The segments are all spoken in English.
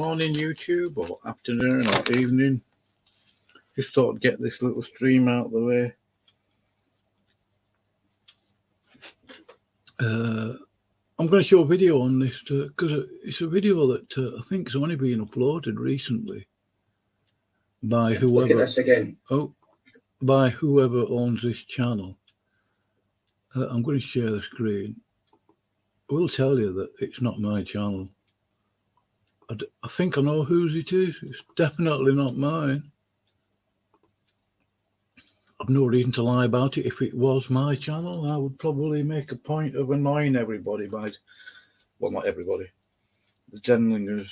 morning, YouTube, or afternoon, or evening. Just thought I'd get this little stream out of the way. I'm going to show a video on this because it's a video that I think has only been uploaded recently by whoever. Look at this again. By whoever owns this channel. I'm going to share the screen. I will tell you that it's not my channel. I think I know whose it is. It's definitely not mine. I've no reason to lie about it. If it was my channel, I would probably make a point of annoying everybody by, well, not everybody, the Denlingers,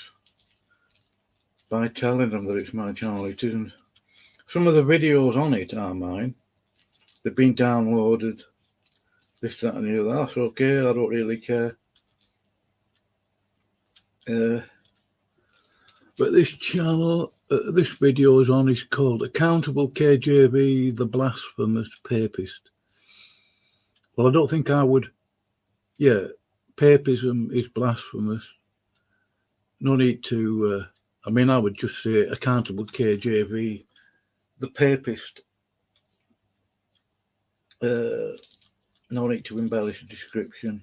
by telling them that it's my channel. It isn't. Some of the videos on it are mine. They've been downloaded, this, that, and the other. That's okay. I don't really care. But this channel, this video is on, is called Accountable KJV, the Blasphemous Papist. Well, I don't think I would. Yeah, papism is blasphemous. No need to, I mean, I would just say Accountable KJV, the Papist. No need to embellish a description.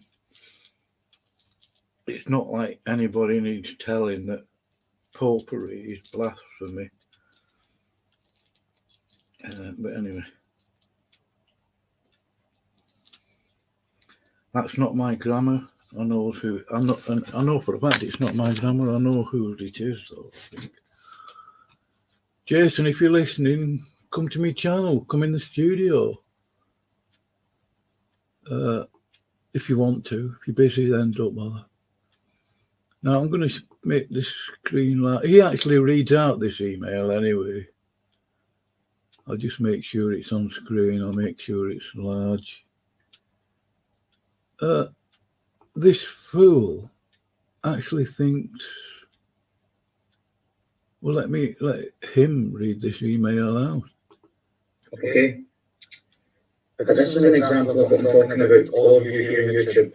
It's not like anybody needs telling that popery is blasphemy. But anyway, that's not my grammar. I know who. I know for a fact it's not my grammar. I know who it is, though. I think. Jason, if you're listening, come to my channel. Come in the studio. If you want to. If you're busy, then don't bother. Now I'm going to make this screen large. He actually reads out this email anyway. I'll just make sure it's on screen. I'll make sure it's large. This fool actually thinks. Well, let him read this email out. Okay. Because this is an example of what I'm talking about, all of you here on YouTube.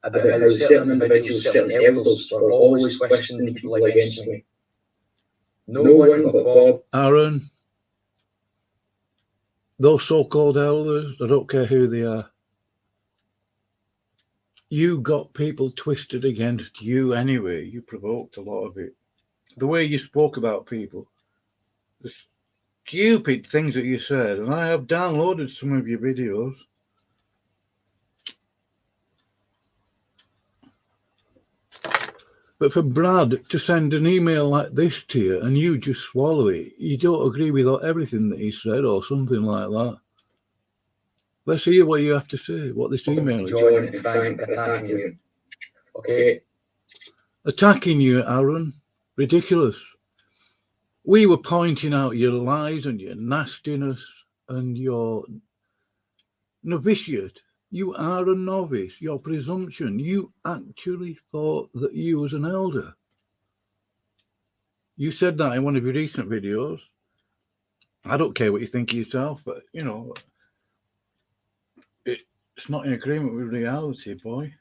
About how certain individuals, certain elders, are always questioning people against me. No one but Bob. Aaron, those so-called elders, I don't care who they are. You got people twisted against you anyway. You provoked a lot of it. The way you spoke about people, the stupid things that you said, and I have downloaded some of your videos. But for Brad to send an email like this to you and you just swallow it, you don't agree with everything that he said or something like that. Let's hear what you have to say, what this email is. John and Frank attacking you. Okay. Attacking you, Aaron. Ridiculous. We were pointing out your lies and your nastiness and your novitiate. You are a novice, your presumption. You actually thought that you was an elder. You said that in one of your recent videos. I don't care what you think of yourself, but, you know, it's not in agreement with reality, boy.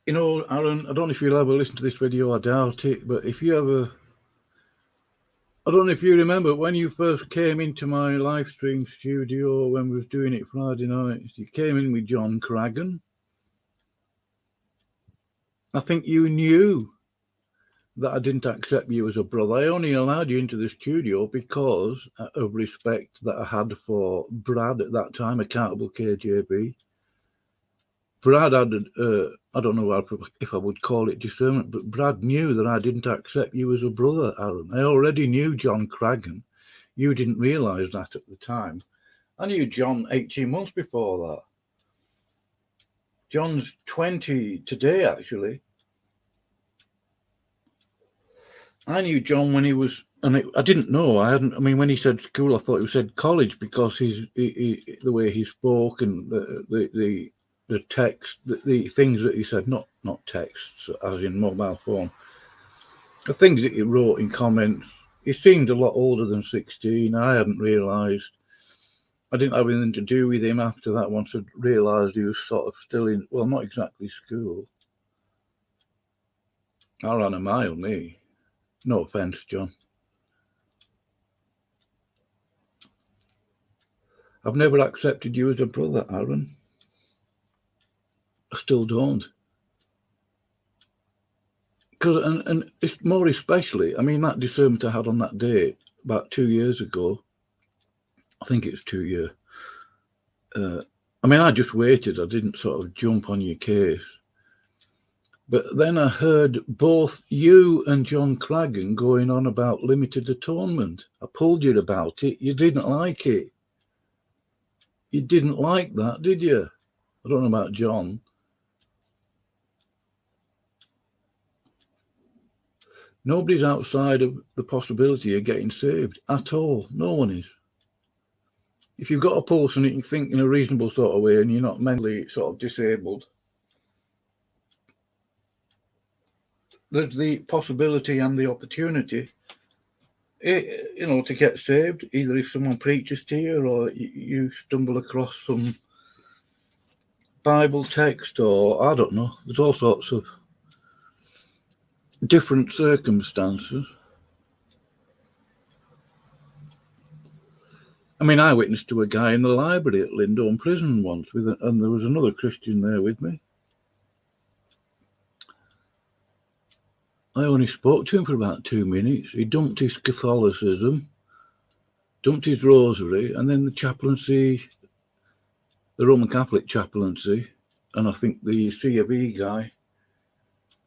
You know, Aaron, I don't know if you'll ever listen to this video, I doubt it, but if you ever... I don't know if you remember when you first came into my live stream studio when we was doing it Friday nights. You came in with John Cragan. I think you knew that I didn't accept you as a brother. I only allowed you into the studio because of respect that I had for Brad at that time, Accountable KJB. Brad had, I don't know if I would call it discernment, but Brad knew that I didn't accept you as a brother, Aaron. I already knew John Cragan. You didn't realise that at the time. I knew John 18 months before that. John's 20 today, actually. I knew John when he was, and I didn't know. I mean, when he said school, I thought he said college because the way he spoke and the text, the things that he said, not texts as in mobile phone, the things that he wrote in comments, he seemed a lot older than 16. I hadn't realised. I didn't have anything to do with him after that once I realised he was sort of still in, well, not exactly school. I ran a mile, me. No offence, John. I've never accepted you as a brother, Aaron. I still don't. Because, and it's more especially, I mean, that discernment I had on that day about 2 years ago, I think it's 2 years. I mean, I just waited. I didn't sort of jump on your case. But then I heard both you and John Craggan going on about limited atonement. I pulled you about it. You didn't like it. You didn't like that, did you? I don't know about John. Nobody's outside of the possibility of getting saved at all. No one is. If you've got a pulse and you can think in a reasonable sort of way and you're not mentally sort of disabled, there's the possibility and the opportunity, you know, to get saved, either if someone preaches to you or you stumble across some Bible text, or I don't know. There's all sorts of different circumstances. I mean, I witnessed to a guy in the library at Lindholm Prison once, and there was another Christian there with me. I only spoke to him for about 2 minutes. He dumped his Catholicism, dumped his rosary, and then the chaplaincy, the Roman Catholic chaplaincy, and I think the C of E guy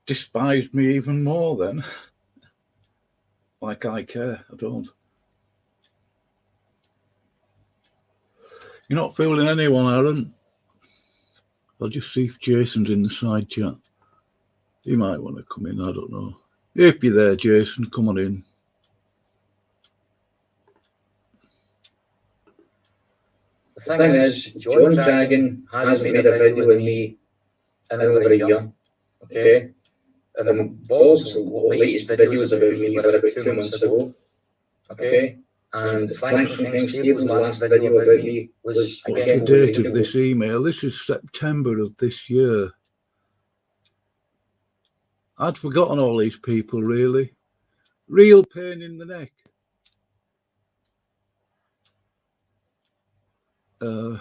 despised me even more then. Like I care, I don't. You're not fooling anyone, Aaron. I'll just see if Jason's in the side chat. He might want to come in, I don't know. If you're there, Jason, come on in. The thing is, John Craggan has made a video with me in over a year, okay? And Bob's latest videos about me were about 2 months ago, okay? And Frankie Kingstable's last video about me was, again, what's the date of this email? This is September of this year. I'd forgotten all these people, really. Real pain in the neck. So,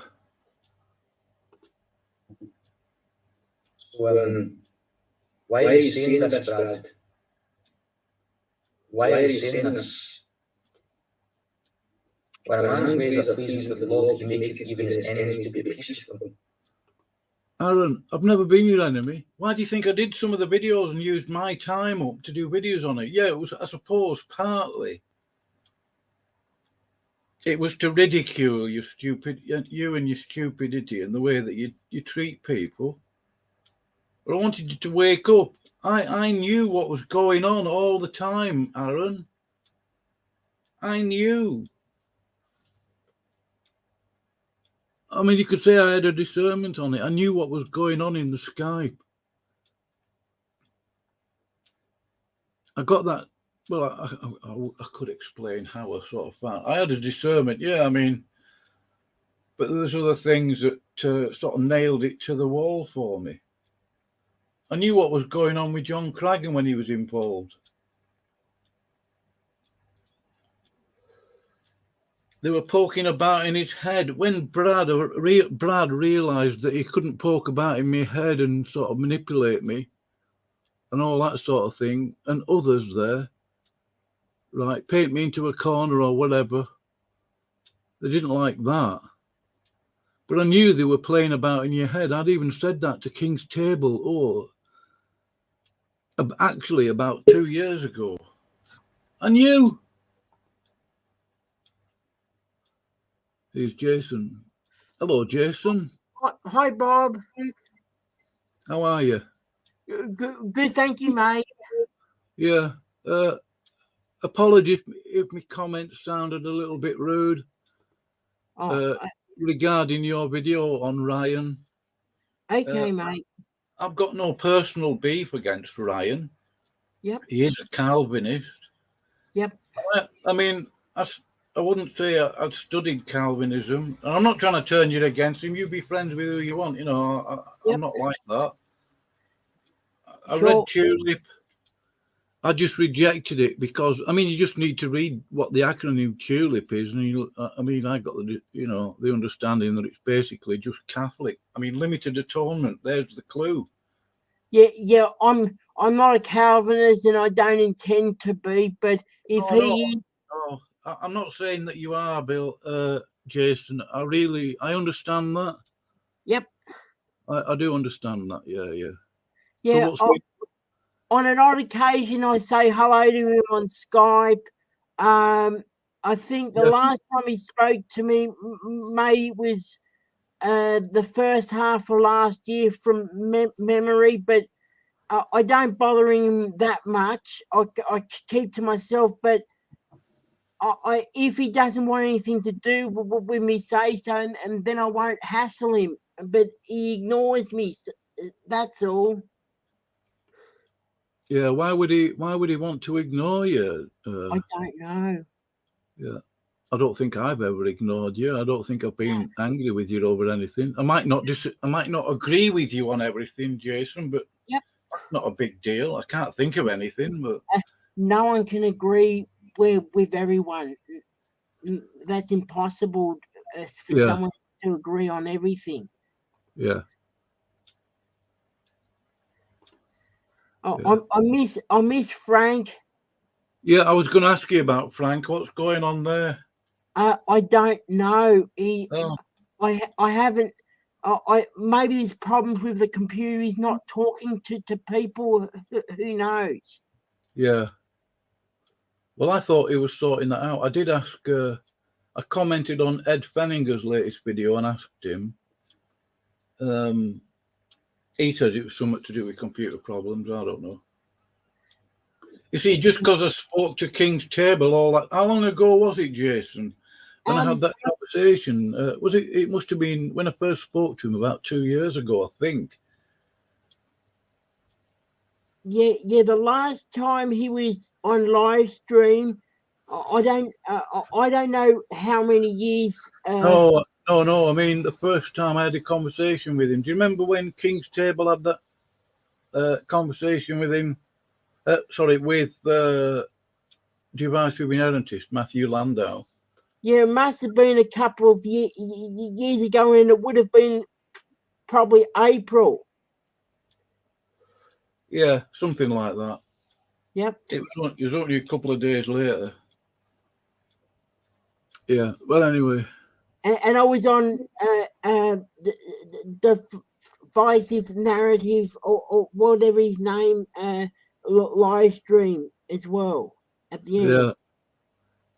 why are you saying this, Brad? Why are you saying this? When a man's ways are pleasing to the Lord, he maketh even his enemies to be peace with him. Aaron, I've never been your enemy. Why do you think I did some of the videos and used my time up to do videos on it? Yeah, it was, I suppose, partly. It was to ridicule you and your stupidity and the way that you treat people. But I wanted you to wake up. I knew what was going on all the time, Aaron. I knew. I mean, you could say I had a discernment on it. I knew what was going on in the Skype. I got that. Well, I could explain how I sort of found. I had a discernment, yeah, I mean, but there's other things that sort of nailed it to the wall for me. I knew what was going on with John Craggan when he was involved. They were poking about in his head. When Brad realised that he couldn't poke about in my head and sort of manipulate me and all that sort of thing, and others there, right, paint me into a corner or whatever, they didn't like that. But I knew they were playing about in your head. I'd even said that to King's Table, actually about 2 years ago. I knew. Here's Jason. Hello, Jason. Hi, Bob. How are you? Good, thank you, mate. Yeah. Apologies if my comments sounded a little bit rude regarding your video on Ryan. Okay, mate. I've got no personal beef against Ryan. Yep. He is a Calvinist. Yep. I mean, wouldn't say I'd studied Calvinism. And I'm not trying to turn you against him. You be friends with who you want. You know, Yep. I'm not like that. I Sure. read Tulip. I just rejected it because I mean you just need to read what the acronym TULIP is, and I mean I got the understanding that it's basically just Catholic. I mean limited atonement. There's the clue. Yeah. I'm not a Calvinist, and I don't intend to be. But if No, he, I'm not saying that you are, Bill, Jason. I understand that. yep, I do understand that. Yeah. So yeah. what's On an odd occasion, I say hello to him on Skype. I think the Yeah. last time he spoke to me, May was the first half of last year from memory, but I don't bother him that much. I keep to myself, but if he doesn't want anything to do with me, say so, and then I won't hassle him. But he ignores me. That's all. Yeah, why would he want to ignore you? I don't know. Yeah. I don't think I've ever ignored you. I don't think I've been angry with you over anything. I might not agree with you on everything, Jason, but Yep. that's not a big deal. I can't think of anything, but No one can agree with everyone. That's impossible for yeah, someone to agree on everything. yeah. Oh, Yeah. I miss Frank. Yeah, I was going to ask you about Frank. What's going on there? I don't know. Oh, I haven't. I maybe there's problems with the computer. He's not talking to people. Who knows? yeah. Well, I thought he was sorting that out. I did ask. I commented on Ed Fenninger's latest video and asked him. He said it was something to do with computer problems. I don't know. You see, just because I spoke to King's Table all that, how long ago was it, Jason? When I had that conversation, was it? It must have been when I first spoke to him about 2 years ago, I think. Yeah. The last time he was on live stream, I don't know how many years. No. I mean, the first time I had a conversation with him. Do you remember when King's Table had that conversation with him? With Device with Inheritist, Matthew Landau. Yeah, it must have been a couple of years ago, and it would have been probably April. Yeah, something like that. Yep. It was only a couple of days later. Yeah. Well, anyway. And I was on the Divisive Narrative or whatever his name live stream as well at the end. Yeah.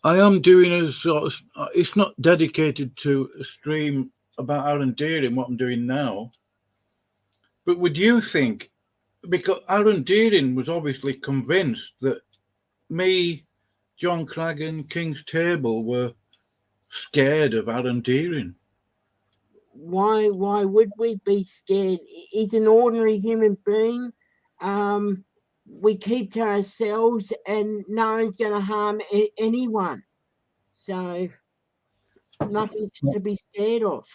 I am doing a sort of. It's not dedicated to a stream about Aaron Deerin, what I'm doing now. But would you think, because Aaron Deerin was obviously convinced that me, John Craggan, King's Table were scared of Aaron Deerin. Why would we be scared? He's an ordinary human being. We keep to ourselves, and no one's going to harm anyone. So nothing to be scared of.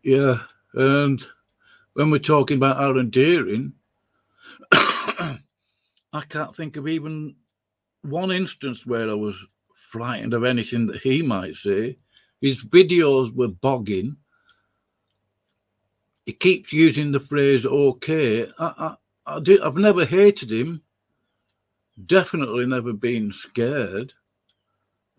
Yeah, and when we're talking about Aaron Deerin, I can't think of even one instance where I was frightened of anything that he might say. His videos were bogging. He keeps using the phrase "okay." I've never hated him. Definitely never been scared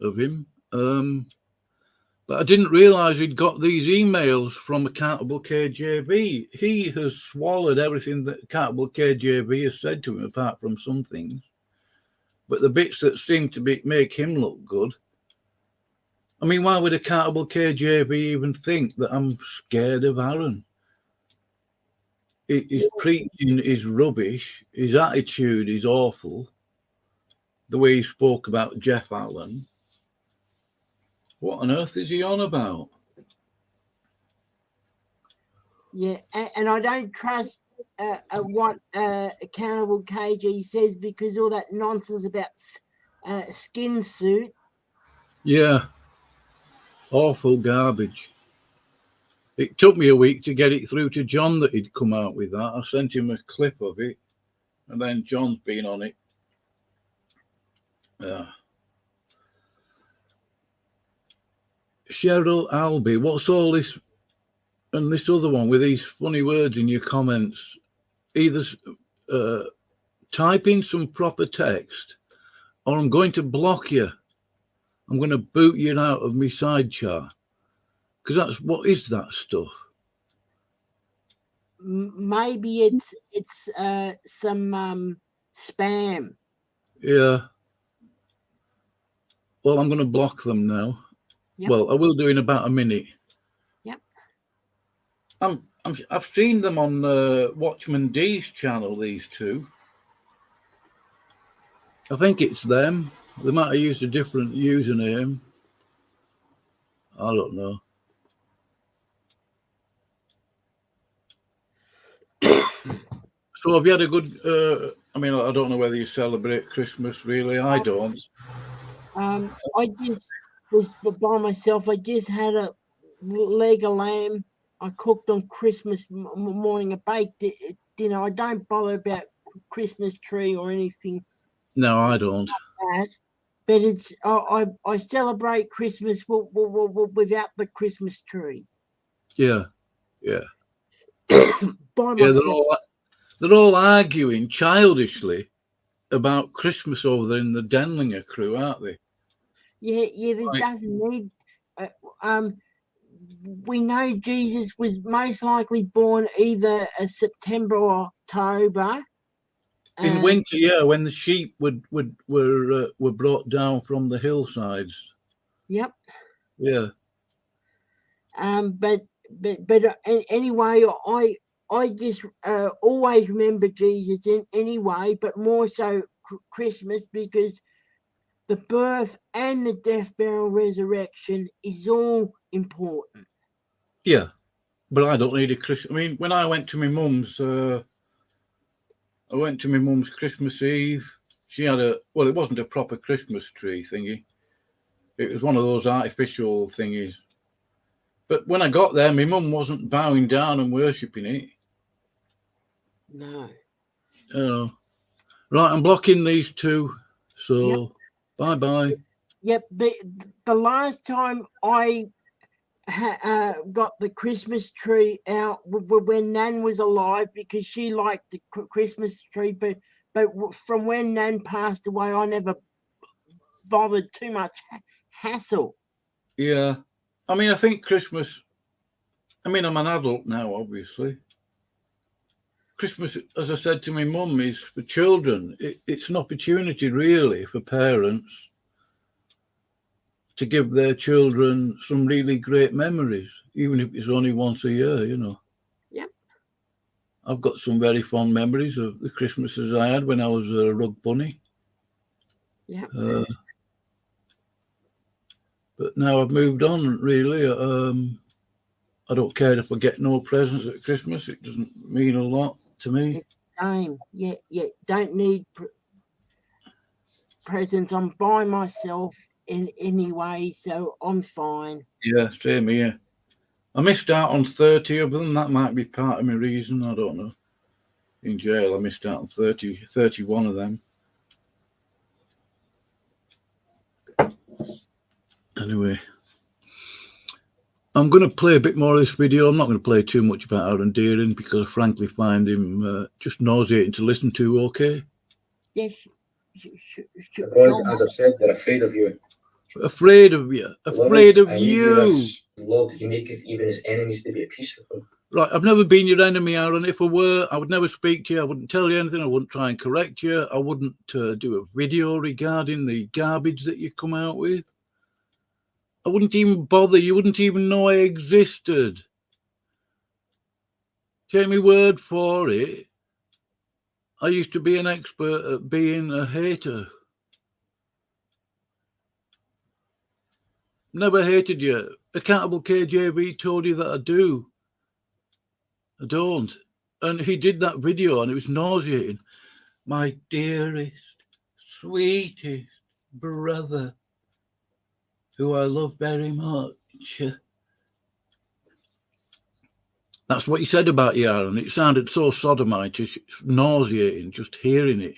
of him. But I didn't realise he'd got these emails from Accountable KJV. He has swallowed everything that Accountable KJV has said to him, apart from some things. But the bits that seem to make him look good. I mean, why would Accountable KJV even think that I'm scared of Aaron? His preaching is rubbish. His attitude is awful. The way he spoke about Jeff Allen. What on earth is he on about? Yeah, and I don't trust what Accountable KG says, because all that nonsense about skin suit. Yeah, awful garbage. It took me a week to get it through to John that he'd come out with that. I sent him a clip of it, and then John's been on it. Cheryl Albie, what's all this and this other one with these funny words in your comments? Either type in some proper text, or I'm going to block you. I'm going to boot you out of my side chat. Because what is that stuff? Maybe it's some spam. Yeah. Well, I'm going to block them now. Yep. Well, I will do in about a minute. Yep. I've seen them on Watchman D's channel. These two. I think it's them. They might have used a different username. I don't know. So have you had a good? I mean, I don't know whether you celebrate Christmas. Really, I don't. I just was by myself. I just had a leg of lamb. I cooked on Christmas morning. I baked dinner. I don't bother about Christmas tree or anything. No, I don't. That, but it's I celebrate Christmas without the Christmas tree. Yeah, yeah. By myself. They're all arguing childishly about Christmas over there in the Denlinger crew, aren't they? Yeah. This doesn't need. We know Jesus was most likely born either September or October. In winter, yeah, when the sheep were brought down from the hillsides. Yep. Yeah. But anyway, I just always remember Jesus in anyway, but more so Christmas, because the birth and the death, burial, resurrection is all important. Yeah, but I don't need a Christmas. I mean, when I went to my mum's, Christmas Eve. She had it wasn't a proper Christmas tree thingy. It was one of those artificial thingies. But when I got there, my mum wasn't bowing down and worshipping it. No. Oh. Right, I'm blocking these two. So, yep. Bye-bye. Yep, the last time I got the Christmas tree out when Nan was alive, because she liked the Christmas tree, but from when Nan passed away, I never bothered too much hassle. Yeah. I mean, I think Christmas, I'm an adult now, obviously. Christmas, as I said to my mum, is for children. It's an opportunity, really, for parents to give their children some really great memories, even if it's only once a year, Yep. I've got some very fond memories of the Christmases I had when I was a rug bunny. Yeah. But now I've moved on, really. I don't care if I get no presents at Christmas. It doesn't mean a lot to me. It's the same. Yeah. Don't need presents. I'm by myself in anyway, so I'm fine. Yeah, same here. I missed out on 30 of them. That might be part of my reason. I don't know. In jail, I missed out on 31 of them. Anyway, I'm going to play a bit more of this video. I'm not going to play too much about Aaron Deerin because I frankly find him just nauseating to listen to, okay? Yes. Because, as I've said, they're afraid of you. Afraid of you. Afraid of you. Lord, he maketh even his enemies to be at peace with him. Right, I've never been your enemy, Aaron. If I were, I would never speak to you. I wouldn't tell you anything. I wouldn't try and correct you. I wouldn't do a video regarding the garbage that you come out with. I wouldn't even bother. You wouldn't even know I existed. Take me word for it. I used to be an expert at being a hater. Never hated you. Accountable KJV told you that I do. I don't. And he did that video and it was nauseating. My dearest, sweetest brother. who I love very much. That's what he said about you, Aaron. It sounded so sodomitish, nauseating just hearing it.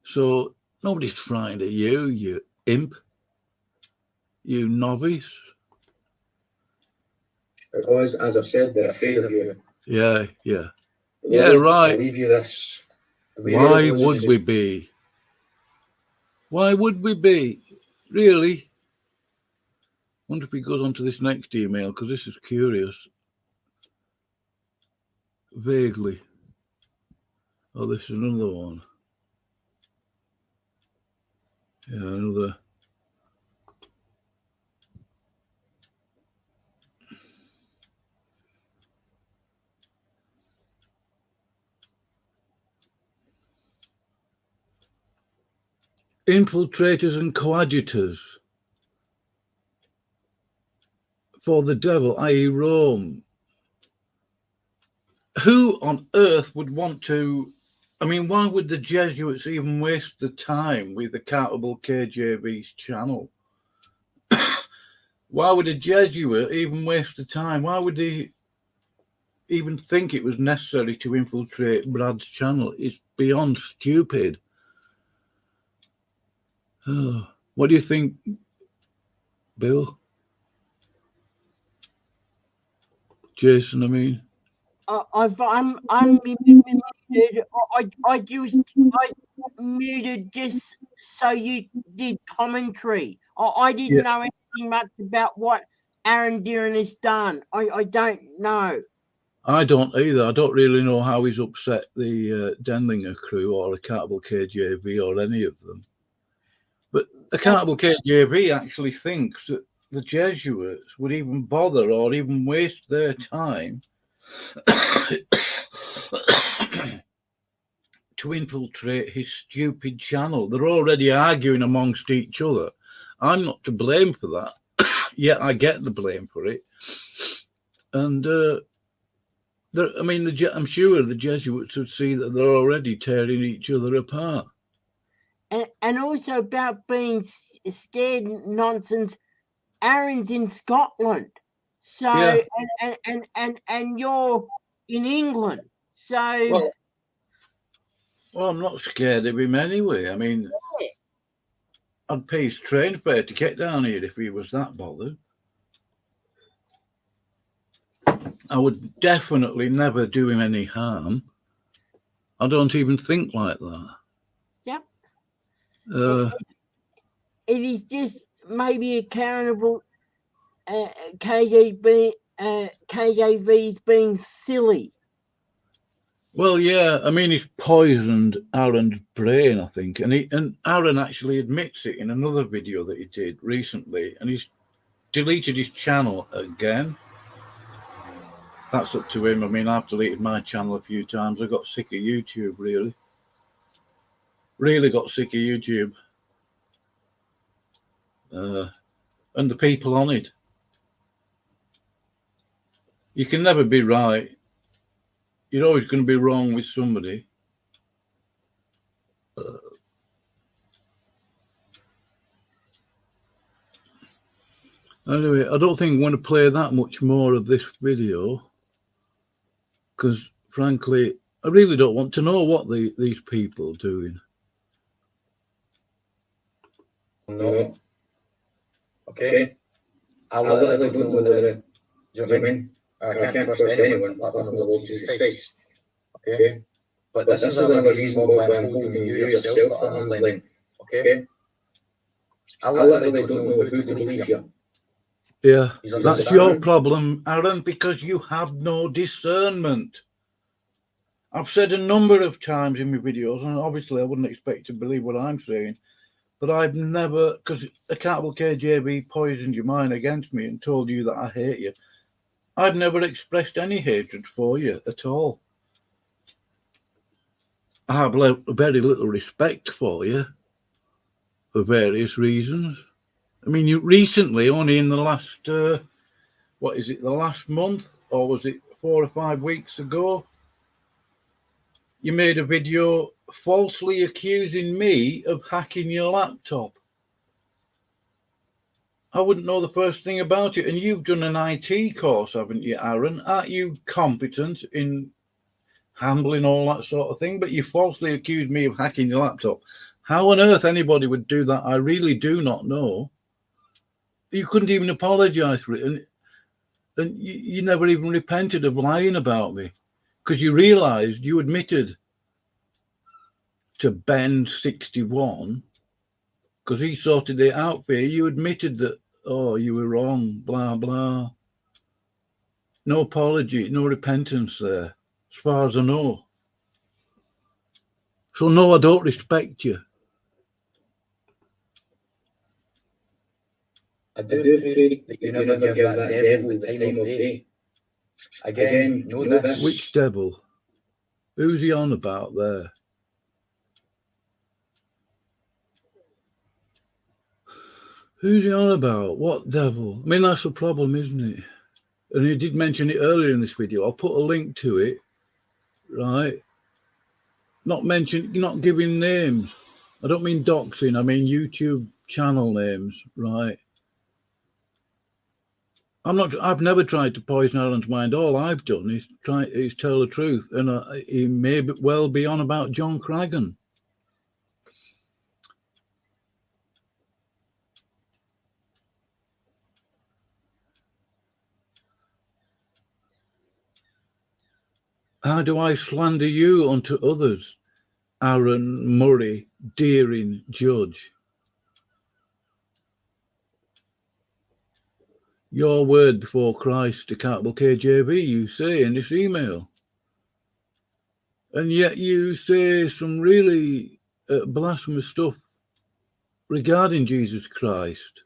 So nobody's frightened of you, you imp, you novice. Because, as I've said, they're afraid of you. Yeah, yeah. But Yeah, Lord, right. I'll leave you this. Why would we be? Why would we be? Really? Wonder if he goes on to this next email, because this is curious. Vaguely. Oh, this is another one. Yeah, another. Infiltrators and coadjutors for the devil, i.e. Rome. Who on earth would want to... I mean, why would the Jesuits even waste the time with the Accountable KJV's channel? Why would a Jesuit even waste the time? Why would they even think it was necessary to infiltrate Brad's channel? It's beyond stupid. Oh, what do you think, Bill? Jason, I mean. I'm muted. I muted just so you did commentary. I didn't know anything much about what Aaron Deerin has done. I don't know. I don't either. I don't really know how he's upset the Denlinger crew or Accountable KJV or any of them. But Accountable KJV actually thinks that the Jesuits would even bother or even waste their time to infiltrate his stupid channel. They're already arguing amongst each other. I'm not to blame for that. Yet I get the blame for it. And I mean, I'm sure the Jesuits would see that they're already tearing each other apart. And also about being scared nonsense. Aaron's in Scotland, so yeah. and you're in England, so. Well, I'm not scared of him anyway. I mean, yeah. I'd pay his train fare to get down here if he was that bothered. I would definitely never do him any harm. I don't even think like that. Yep. It is just maybe accountable. KJV's being silly. Well, yeah. I mean, he's poisoned Aaron's brain, I think, and Aaron actually admits it in another video that he did recently, and he's deleted his channel again. That's up to him. I mean, I've deleted my channel a few times. I got sick of YouTube, really. Really got sick of YouTube. And the people on it. You can never be right. You're always going to be wrong with somebody. Anyway, I don't think I want to play that much more of this video, because frankly, I really don't want to know what these people are doing. No. Okay. I literally don't know whether, do you know what I mean? I can't trust anyone apart from the Lord Jesus Christ. Okay? But this is another reason why I'm holding you yourself at arm's length. Okay? I literally don't know who to believe here. Yeah, that's your problem, Aaron, because you have no discernment. I've said a number of times in my videos, and obviously I wouldn't expect to believe what I'm saying, but I've never, because Accountable KJV poisoned your mind against me and told you that I hate you. I've never expressed any hatred for you at all. I have very little respect for you for various reasons. I mean, you recently, only in the last, the last month, or was it 4 or 5 weeks ago, you made a video falsely accusing me of hacking your laptop. I wouldn't know the first thing about it. And you've done an IT course, haven't you, Aaron? Aren't you competent in handling all that sort of thing? But you falsely accused me of hacking your laptop. How on earth anybody would do that, I really do not know. You couldn't even apologise for it. And you never even repented of lying about me, because you realised, you admitted to Ben61, because he sorted it out for you. You admitted that, oh, you were wrong, blah, blah. No apology, no repentance there, as far as I know. So, no, I don't respect you. I do pray that you never give that devil the time of day. Again, know this. Which devil? Who's he on about there? Who's he on about? What devil? I mean, that's the problem, isn't it? And he did mention it earlier in this video. I'll put a link to it, right? Not giving names. I don't mean doxing, I mean YouTube channel names, right? I've never tried to poison Alan's mind. All I've done is tell the truth. And he may well be on about John Craggan. How do I slander you unto others? Aaron Murray, Deerin Judge. Your word before Christ, accountable KJV, you say in this email. And yet you say some really blasphemous stuff regarding Jesus Christ,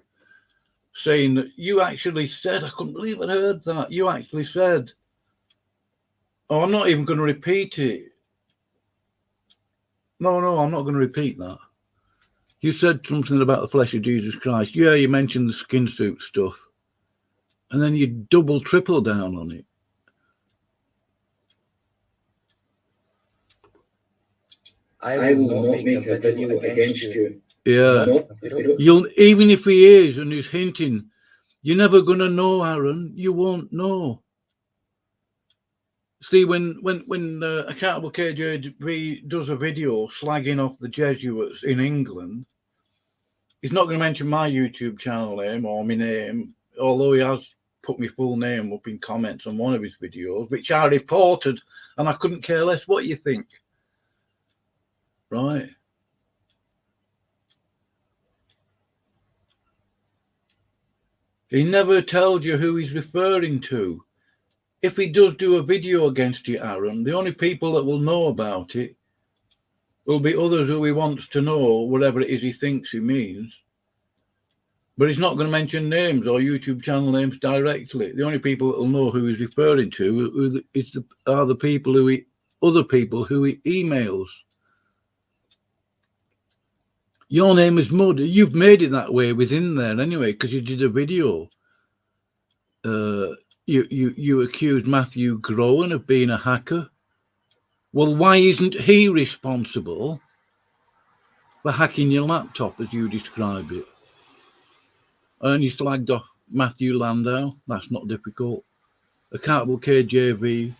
saying that you actually said, I couldn't believe I heard that, you actually said, oh, I'm not even going to repeat it. No, I'm not going to repeat that. You said something about the flesh of Jesus Christ. Yeah, you mentioned the skin suit stuff. And then you double, triple down on it. I will not make a video against you. Yeah. No. Even if he is and he's hinting, you're never going to know, Aaron. You won't know. See, when Accountable KJV does a video slagging off the Jesuits in England, he's not going to mention my YouTube channel name or my name, although he has put my full name up in comments on one of his videos, which I reported, and I couldn't care less what you think. Right? He never tells you who he's referring to. If he does do a video against you, Aaron, the only people that will know about it will be others who he wants to know, whatever it is he thinks he means. But he's not going to mention names or YouTube channel names directly. The only people that will know who he's referring to are the people other people who he emails. Your name is Mud. You've made it that way within there anyway, because you did a video. You accused Matthew Groen of being a hacker. Well, why isn't he responsible for hacking your laptop as you described it? And you slagged off Matthew Landau. That's not difficult. Accountable KJV.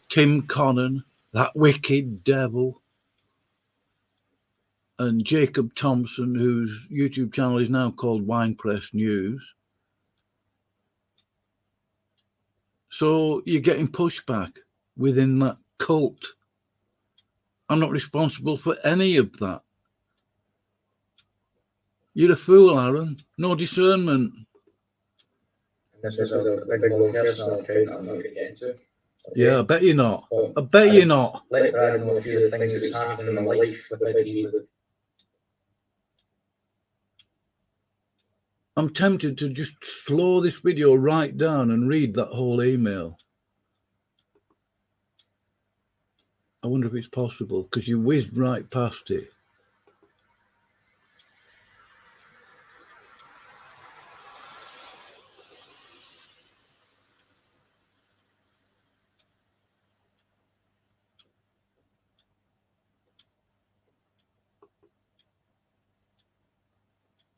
Tim Connon, that wicked devil. And Jacob Thompson, whose YouTube channel is now called Winepress News. So you're getting pushback within that cult. I'm not responsible for any of that. You're a fool, Aaron. No discernment. This is a big long personal account I'm not going to get into. Okay? Yeah, I bet you're not. I bet you're not. Let Brad know a few of the things that's happened in my life without me. I'm tempted to just slow this video right down and read that whole email. I wonder if it's possible, because you whizzed right past it.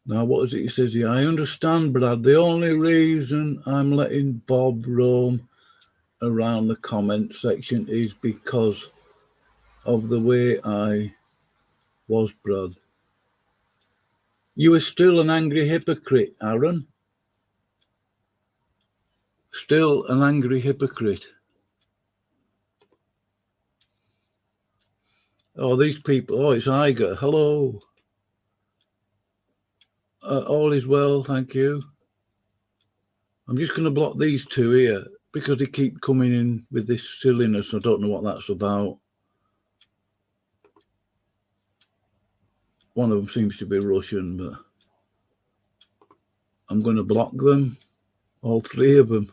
Now, what is it he says here? I understand, Brad. The only reason I'm letting Bob roam around the comment section is because of the way I was, Brad. You are still an angry hypocrite, Aaron. Still an angry hypocrite. Oh, these people. Oh, it's Iger. Hello. All is well, thank you. I'm just going to block these two here because they keep coming in with this silliness. I don't know what that's about. One of them seems to be Russian, but I'm going to block them. All three of them.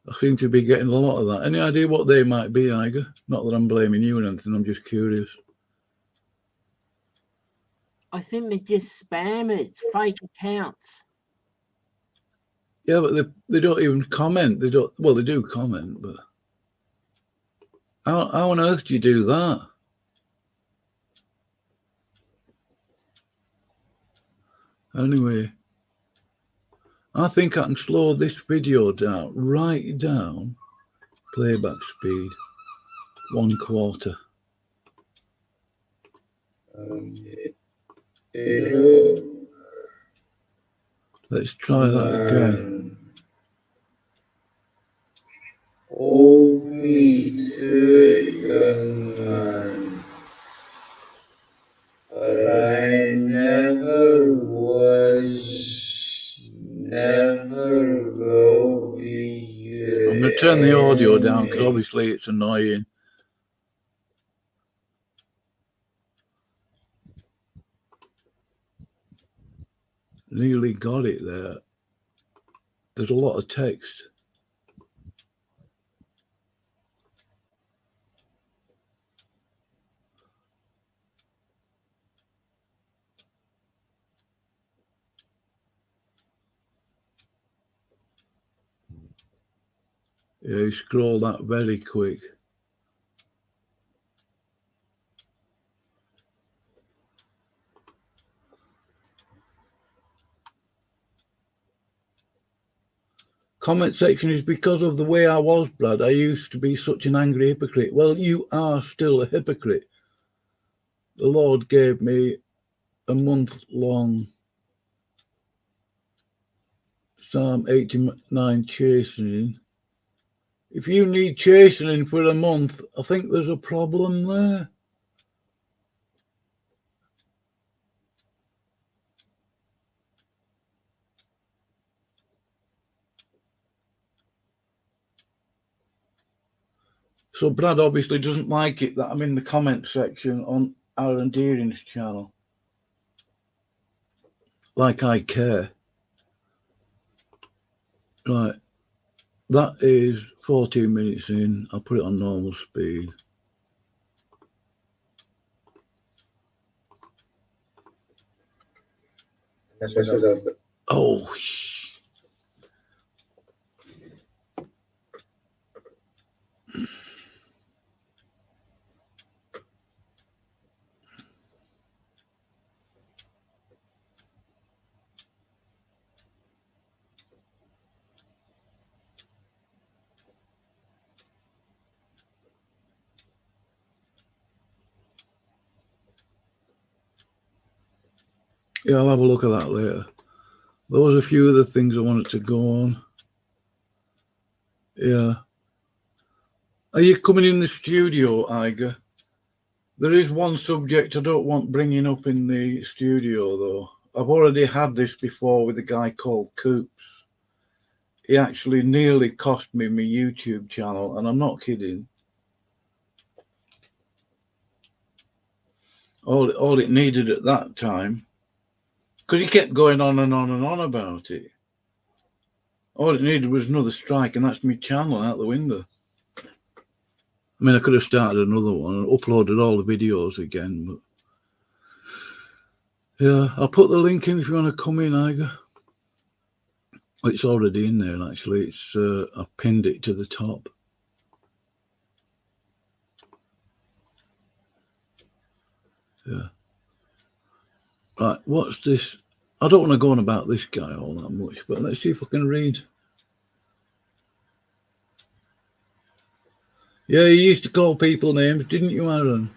I seem to be getting a lot of that. Any idea what they might be, Iger? Not that I'm blaming you or anything, I'm just curious. I think they're just spammers, fake accounts. Yeah, but they don't even comment. They don't. Well, they do comment, but how on earth do you do that? Anyway, I think I can slow this video down, right down, playback speed, 1/4. Let's try that again. Hold me to it, young man, for I never was, never will be your I'm going to turn the audio down because enemy. obviously it's annoying. Nearly got it there. There's a lot of text. Yeah, you scroll that very quick. Comment section is because of the way I was, Brad. I used to be such an angry hypocrite. Well, you are still a hypocrite. The Lord gave me a month-long Psalm 89 chastening. If you need chastening for a month, I think there's a problem there. So Brad obviously doesn't like it that I'm in the comment section on Aaron Deerin's channel. Like I care. Right. That is 14 minutes in. I'll put it on normal speed. This was a Oh, yeah, I'll have a look at that later. Those are a few of the things I wanted to go on. Yeah. Are you coming in the studio, Iger? There is one subject I don't want bringing up in the studio, though. I've already had this before with a guy called Coops. He actually nearly cost me my YouTube channel, and I'm not kidding. All it needed at that time, because he kept going on and on and on about it. All it needed was another strike, and that's my channel out the window. I mean, I could have started another one and uploaded all the videos again, but yeah, I'll put the link in if you want to come in, Iger. It's already in there, actually. It's I've pinned it to the top. Yeah. Right, what's this I don't want to go on about this guy all that much, but let's see if I can read. Yeah, you used to call people names, didn't you, Aaron?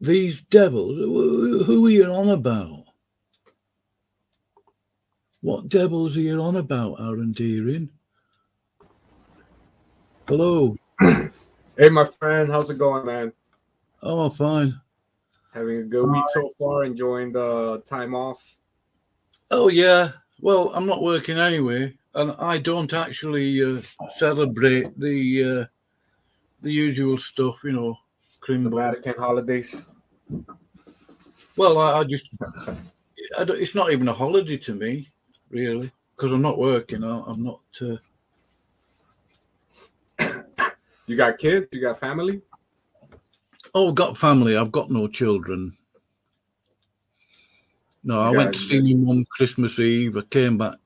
These devils, who are you on about? What devils are you on about, Aaron Deerin? Hello. Hey, my friend, how's it going, man? Oh, fine. Having a good week so far, enjoying the time off. Oh, yeah. Well, I'm not working anyway, and I don't actually celebrate the usual stuff, you know, The Crimbo. Vatican holidays. Well, I just, it's not even a holiday to me, really, because I'm not working. I'm not. You got kids? You got family? Oh, got family. I've got no children. No, I went to see my mum Christmas Eve. I came back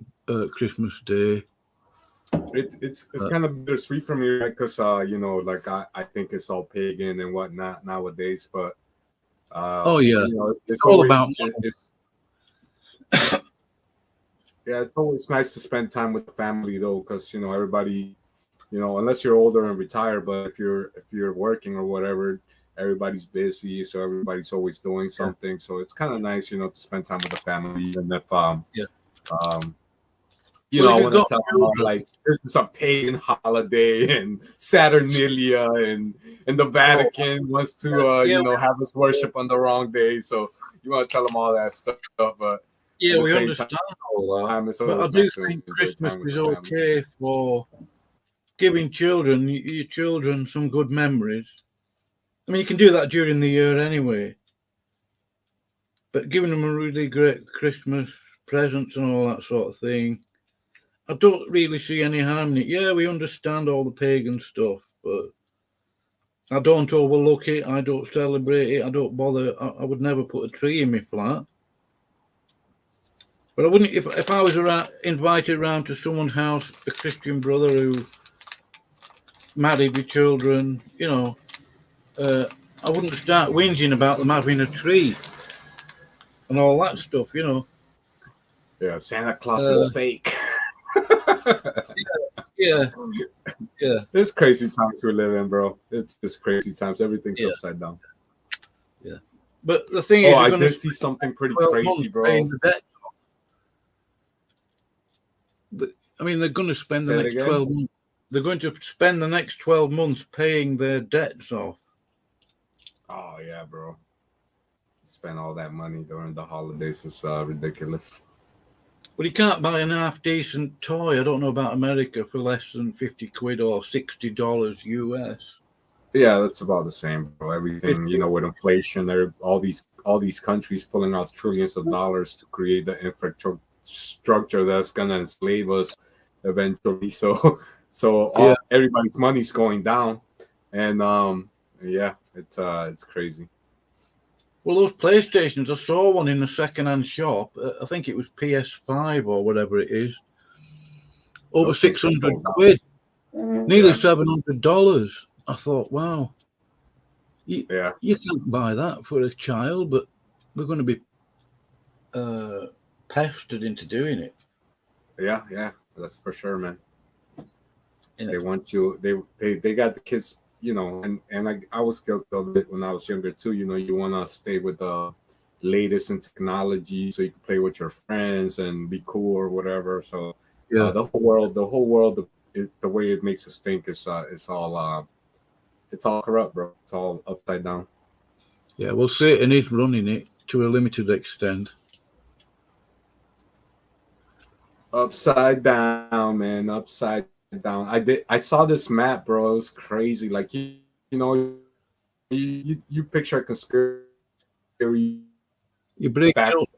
Christmas Day. It's kind of bittersweet for me, right? Because you know, like I think it's all pagan and whatnot nowadays, but Oh yeah, you know, it's all always about. it's yeah, it's always nice to spend time with the family though, because you know everybody, you know, unless you're older and retired, but if you're working or whatever, everybody's busy, so everybody's always doing something. So it's kind of nice, you know, to spend time with the family. And if you Well, know, if I you've want to got tell them children, like this is a pagan holiday and Saturnalia and the Vatican wants to yeah, you know have us worship on the wrong day. So you want to tell them all that stuff, but yeah, at the we same understand all that. it's But I always do nice to think enjoy Christmas time with is the family. okay for giving children, your children, some good memories. I mean, you can do that during the year anyway. But giving them a really great Christmas presents and all that sort of thing, I don't really see any harm in it. Yeah, we understand all the pagan stuff, but I don't overlook it. I don't celebrate it. I don't bother. I would never put a tree in my flat. But I wouldn't if I was invited around to someone's house, a Christian brother who married with children. You know, I wouldn't start whinging about them having a tree and all that stuff. You know. Yeah, Santa Claus is fake. Yeah, yeah. It's crazy times we live in, bro. It's just crazy times. Everything's Yeah. upside down. Yeah. But the thing is, I did see something pretty crazy, bro. But I mean, they're going to spend Say the it next again? 12 months. They're going to spend the next 12 months paying their debts off. Oh yeah, bro. Spend all that money during the holidays is ridiculous. But you can't buy an half decent toy. I don't know about America for less than 50 quid or $60 US. Yeah, that's about the same, bro. Everything, you know, with inflation, all these countries pulling out trillions of dollars to create the infrastructure that's gonna enslave us eventually. So everybody's money's going down, and yeah, it's crazy. Well, those PlayStations, I saw one in a second-hand shop. I think it was PS5 or whatever it is. Over 600 quid. Nearly $700. I thought, wow. You can't buy that for a child, but we're going to be pestered into doing it. Yeah, that's for sure, man. Yeah. They want you. They got the kids, you know, and I was guilty of it when I was younger too. You know, you want to stay with the latest in technology so you can play with your friends and be cool or whatever. So the whole world, the way it makes us think is it's all corrupt, bro. It's all upside down. Yeah, well, Satan is running it to a limited extent. Upside down, man. Upside down. I saw this map, bro. It was crazy. Like you know, you picture a conspiracy. You break it up.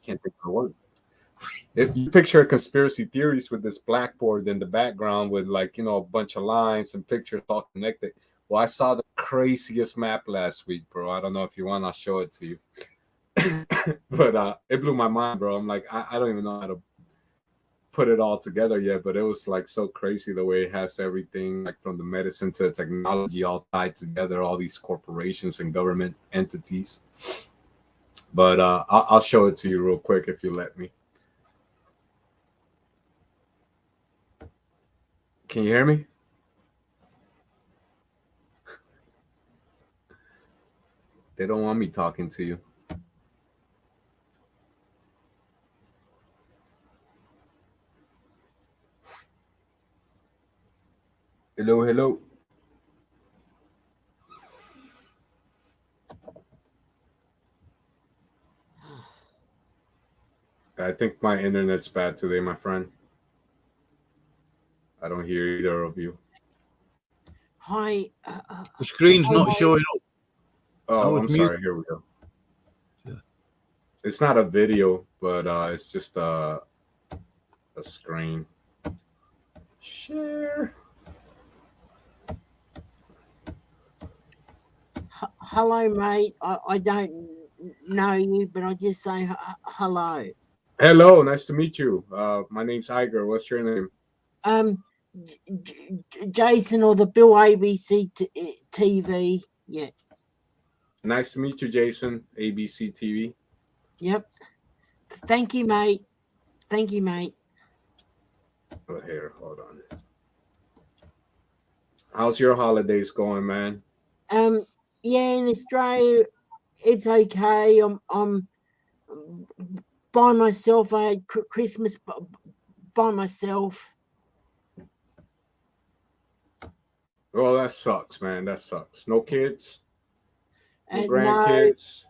Can't think of the word. If you picture conspiracy theories with this blackboard in the background with, like, you know, a bunch of lines and pictures all connected. Well, I saw the craziest map last week, bro. I don't know if you want, I'll show it to you. But it blew my mind, bro. I'm like, I don't even know how to put it all together yet, but it was like so crazy the way it has everything, like from the medicine to technology, all tied together, all these corporations and government entities. But I'll show it to you real quick if you let me. Can you hear me? They don't want me talking to you. Hello, hello. I think my internet's bad today, my friend. I don't hear either of you. Hi. The screen's not showing up. Oh, I'm sorry. Here we go. Yeah. It's not a video, but it's just a screen. Share. Hello, mate. I don't know you, but I just say hello. Hello, nice to meet you. My name's Iger. What's your name? Jason or the Bill ABC TV. Yeah. Nice to meet you, Jason. ABC TV. Yep. Thank you, mate. Thank you, mate. Oh, here, hold on. How's your holidays going, man? Yeah, in Australia, it's okay. I'm by myself. I had Christmas by myself. Well, that sucks, man. That sucks. No kids? No No, grandkids?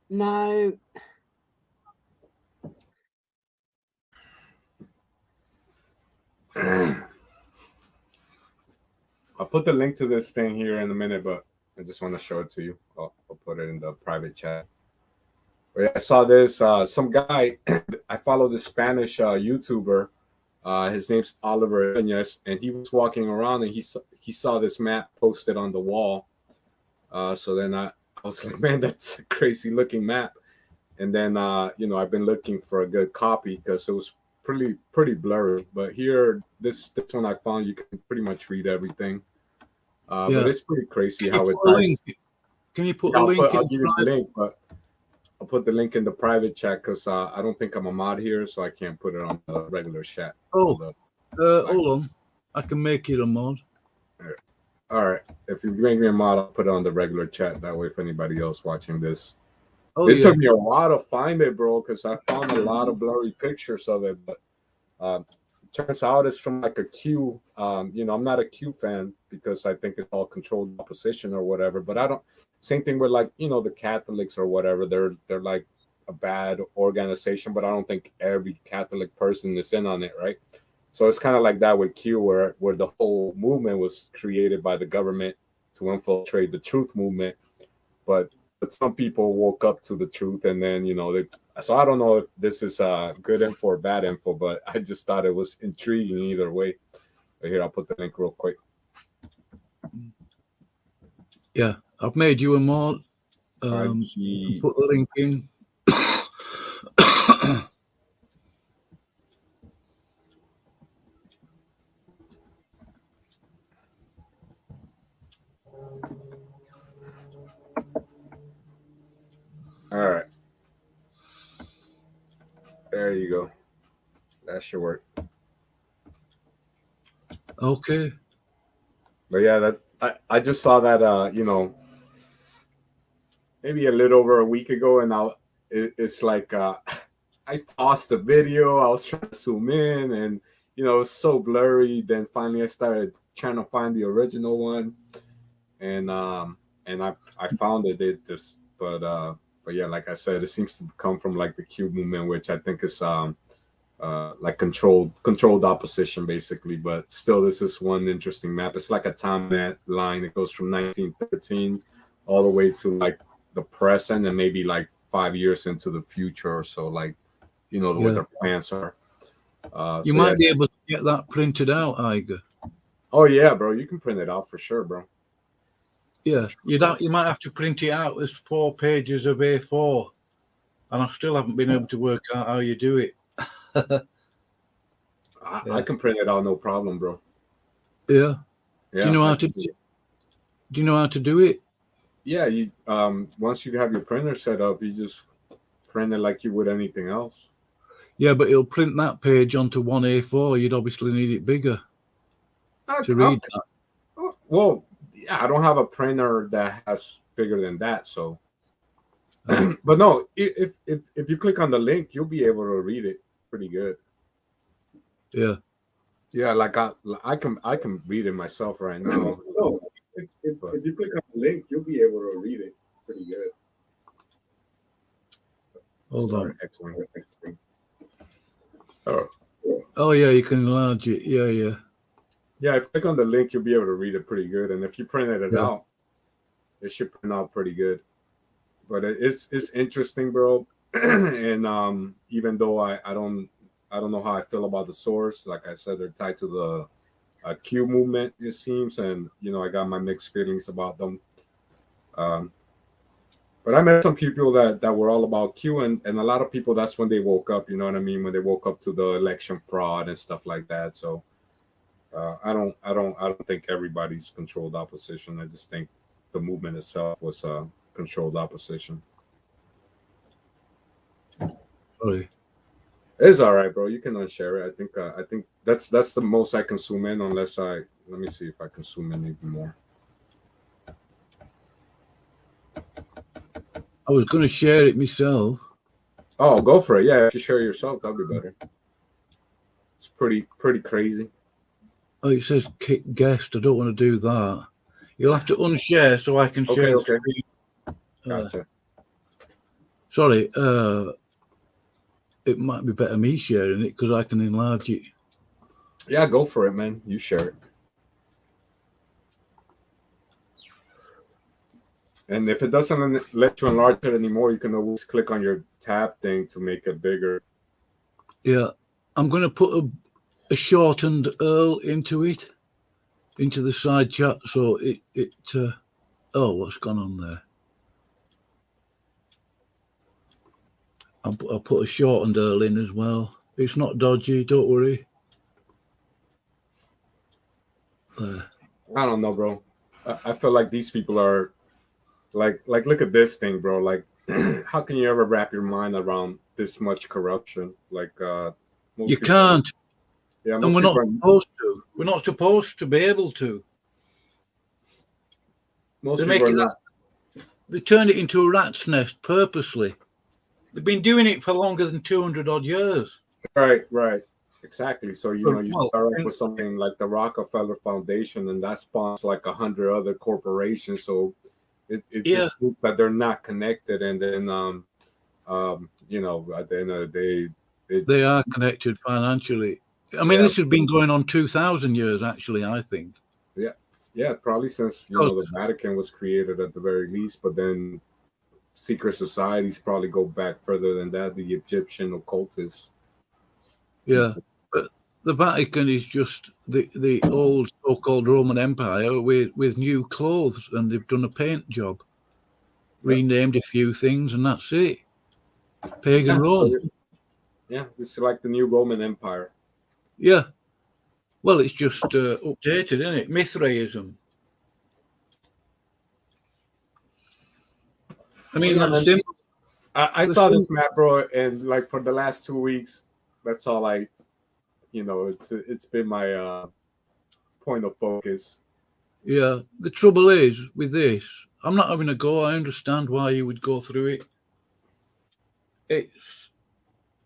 no. I'll put the link to this thing here in a minute, but I just want to show it to you. I'll put it in the private chat. But yeah, I saw this. Some guy, I follow this Spanish YouTuber. His name's Oliver Ibanez, and he was walking around and he saw this map posted on the wall. So then I was like, man, that's a crazy looking map. And then I've been looking for a good copy because it was pretty blurry. But here, this one I found, you can pretty much read everything. But it's pretty crazy how it ties. Can you put a link? I'll give you the link, but I'll put the link in the private chat because I don't think I'm a mod here, so I can't put it on the regular chat. Oh, hold on. I can make it a mod. All right. If you make me a mod, I'll put it on the regular chat. That way, if anybody else watching this. It took me a while to find it, bro, because I found a lot of blurry pictures of it. But turns out it's from like a Q. I'm not a Q fan because I think it's all controlled opposition or whatever. But I don't. Same thing with like the Catholics or whatever. They're like a bad organization, but I don't think every Catholic person is in on it, right? So it's kind of like that with Q, where the whole movement was created by the government to infiltrate the truth movement, but some people woke up to the truth, and then so I don't know if this is good info or bad info, but I just thought it was intriguing either way. But here, I'll put the link real quick. Yeah, I've made you a mod. Put the link in. All right. There you go. That should work. Okay. But yeah, I just saw that maybe a little over a week ago, and it's like I paused the video. I was trying to zoom in, and it's so blurry. Then finally, I started trying to find the original one, and I found it. But yeah, like I said, it seems to come from like the Q movement, which I think is like controlled opposition basically. But still, this is one interesting map. It's like a timeline. It goes from 1913 all the way to like the present, and maybe like 5 years into the future or so, like what their plans are. You might be able to get that printed out, Iger. Oh yeah, bro, you can print it out for sure, bro. Yeah, you might have to print it out as 4 pages of A4. and I still haven't been able to work out how you do it. I can print it out, no problem, bro. Yeah. Yeah. Do you know how to? Do you know how to do it? Yeah, you once you have your printer set up, you just print it like you would anything else. Yeah, but it'll print that page onto 1A4. You'd obviously need it bigger to read that. Well, yeah, I don't have a printer that has bigger than that, so. But no, if you click on the link, you'll be able to read it pretty good. Yeah. Yeah, like I can read it myself right now. No, if you click on the link, you'll be able to read it pretty good. Hold on. Excellent. Oh yeah, you can enlarge it. Yeah, yeah. Yeah, if you click on the link, you'll be able to read it pretty good. And if you printed it out, it should print out pretty good. But it's interesting, bro. And even though I don't know how I feel about the source, like I said, they're tied to the Q movement, it seems, and I got my mixed feelings about them. But I met some people that were all about Q, and a lot of people, that's when they woke up. You know what I mean? When they woke up to the election fraud and stuff like that. So I don't think everybody's controlled opposition. I just think the movement itself was controlled opposition. Sorry. It's all right, bro. You can unshare it. I think that's the most I can zoom in. Unless let me see if I can zoom in even more. I was going to share it myself. Oh, go for it. Yeah, if you share yourself, that'll be better. It's pretty crazy. Oh, it says kick guest. I don't want to do that. You'll have to unshare so I can share. Okay. Gotcha. Sorry. It might be better me sharing it because I can enlarge it. Yeah, go for it, man. You share it. And if it doesn't let you enlarge it anymore, you can always click on your tab thing to make it bigger. Yeah, I'm going to put a shortened URL into the side chat, so it oh, what's gone on there? I'll put a shortened URL in as well. It's not dodgy, don't worry. I don't know, bro. I feel like these people are like look at this thing, bro. Like, how can you ever wrap your mind around this much corruption? Like, you can't. Yeah, and we're not supposed to. We're not supposed to be able to. Most people are not. They turned it into a rat's nest purposely. They've been doing it for longer than 200 odd years. Right. Exactly. So you start off with something like the Rockefeller Foundation, and that spawns like 100 other corporations. So it just seems that they're not connected, and then at the end of the day, they are connected financially. I mean, this has been going on 2,000 years, actually. I think. Yeah, probably since the Vatican was created at the very least, but then secret societies probably go back further than that. The Egyptian occultists. Yeah, but the Vatican is just the old so-called Roman Empire with new clothes, and they've done a paint job, renamed a few things, and that's it. Pagan Rome. Yeah, it's like the new Roman Empire. Yeah. Well, it's just updated, isn't it? Mithraism. I mean, that's simple. I saw this map, bro, and like for the last 2 weeks, that's all it's been my point of focus. Yeah. The trouble is with this, I'm not having a go. I understand why you would go through it.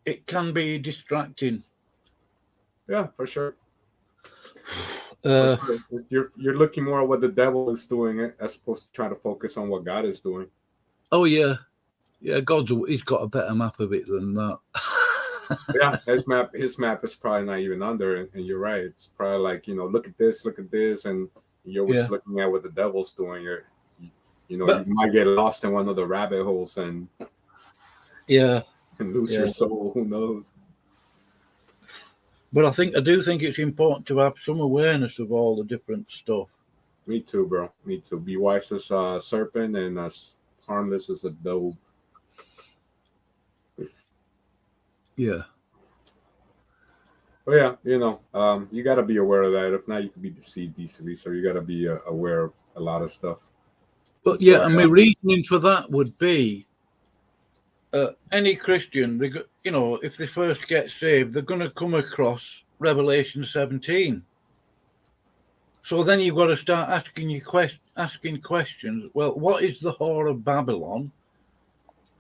It can be distracting. Yeah, for sure. You're looking more at what the devil is doing as opposed to trying to focus on what God is doing. Oh yeah. He's got a better map of it than that. Yeah, his map is probably not even under, and you're right. It's probably like, look at this, and you're always looking at what the devil's doing. You might get lost in one of the rabbit holes and lose your soul. Who knows? But I do think it's important to have some awareness of all the different stuff. Me too, bro. Me too. Be wise as a serpent and as harmless as a dove. Yeah. But yeah, you got to be aware of that. If not, you could be deceived easily. So you got to be aware of a lot of stuff. But That's yeah, why, and my reasoning for that would be any Christian, if they first get saved, they're going to come across Revelation 17. So then you've got to start asking questions. Well, what is the whore of Babylon?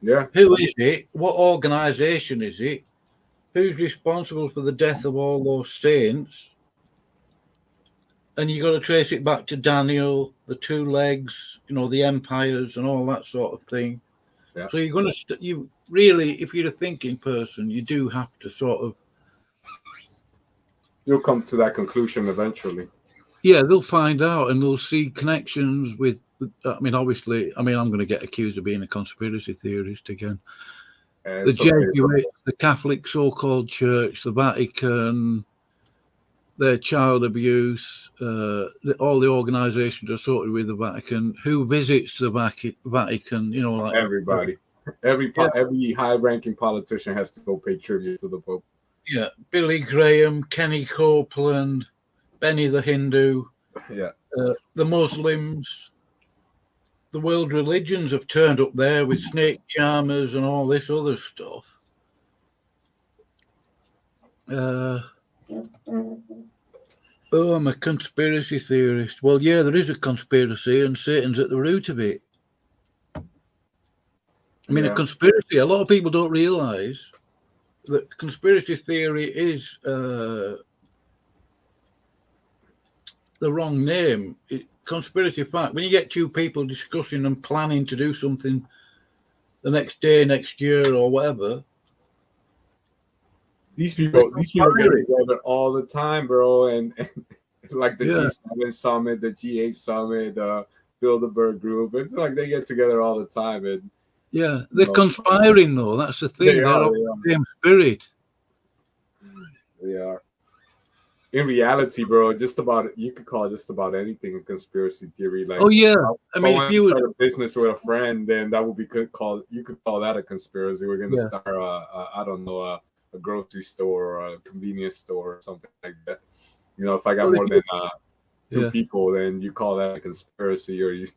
yeah, Who is it? What organization is it? Who's responsible for the death of all those saints? And you got to trace it back to Daniel, the two legs, the empires, and all that sort of thing. Yeah. So you're going to you really, if you're a thinking person, you do have to sort of. You'll come to that conclusion eventually. Yeah, they'll find out and they'll see connections with. Obviously, I'm going to get accused of being a conspiracy theorist again. The Jesuits, the Catholic so-called Church, the Vatican, their child abuse, all the organisations associated with the Vatican. Who visits the Vatican? Like everybody, every high-ranking politician has to go pay tribute to the Pope. Yeah, Billy Graham, Kenny Copeland, Benny the Hindu. Yeah, the Muslims. The world religions have turned up there with snake charmers and all this other stuff. I'm a conspiracy theorist. Well, yeah, there is a conspiracy, and Satan's at the root of it. A conspiracy, a lot of people don't realise that conspiracy theory is the wrong name. Conspiracy fact. When you get two people discussing and planning to do something the next day, next year, or whatever, these people get together all the time, bro, and like the G7 summit, the G8 summit, the Bilderberg group. It's like they get together all the time, and they're conspiring though. That's the thing. They're all the same spirit. They are. In reality, bro, you could call just about anything a conspiracy theory. Like, if you start a business with a friend, then that would be you could call that a conspiracy. We're gonna start a grocery store or a convenience store or something like that. If I got more than two people, then you call that a conspiracy, or you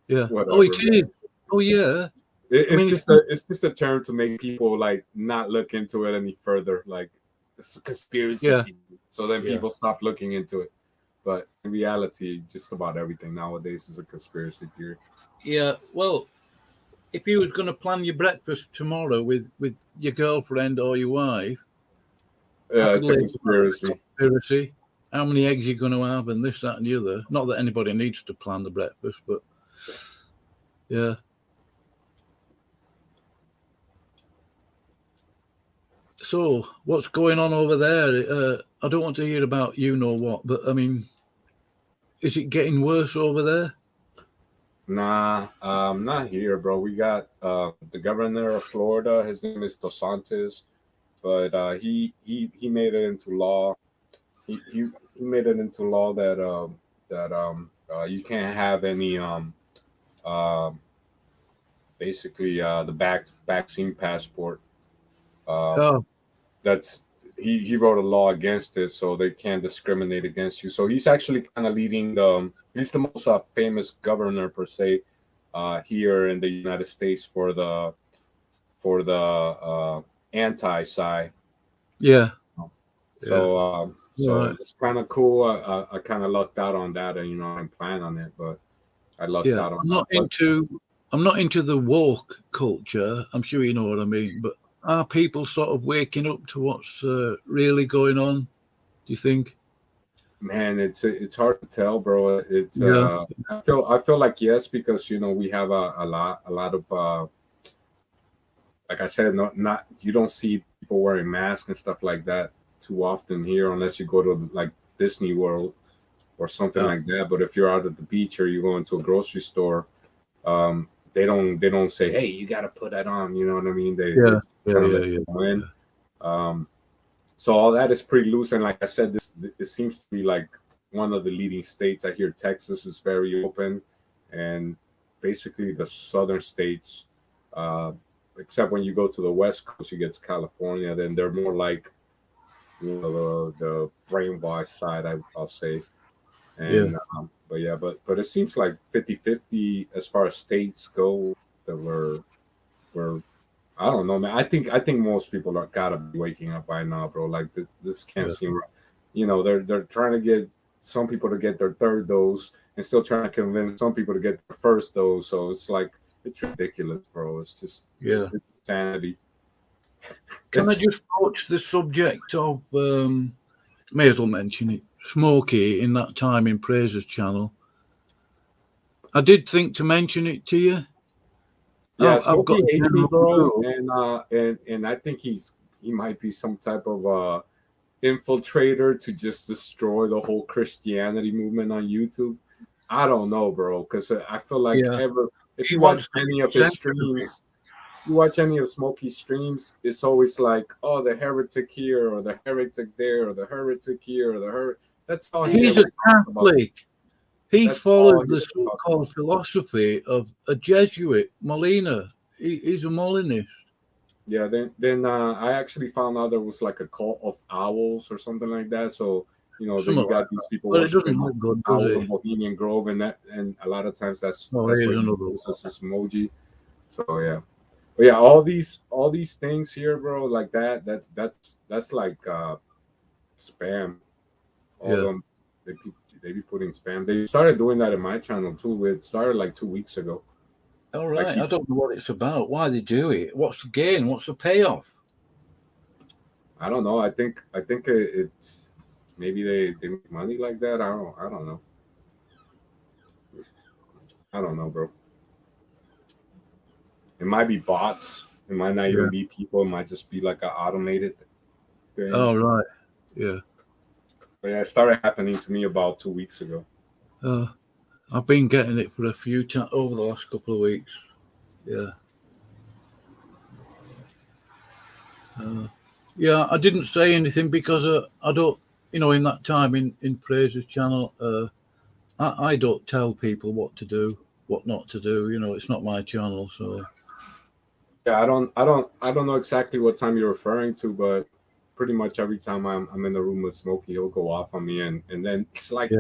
whatever. Oh, it is. Oh, yeah. It's just a term to make people like not look into it any further. Like, it's a conspiracy theory. So then people stop looking into it. But in reality, just about everything nowadays is a conspiracy theory. Yeah, well, if you was going to plan your breakfast tomorrow with your girlfriend or your wife, it's a conspiracy. How many eggs you're going to have and this, that, and the other. Not that anybody needs to plan the breakfast, but yeah. So, what's going on over there? I don't want to hear about what, but is it getting worse over there? Nah, not here, bro. We got the governor of Florida. His name is DeSantis, but he made it into law. He made it into law that you can't have any basically the vaccine passport. That's he wrote a law against it, so they can't discriminate against you. So he's actually kind of leading he's the most famous governor per se here in the United States for the anti side. Yeah. So it's kind of cool. I kind of lucked out on that, and I plan on it, but I lucked out on that. I'm not into the woke culture. I'm sure you know what I mean, but are people sort of waking up to what's really going on? Do you think? Man, it's hard to tell, bro. I feel like yes, because we have a lot of like I said, not you don't see people wearing masks and stuff like that too often here, unless you go to like Disney World or something like that. But if you're out at the beach or you go into a grocery store, they don't say, hey, you got to put that on. You know what I mean? They so all that is pretty loose. And like I said, it seems to be like one of the leading states. I hear Texas is very open, and basically the southern states, except when you go to the West Coast, you get to California, then they're more like, you know, the brainwash side, I'll say. And but it seems like 50-50 as far as states go that we're I don't know, man. I think most people are gotta be waking up by now, bro. Like this can't seem right. You know, they're trying to get some people to get their third dose and still trying to convince some people to get their first dose. So it's like it's ridiculous, bro. It's just it's insanity. Can I just broach the subject of may as well mention it, Smokey in that time in Praise's channel? I did think to mention it to you. Yeah, I've got Smokey hates me, bro, rule. and I think he might be some type of infiltrator to just destroy the whole Christianity movement on YouTube. I don't know, bro, because I feel like if you watch any of his streams, you watch any of Smokey's streams, it's always like, oh, the heretic here, or the heretic there, or the heretic here, or the heretic. That's all he's a Catholic. He followed the so-called philosophy of a Jesuit, Molina. He's a Molinist. Yeah, then I actually found out there was like a cult of owls or something like that. So then you got these people worshiping owl in Bohemian Grove, and a lot of times that's what he uses as emoji. So yeah, but yeah, all these things here, bro, like that's like spam. All of them, they be putting spam. They started doing that in my channel too. It started like 2 weeks ago. All right, I don't know what it's about. Why they do it? What's the gain? What's the payoff? I don't know. I think it's maybe they make money like that. I don't know. I don't know, bro. It might be bots. It might not even be people. It might just be like an automated thing. Oh right, yeah. But yeah, it started happening to me about 2 weeks ago. I've been getting it for a few times over the last couple of weeks. Yeah. Yeah, I didn't say anything because I don't, in that time in Praise's channel, I don't tell people what to do, what not to do. It's not my channel, so. Yeah, I don't know exactly what time you're referring to, but pretty much every time I'm in the room with Smokey, he'll go off on me, and then it's like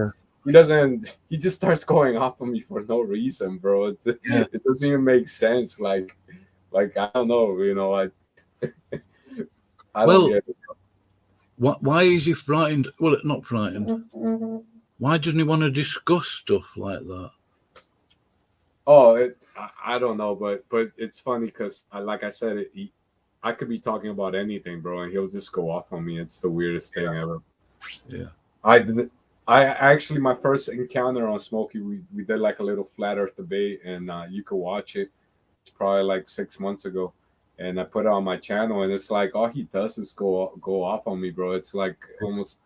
he just starts going off on me for no reason, bro. It doesn't even make sense. Like I don't know, I don't get it. Why is he frightened? Well, not frightened. Why doesn't he want to discuss stuff like that? Oh, I don't know, but it's funny because, like I said, I could be talking about anything, bro, and he'll just go off on me. It's the weirdest thing ever. Yeah. I actually, my first encounter on Smokey, we did like a little flat earth debate, and you could watch it. It's probably like 6 months ago, and I put it on my channel, and it's like all he does is go off on me, bro. It's like almost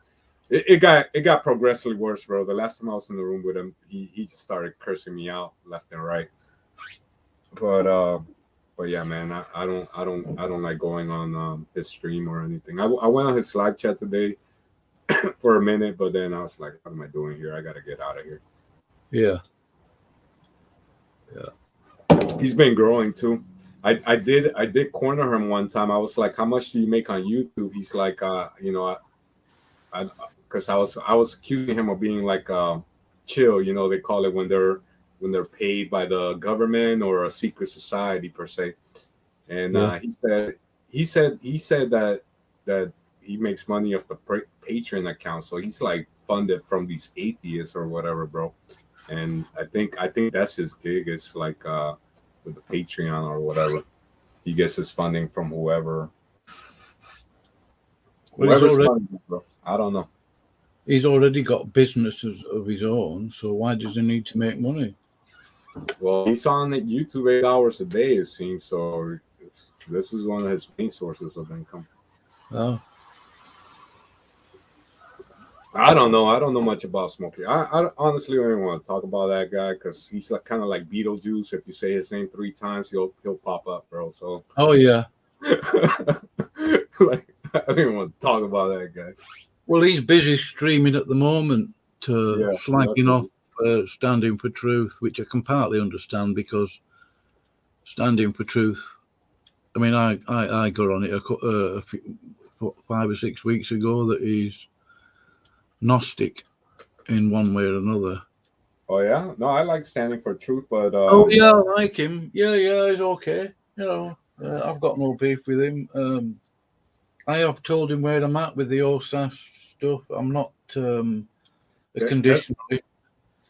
it got progressively worse, bro. The last time I was in the room with him, he just started cursing me out left and right. But yeah, man, I don't like going on his stream or anything. I went on his live chat today for a minute, but then I was like, what am I doing here? I gotta get out of here. Yeah. He's been growing too. I did corner him one time. I was like, how much do you make on YouTube? He's like, because I was accusing him of being like chill, they call it when they're paid by the government or a secret society per se. And he said that he makes money off the Patreon account, so he's like funded from these atheists or whatever, bro. And I think that's his gig. It's like with the Patreon or whatever. He gets his funding from whoever's funding him, bro. I don't know. He's already got businesses of his own, so why does he need to make money? Well, he's on YouTube 8 hours a day, it seems. So this is one of his main sources of income. Oh. I don't know. I don't know much about Smokey. I honestly don't even want to talk about that guy because he's like kind of like Beetlejuice. If you say his name 3 times, he'll pop up, bro. So. Oh yeah. Like I don't even want to talk about that guy. Well, he's busy streaming at the moment to slagging off Standing for Truth, which I can partly understand because Standing for Truth I mean, I got on it a few, 5 or 6 weeks ago that he's Gnostic in one way or another. Oh yeah, no, I like Standing for Truth, but Oh yeah, I like him. Yeah, he's okay. You know, I've got no beef with him. I have told him where I'm at with the OSAS stuff. I'm not a condition.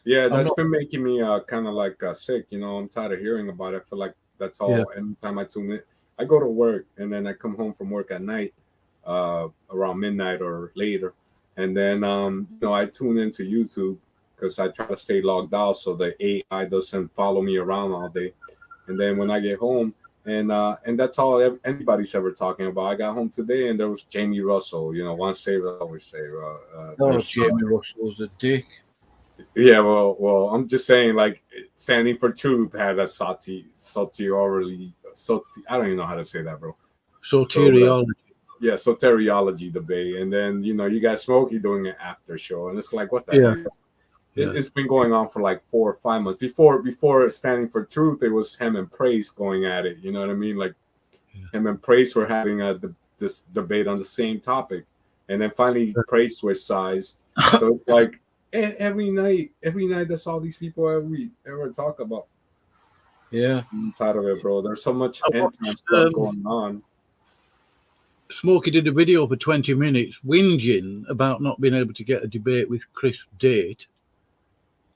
that's not, been making me kind of like sick. You know, I'm tired of hearing about it. I feel like that's all. Yeah. Anytime I tune in, I go to work and then I come home from work at night, around midnight or later, and then I tune into YouTube because I try to stay logged out so the AI doesn't follow me around all day. And then when I get home, and that's all anybody's ever talking about. I got home today and there was Jamie Russell. You know, once saved, always saved. Jamie Russell's a dick. Yeah, well, I'm just saying, like, Standing for Truth had a soteriology. I don't even know how to say that, bro. Soteriology. Yeah, soteriology debate, and then you got Smokey doing an after show, and it's like, what the heck? It's been going on for like 4 or 5 months. Before Standing for Truth, it was him and Praise going at it. You know what I mean? Like him and Praise were having this debate on the same topic, and then finally Praise switched sides. So it's like every night, that's all these people ever talk about. Yeah, I'm tired of it, bro. There's so much end time stuff going on. Smokey did a video for 20 minutes whinging about not being able to get a debate with Chris Date.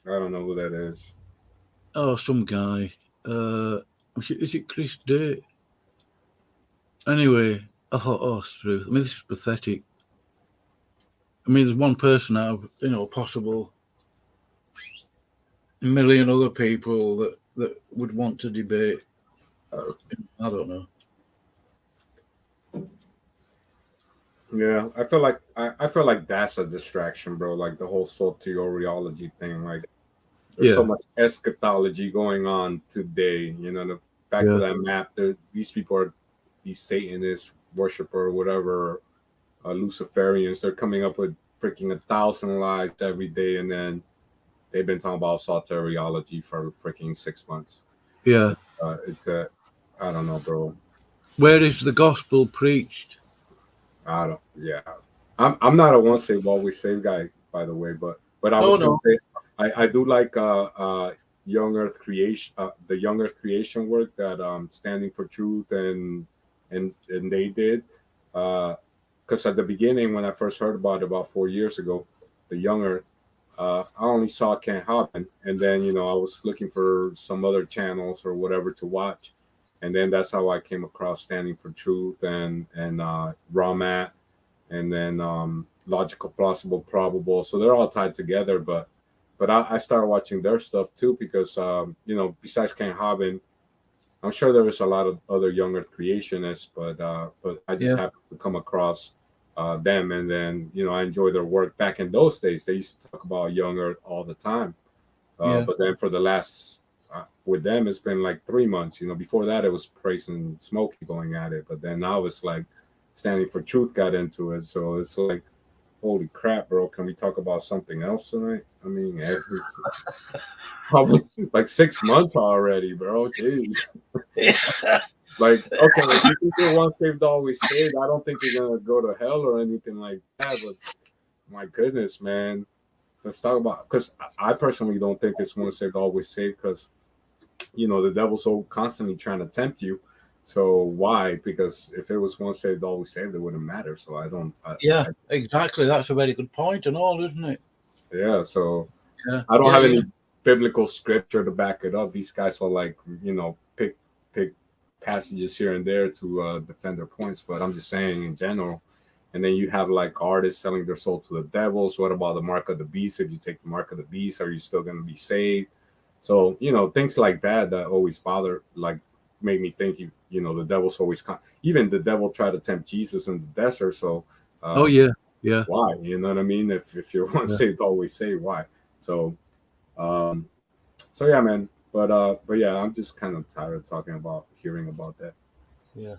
I don't know who that is. Oh, some guy. Is it Chris Date? Anyway, I thought, Struth. I mean, this is pathetic. I mean, there's one person out of, possible a million other people that would want to debate. I don't know. Yeah, I feel like that's a distraction, bro. Like the whole soteriology thing. Like there's so much eschatology going on today. Back to that map. These people are these Satanist worshiper or whatever, Luciferians. They're coming up with freaking 1,000 lies every day, and then they've been talking about soteriology for freaking 6 months. Yeah, I don't know, bro. Where is the gospel preached? I'm not a once saved always saved guy, by the way, but I was gonna say I do like Young Earth Creation, the Young Earth Creation work that Standing for Truth and they did, because at the beginning when I first heard about 4 years ago, the Young Earth, I only saw Ken Hobbin, and then I was looking for some other channels or whatever to watch. And then that's how I came across Standing for Truth and Raw Mat, and then Logical, Plausible, Probable. So they're all tied together. But I started watching their stuff too because besides Ken Hobbin, I'm sure there was a lot of other Young Earth creationists, but I just happened to come across them, and then I enjoy their work. Back in those days, they used to talk about Young Earth all the time. But then for the last with them, it's been like 3 months. Before that, it was Praise and Smokey going at it. But then now it's like Standing for Truth got into it. So it's like, holy crap, bro. Can we talk about something else tonight? I mean, it's probably like 6 months already, bro. Jeez. Like, okay, if you think you're once saved, always saved, I don't think you're going to go to hell or anything like that. But my goodness, man. Let's talk about, because I personally don't think it's once saved, always saved, because the devil's so constantly trying to tempt you. So why? Because if it was once saved, always saved, it wouldn't matter. So I don't. Exactly. That's a very good point and all, isn't it? Yeah. So I don't have any biblical scripture to back it up. These guys will like pick passages here and there to defend their points. But I'm just saying in general. And then you have like artists selling their soul to the devil. So what about the mark of the beast? If you take the mark of the beast, are you still going to be saved? So, things like that always made me think, the devil's always, even the devil tried to tempt Jesus in the desert. So, why? You know what I mean? If you're once saved, always saved, why? So, yeah, man. But yeah, I'm just kind of tired of hearing about that. Yeah,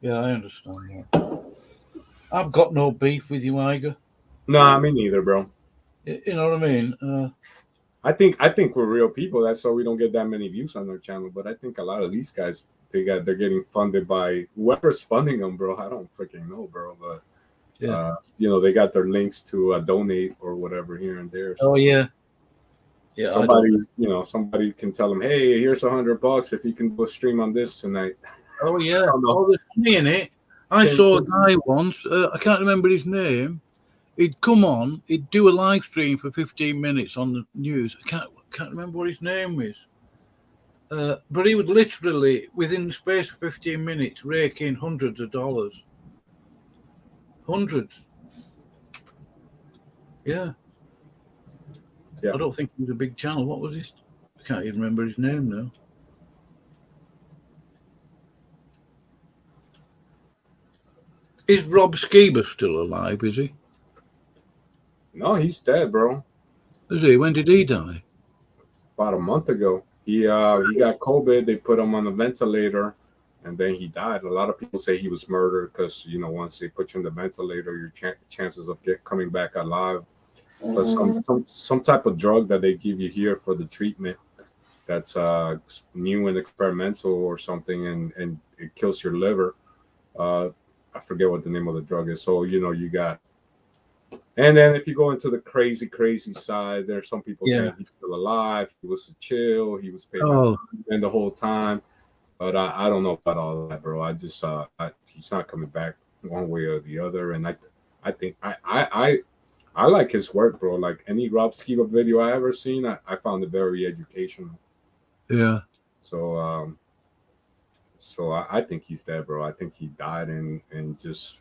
I understand that. I've got no beef with you, Iger. Nah, me neither, bro. You know what I mean? I think we're real people. That's why we don't get that many views on our channel. But I think a lot of these guys they're getting funded by whoever's funding them, bro. I don't freaking know, bro. But you know, they got their links to donate or whatever here and there. So Oh yeah. Yeah. Somebody can tell them, hey, here's $100 if you can do a stream on this tonight. Oh yeah. I don't know. Oh, there's money in it. I saw a guy once. I can't remember his name. He'd come on. He'd do a live stream for 15 minutes on the news. I can't remember what his name is. But he would literally, within the space of 15 minutes, rake in hundreds of dollars. Hundreds. Yeah. I don't think it was a big channel. What was his? I can't even remember his name now. Is Rob Skiba still alive, is he? No, he's dead, bro. Is he? When did he die? About a month ago. He got COVID. They put him on a ventilator, and then he died. A lot of people say he was murdered because, you know, once they put you on the ventilator, your chances of coming back alive. But some type of drug that they give you here for the treatment that's new and experimental or something, and it kills your liver. I forget what the name of the drug is. So, you know, you got. And then if you go into the crazy side, there's some people saying he's still alive. He was chill. He was paying the whole time. But I don't know about all that, bro. I just he's not coming back one way or the other. And I think I like his work, bro. Like any Rob Skiba video I ever seen, I found it very educational. Yeah. So I think he's dead, bro. I think he died and just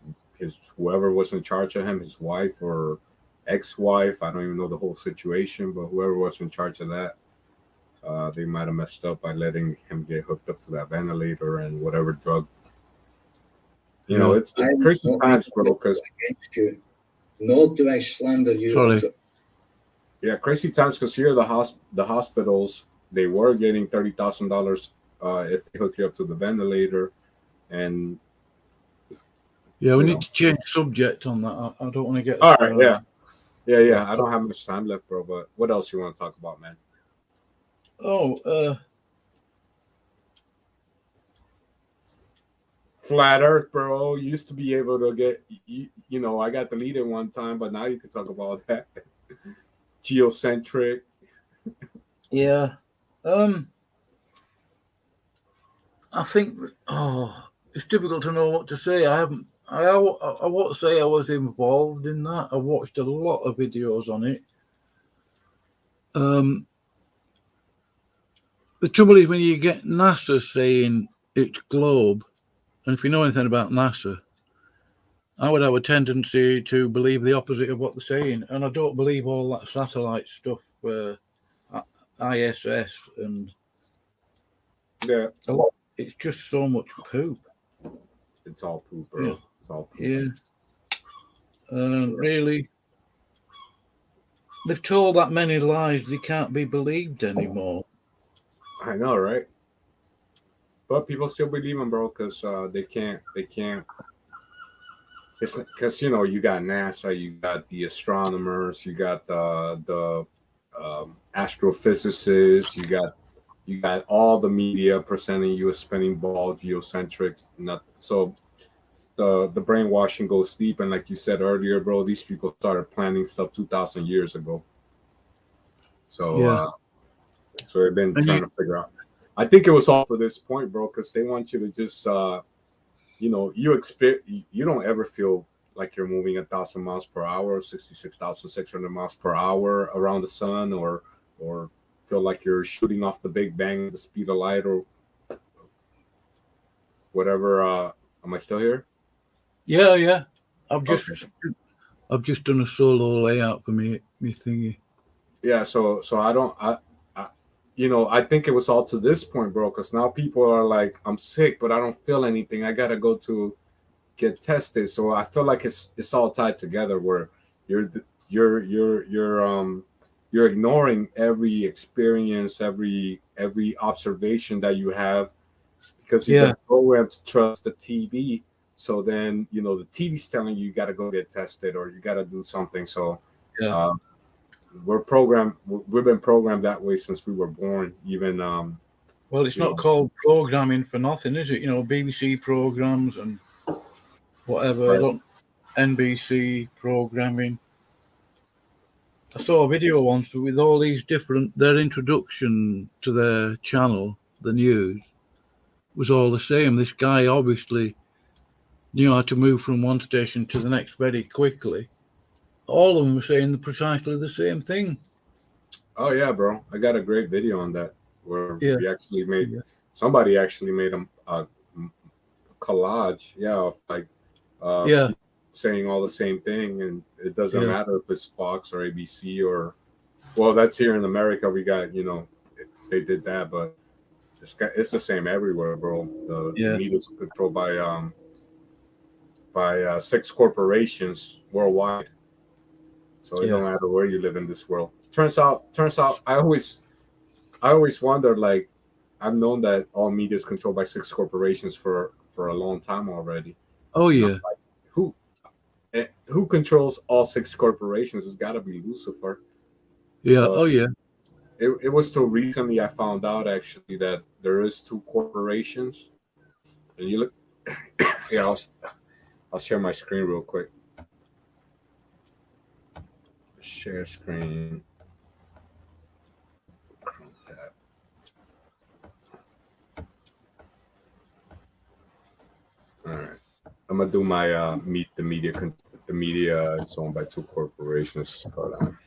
whoever was in charge of him, his wife or ex-wife, I don't even know the whole situation, but whoever was in charge of that, they might have messed up by letting him get hooked up to that ventilator and whatever drug. You know, it's crazy times, bro. Because nor do I slander you. Sorry. Yeah, crazy times. Because here the hospitals, they were getting $30,000 if they hook you up to the ventilator, and yeah, we need to change subject on that. I don't want to get. All right, yeah. I don't have much time left, bro. But what else you want to talk about, man? Flat Earth, bro. Used to be able to get, you know, I got deleted one time, but now you can talk about that. Geocentric. Yeah. I think. It's difficult to know what to say. I won't say I was involved in that. I watched a lot of videos on it. The trouble is when you get NASA saying it's globe, and if you know anything about NASA, I would have a tendency to believe the opposite of what they're saying, and I don't believe all that satellite stuff, ISS and a lot. It's just so much poop. It's all poop, bro. Yeah. It's all poop. Yeah. Really, they've told that many lies they can't be believed anymore. I know, right? But people still believe them, bro, because they can't. It's because, you know, you got NASA, you got the astronomers, you got the astrophysicists, you got all the media presenting you a spinning ball, geocentrics. So the brainwashing goes deep, and like you said earlier, bro, these people started planning stuff 2,000 years ago. So so they've been trying to figure out. I think it was all for this point, bro, because they want you to just you know, you don't ever feel like you're moving 1,000 miles per hour, 66,600 miles per hour around the sun, or feel like you're shooting off the Big Bang at the speed of light or whatever. Am I still here? Yeah. I've just done a solo layout for me thingy. Yeah, so I you know, I think it was all to this point, bro, because now people are like, I'm sick, but I don't feel anything. I gotta go to get tested. So I feel like it's all tied together, where you're ignoring every experience, every observation that you have, because you get programmed to trust the TV. So then, you know, the TV's telling you got to go get tested or you got to do something. So we've been programmed that way since we were born. Even Well, it's not called programming for nothing, is it? You know, BBC programs and whatever. Right. I don't NBC programming. I saw a video once with all these different. Their introduction to their channel, the news, was all the same. This guy obviously knew how to move from one station to the next very quickly. All of them were saying precisely the same thing. Oh yeah, bro. I got a great video on that where Yeah. we actually made Yeah. somebody actually made a collage, of like Yeah. saying all the same thing, and it doesn't Yeah. matter if it's Fox or ABC or, well, that's here in America. We got, they did that, but it's the same everywhere, bro. The Yeah. media is controlled by 6 corporations worldwide, so it Yeah. don't matter where you live in this world. Turns out, I always wondered, like, I've known that all media is controlled by 6 corporations for a long time already. Oh And I'm yeah. like, who controls all 6 corporations? It's got to be Lucifer. Yeah. But Oh yeah. it was till recently I found out actually that there is 2 corporations. And you look, yeah, I'll share my screen real quick. Share screen. Chrome tab. All right, I'm gonna do my meet the media. The media is owned by 2 corporations. Hold on.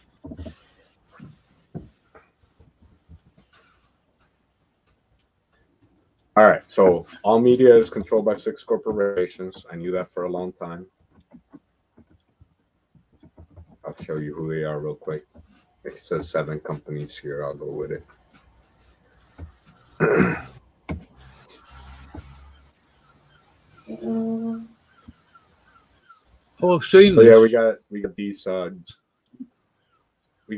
All right, so all media is controlled by 6 corporations. I knew that for a long time. I'll show you who they are real quick. It says 7 companies here. I'll go with it. Oh, I've seen So this. yeah, we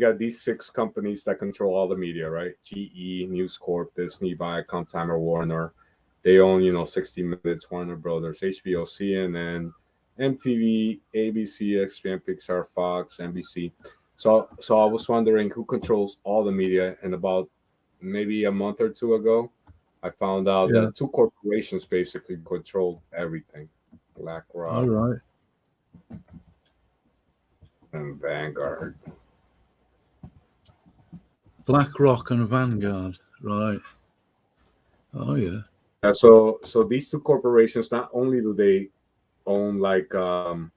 got these 6 companies that control all the media, right? GE, News Corp, Disney, Viacom, Time Warner. They own, 60 Minutes, Warner Brothers, HBO, CNN, MTV, ABC, ESPN, Pixar, Fox, NBC. So I was wondering who controls all the media. And about maybe a month or 2 ago, I found out that 2 corporations basically controlled everything: BlackRock All right. and Vanguard. BlackRock and Vanguard. Right. Oh yeah. So these 2 corporations, not only do they own the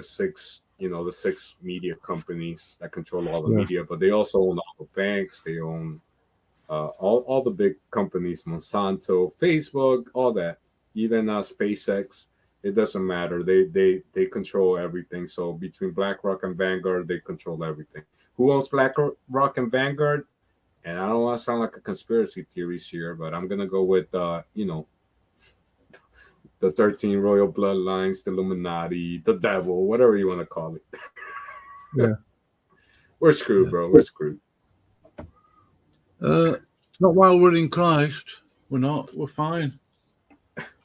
6 the 6 media companies that control all the media, but they also own all the banks. They own all the big companies, Monsanto, Facebook, all that, even SpaceX. It doesn't matter. They control everything. So between BlackRock and Vanguard, they control everything. Who owns BlackRock and Vanguard? And I don't want to sound like a conspiracy theorist here, but I'm gonna go with the 13 royal bloodlines, the Illuminati, the devil, whatever you want to call it. Yeah. We're screwed, bro. We're screwed. Not while we're in Christ. We're not. We're fine.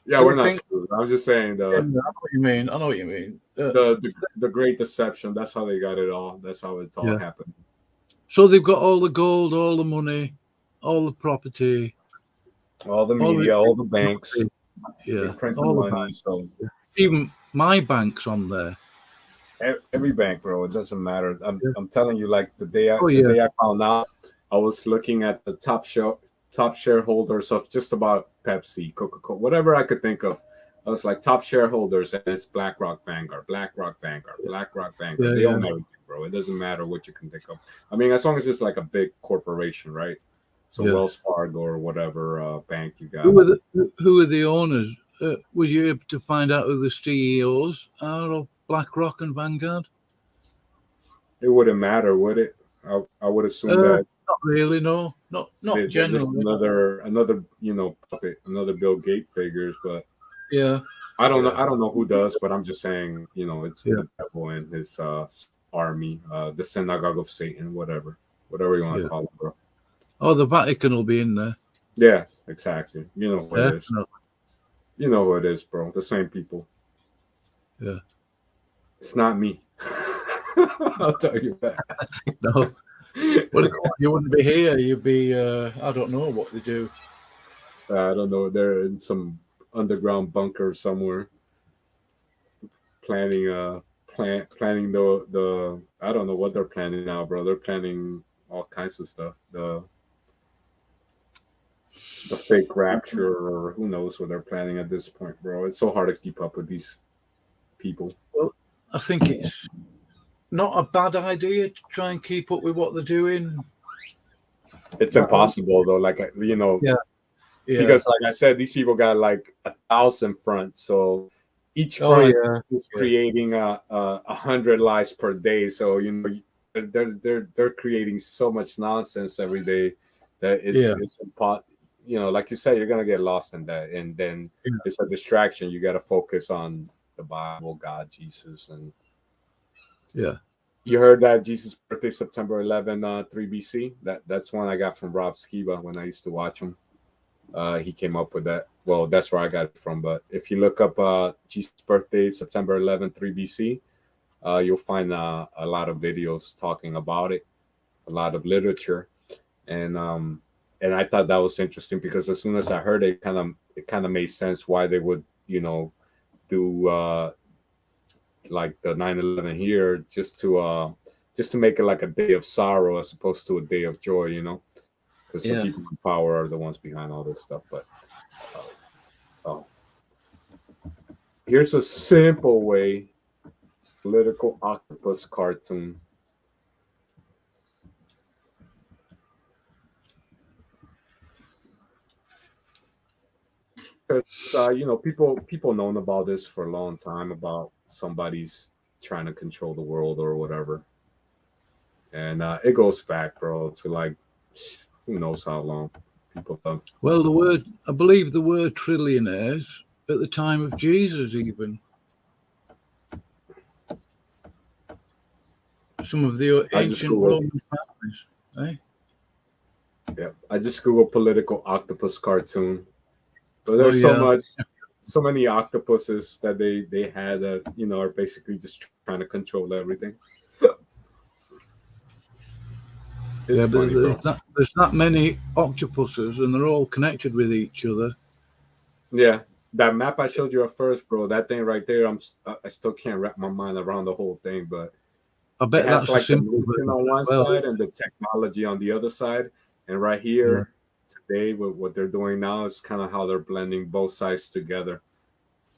Yeah, we're not screwed. I'm just saying I know what you mean. I know what you mean. The great deception. That's how they got it all. That's how it's all happened. So they've got all the gold, all the money, all the property, all the media, all the banks. Yeah, all the money. So even my bank's on there. Every bank, bro. It doesn't matter. I'm telling you, like the day day I found out, I was looking at the top shareholders of just about Pepsi, Coca-Cola, whatever I could think of. I was like, top shareholders, and it's BlackRock, Vanguard, BlackRock, Vanguard, BlackRock, Vanguard. They own everything, bro. It doesn't matter what you can think of. I mean, as long as it's like a big corporation, right? So Wells Fargo or whatever bank you got. Who are the owners? Were you able to find out who the CEOs are of BlackRock and Vanguard? It wouldn't matter, would it? I would assume that. Not really, no. Not generally. Just another puppet, another Bill Gates figures, but I don't know. I don't know who does, but I'm just saying, it's the devil and his army, the synagogue of Satan, whatever you want to call it, bro. Oh, the Vatican will be in there. Yeah, exactly. You know who it is. You know who it is, bro. The same people. Yeah. It's not me. I'll tell you that. No. Well, you wouldn't be here. You'd be, I don't know what they do. I don't know. They're in some underground bunker somewhere, planning planning the I don't know what they're planning now, bro. They're planning all kinds of stuff. The fake rapture, or who knows what they're planning at this point, bro. It's so hard to keep up with these people. Well, I think it's not a bad idea to try and keep up with what they're doing. It's impossible though. Like Yeah. because like I said, these people got like 1,000 fronts, so each front is creating 100 lies per day. So they're creating so much nonsense every day that it's impossible. Like you said, you're gonna get lost in that, and then it's a distraction. You got to focus on the Bible, God, Jesus, and You heard that Jesus' birthday, September 11, 3 BC. That's one I got from Rob Skiba when I used to watch him. He came up with that. Well, that's where I got it from. But if you look up Jesus' birthday, September 11, 3 BC, you'll find a lot of videos talking about it, a lot of literature, and I thought that was interesting because as soon as I heard it, it kind of made sense why they would do like the 9/11 here just to make it like a day of sorrow as opposed to a day of joy, because the people in power are the ones behind all this stuff. But here's a simple way: political octopus cartoon. People known about this for a long time, about somebody's trying to control the world or whatever, and it goes back, bro, to like who knows how long people have. Well, I believe the word trillionaires at the time of Jesus, even some of the ancient Roman families. Yeah, I just Googled political octopus cartoon. But there's so many octopuses that they had that are basically just trying to control everything. It's funny, there's that many octopuses, and they're all connected with each other. Yeah, that map I showed you at first, bro. That thing right there, I still can't wrap my mind around the whole thing, but I bet that's like the movement on one side and the technology on the other side, and right here. Today with what they're doing now is kind of how they're blending both sides together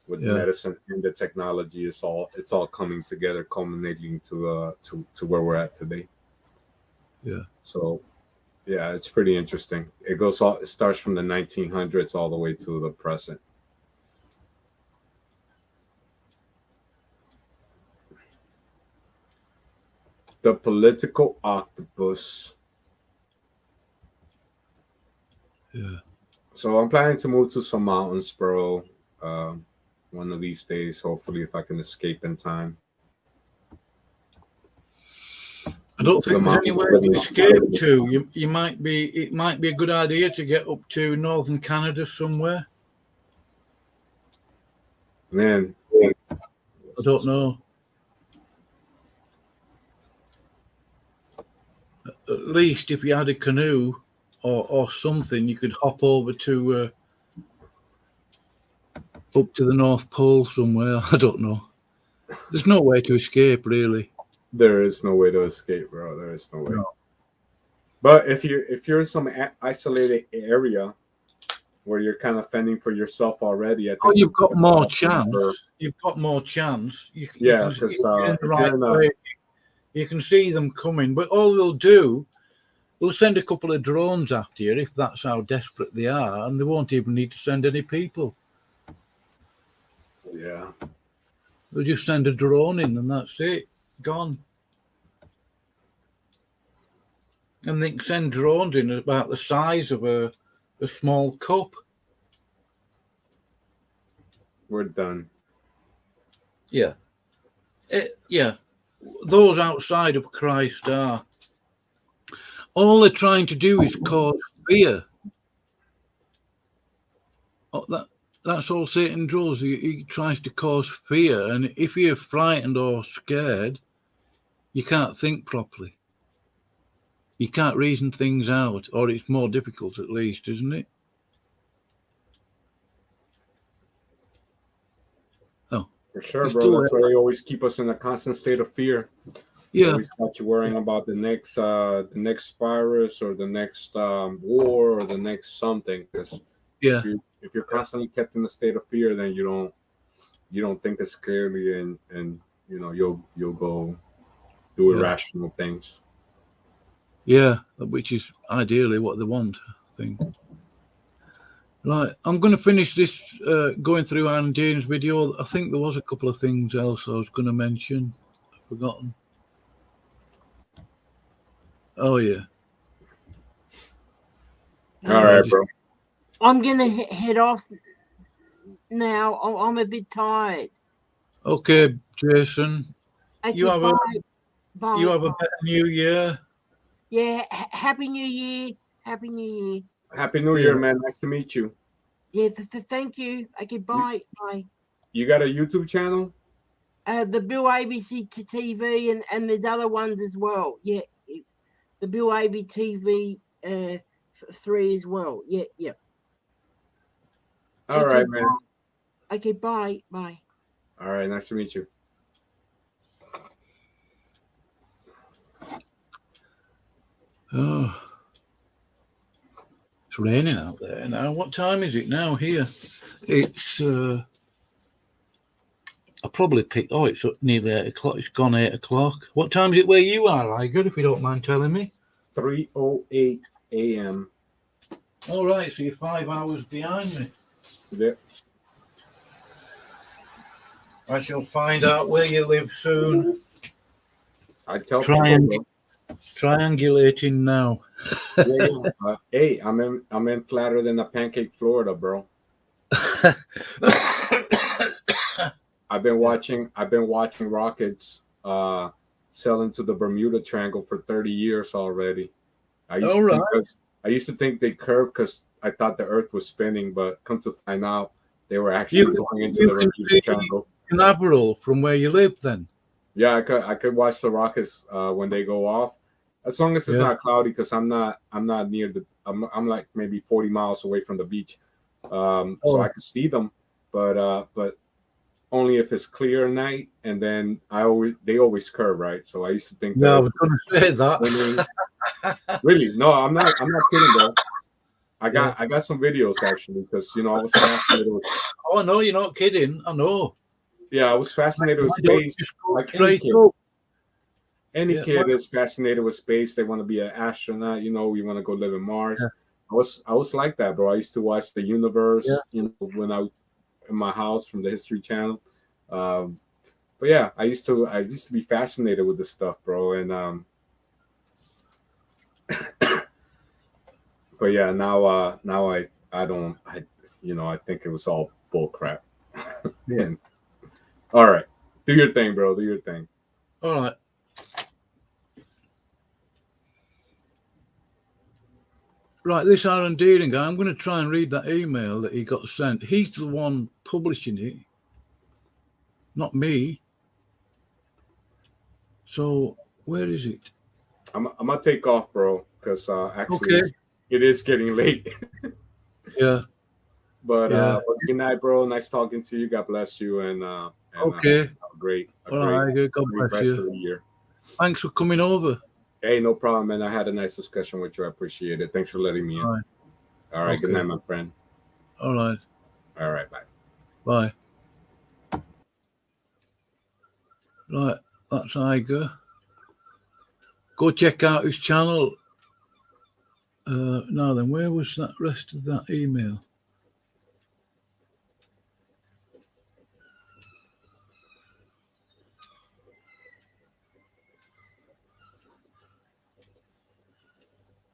with medicine and the technology. It's all coming together, culminating to where we're at today. So it's pretty interesting. It starts from the 1900s all the way to the present. The political octopus. So I'm planning to move to some mountains, bro. One of these days, hopefully, if I can escape in time. I don't think there's anywhere to escape to. It might be a good idea to get up to northern Canada somewhere. Man, I don't know. At least if you had a canoe or something, you could hop over to up to the North Pole somewhere. I don't know. There's no way to escape, really. There is no way to escape, bro. There is no way. No. But if you're in some isolated area where you're kind of fending for yourself already, I think you've got more chance. You've got more chance. Because you can see them coming. But all they'll do, they'll send a couple of drones after you if that's how desperate they are, and they won't even need to send any people. Yeah. They'll just send a drone in and that's it. Gone. And they can send drones in about the size of a small cup. We're done. Yeah. Those outside of Christ are. All they're trying to do is cause fear. That's all Satan does. He tries to cause fear. And if you're frightened or scared, you can't think properly. You can't reason things out, or it's more difficult at least, isn't it? Oh, For sure, he's bro. still That's there. why they always keep us in a constant state of fear. They Yeah, always got you worrying about the next virus or the next war or the next something. Because yeah, if you're constantly kept in a state of fear, then you don't think as clearly, and you'll go do yeah, irrational things. yeah. Which is ideally what they want, I think. Right, I'm going to finish this going through Anne Deerin's video. I think there was a couple of things else I was going to mention. I've forgotten. Oh yeah. All right, Um, just- bro. I'm gonna head off now. I'm a bit tired. Okay, Jason. Okay, You have a bye. you have a bye. better New Year. Yeah, happy New Year. Happy New Year. Happy New Yeah. Year, man. Nice to meet you. Yeah, thank you. Okay, bye. Bye. You got a YouTube channel? The Bill ABC TV and there's other ones as well. Yeah, the Bill AB TV 3 as well. Yeah, yeah. All right, man. Okay, bye. Bye. All right, nice to meet you. Oh, it's raining out there now. What time is it now here? It's I probably picked. Oh, it's nearly 8 o'clock. It's gone 8 o'clock. What time is it where you are, Igor? If you don't mind telling me. 3:08 a.m. All right, so you're 5 hours behind me. Yep. I shall find out where you live soon. I tell Triang- people, Triangulating now. bro, yeah. Hey, I'm in flatter than a pancake, Florida, bro. I've been watching rockets sail into the Bermuda Triangle for 30 years already. I used to think they curved because I thought the Earth was spinning, but come to find out they were actually going into the Bermuda Triangle. Canaveral from where you live, then. Yeah, I could watch the rockets when they go off, as long as it's not cloudy, because I'm not near I'm like maybe 40 miles away from the beach, so I can see them, but only if it's clear at night, and then they always curve, right? So I used to think I was going to say that. Really, no, I'm not kidding, bro. I got some videos actually, because I was fascinated with. Oh no, you're not kidding. I know. Yeah, I was fascinated with space. Like any kid is fascinated with space. They want to be an astronaut. You want to go live in Mars. Yeah. I was like that, bro. I used to watch The Universe. Yeah. When I in my house from the History Channel. But yeah, I used to be fascinated with this stuff, bro. And but yeah, now I don't. I think it was all bull crap. Yeah. All right. Do your thing, bro. Do your thing. All right. Right, this Aaron Deerin guy, I'm going to try and read that email that he got sent. He's the one publishing it, not me. So, where is it? I'm going to take off, bro, because actually it is getting late. Yeah. But good night, bro. Nice talking to you. God bless you. And okay. Have a great rest of the year. Thanks for coming over. Hey, no problem, man. I had a nice discussion with you. I appreciate it. Thanks for letting me in. All right. Good night, my friend. All right. All right. Bye. Bye. Right. That's Igor. Go check out his channel. Now then, where was that rest of that email?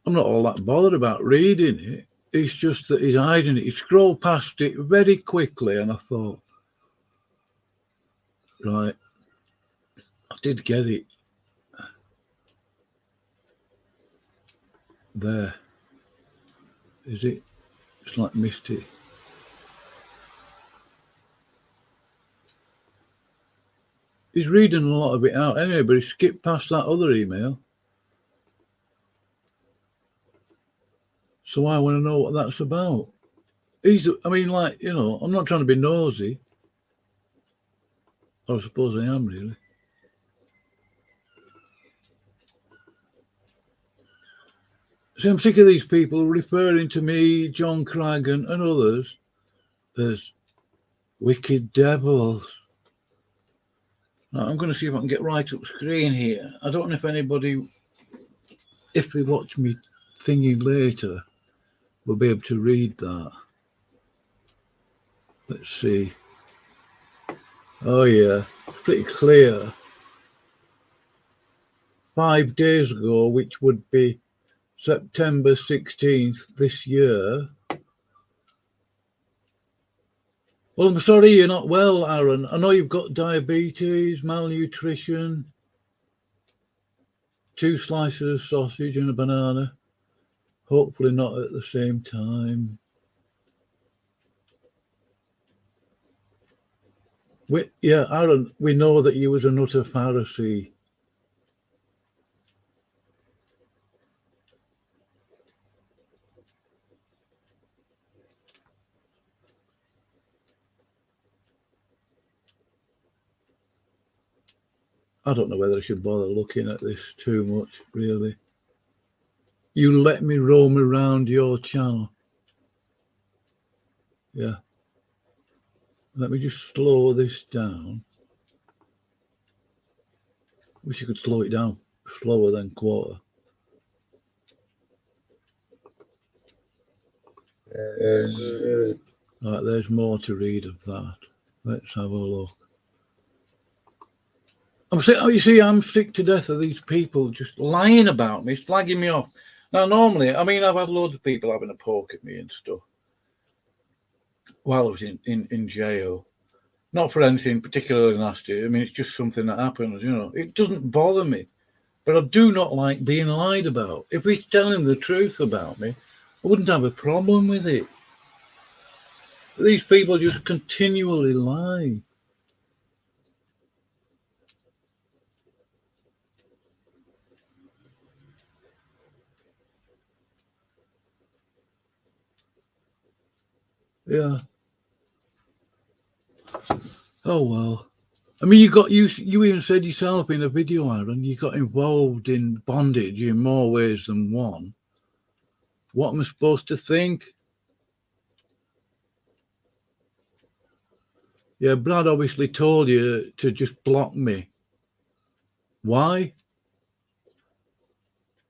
I'm not all that bothered about reading it. It's just that he's hiding it. He scrolled past it very quickly, and I thought, right, I did get it. There. Is it? It's like misty. He's reading a lot of it out anyway, but he skipped past that other email. So I want to know what that's about. I mean, like, you know, I'm not trying to be nosy. I suppose I am, really. See, I'm sick of these people referring to me, John Craggan, and others as wicked devils. Now, I'm going to see if I can get right up screen here. I don't know if anybody, if they watch me thingy later, will be able to read that. Let's see. Oh, yeah, it's pretty clear. 5 days ago, which would be September 16th this year. Well, I'm sorry you're not well, Aaron. I know you've got diabetes, malnutrition, 2 slices of sausage and a banana. Hopefully not at the same time. Yeah, Aaron, we know that you was an utter Pharisee. I don't know whether I should bother looking at this too much, really. You let me roam around your channel. Yeah. Let me just slow this down. Wish you could slow it down slower than quarter. Right, there's more to read of that. Let's have a look. I'm sick to death of these people just lying about me, slagging me off. Now, normally, I mean, I've had loads of people having a poke at me and stuff while I was in jail. Not for anything particularly nasty. I mean, it's just something that happens, you know. It doesn't bother me. But I do not like being lied about. If he's telling the truth about me, I wouldn't have a problem with it. These people just continually lie. Yeah. Oh well. I mean, you even said yourself in a video, Aaron, you got involved in bondage in more ways than one. What am I supposed to think? Yeah, Brad obviously told you to just block me. Why?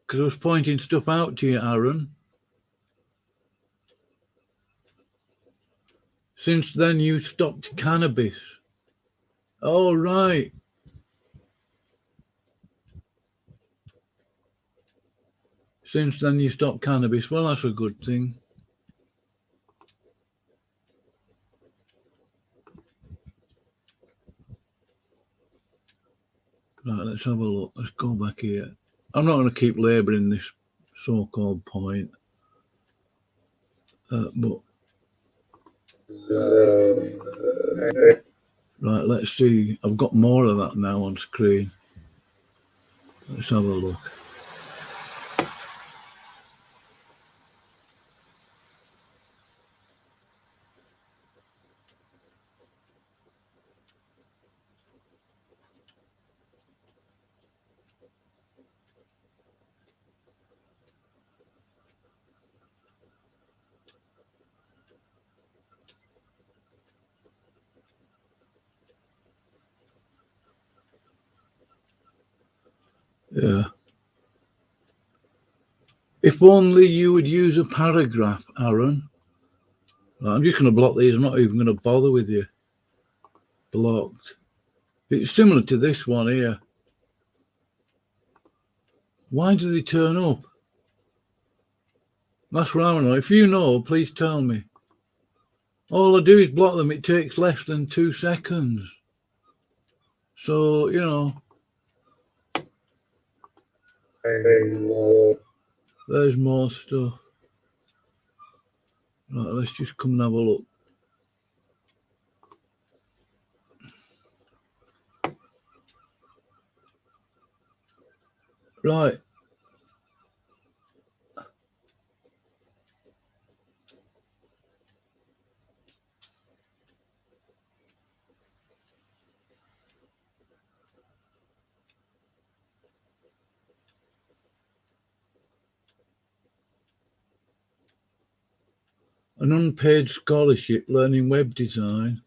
Because I was pointing stuff out to you, Aaron. Since then, you stopped cannabis. Oh, right. Since then, you stopped cannabis. Well, that's a good thing. Right, let's have a look. Let's go back here. I'm not going to keep labouring this so-called point. But right, let's see. I've got more of that now on screen. Let's have a look. Yeah. If only you would use a paragraph, Aaron. Right, I'm just going to block these. I'm not even going to bother with you. Blocked. It's similar to this one here. Why do they turn up? That's what I want to know. If you know, please tell me. All I do is block them. It takes less than 2 seconds. So, you know. There's more stuff. Right, let's just come and have a look. Right. An unpaid scholarship learning web design.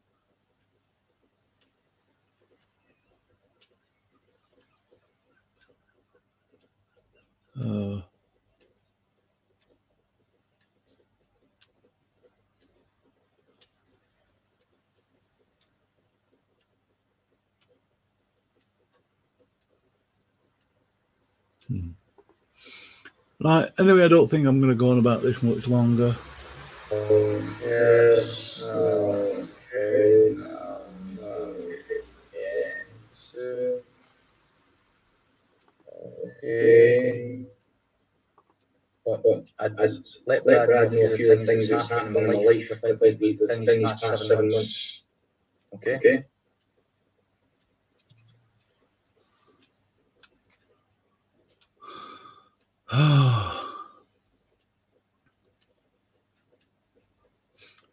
Right, anyway, I don't think I'm going to go on about this much longer. Yes. Okay. Okay. But I'd let Brad know a few of the things that's happened in my life within these past 7 months. Okay?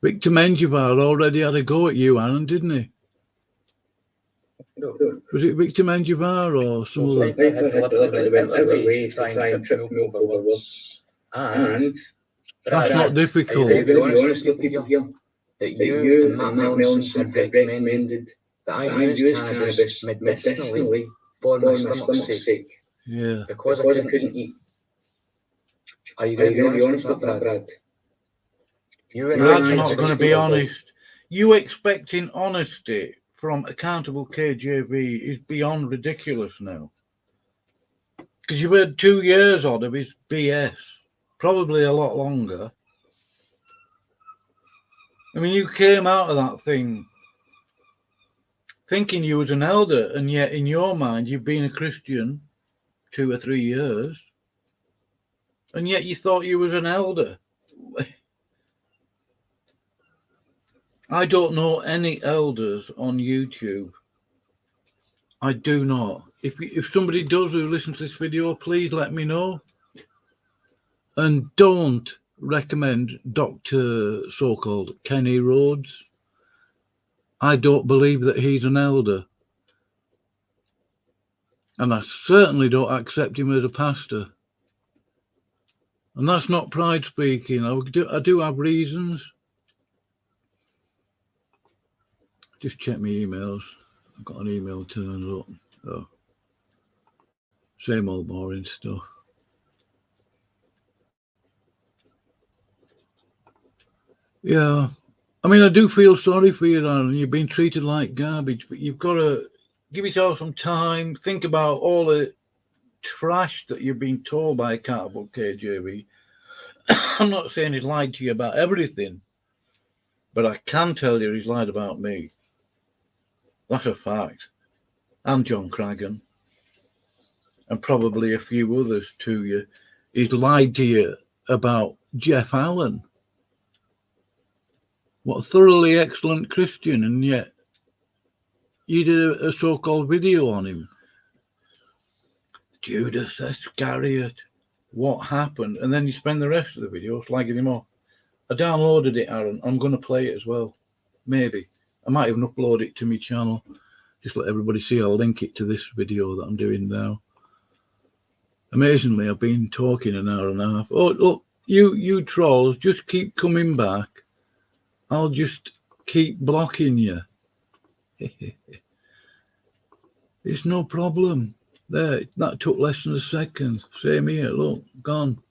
Victor Menjivar already had a go at you, Aaron, didn't he? No. Was it Victor Menjivar or some So other? Piper had deliberately went out of their way to try and trip me up over words. And That's not difficult. Are you going to be honest with people here? That you and Matt Melanson had recommended that I use cannabis medicinally for my stomach's sake. Yeah. Because I couldn't eat. Are you going to be honest with that, Brad? Brad's not going to be honest. You expecting honesty from accountable KJV is beyond ridiculous now. Because you've had 2 years odd of his BS, probably a lot longer. I mean, you came out of that thing thinking you was an elder, and yet in your mind you've been a Christian 2 or 3 years, and yet you thought you was an elder. I don't know any elders on YouTube. I do not. If somebody does who listens to this video, please let me know. And don't recommend Dr. so-called Kenny Rhodes. I don't believe that he's an elder. And I certainly don't accept him as a pastor. And that's not pride speaking. I do have reasons. Just check my emails. I've got an email turned up. Oh. Same old boring stuff. Yeah. I mean, I do feel sorry for you, Aaron. You've been treated like garbage, but you've got to give yourself some time. Think about all the trash that you've been told by accountable KJV. I'm not saying he's lied to you about everything, but I can tell you he's lied about me. That's a fact. And John Cragen. And probably a few others to you. He's lied to you about Jeff Allen. What a thoroughly excellent Christian, and yet you did a so-called video on him. Judas Iscariot. What happened? And then you spend the rest of the video slagging him off. I downloaded it, Aaron. I'm going to play it as well. Maybe. I might even upload it to my channel. Just let everybody see. I'll link it to this video that I'm doing now. Amazingly, I've been talking an hour and a half. Oh, look, you trolls, just keep coming back. I'll just keep blocking you. It's no problem. There, that took less than a second. Same here, look, gone.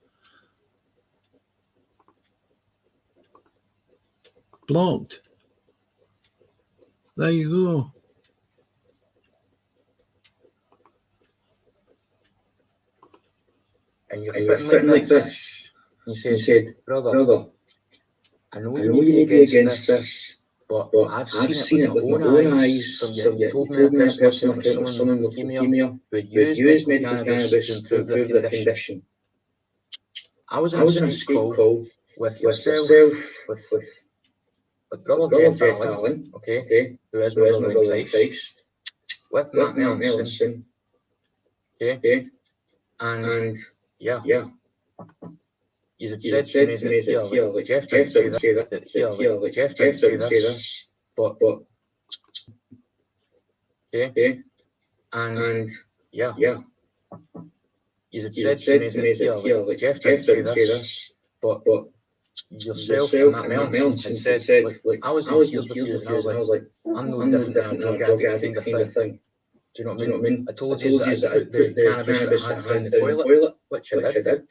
Blocked. There you go. And you're sitting like this. You said, brother, I know you may be against this, but I've seen it with my own eyes. So you told me a person with someone with leukemia who had used medical cannabis to improve their condition. I was in a Skype call with yourself, with Brother Jeff Allen, okay, who is my brother in Christ, with Matt Melanson, okay, and yeah. You had said to me that here, like Jeff didn't say that, here, like Jeff didn't say this, but okay, and yeah. You had said to me that here, like Jeff didn't say this, but yourself and Matt Melanson had said, like, I was in tears with you, and I was like, I'm no different than a drug addict kind of thing. Do you know what I mean? I told you that I put the cannabis that I had down the toilet, which I did.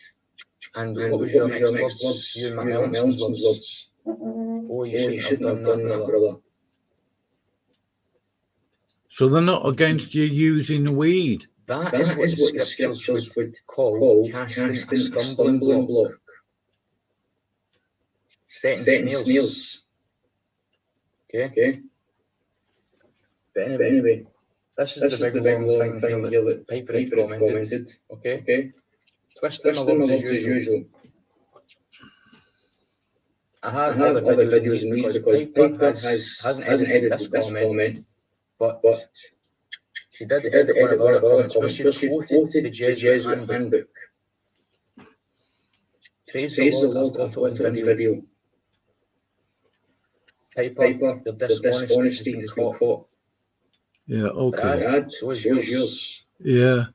And what was your next words? You and Matt Melanson's words. Oh, you shouldn't have done that, brother. So they're not against you using weed. That is what the scriptures would call casting a stumbling block. Setting snails. Okay. But anyway, this is the big long thing here that Piper had commented. Okay. Twisting my words as usual. I have other videos in these because Piper hasn't edited this comment, but she did edit one of our comments where she quoted the Jesuit handbook. Praise the Lord, I've got it on video. Piper, your dishonesty has been caught. Yeah, okay. Brad, so is yours. Yeah.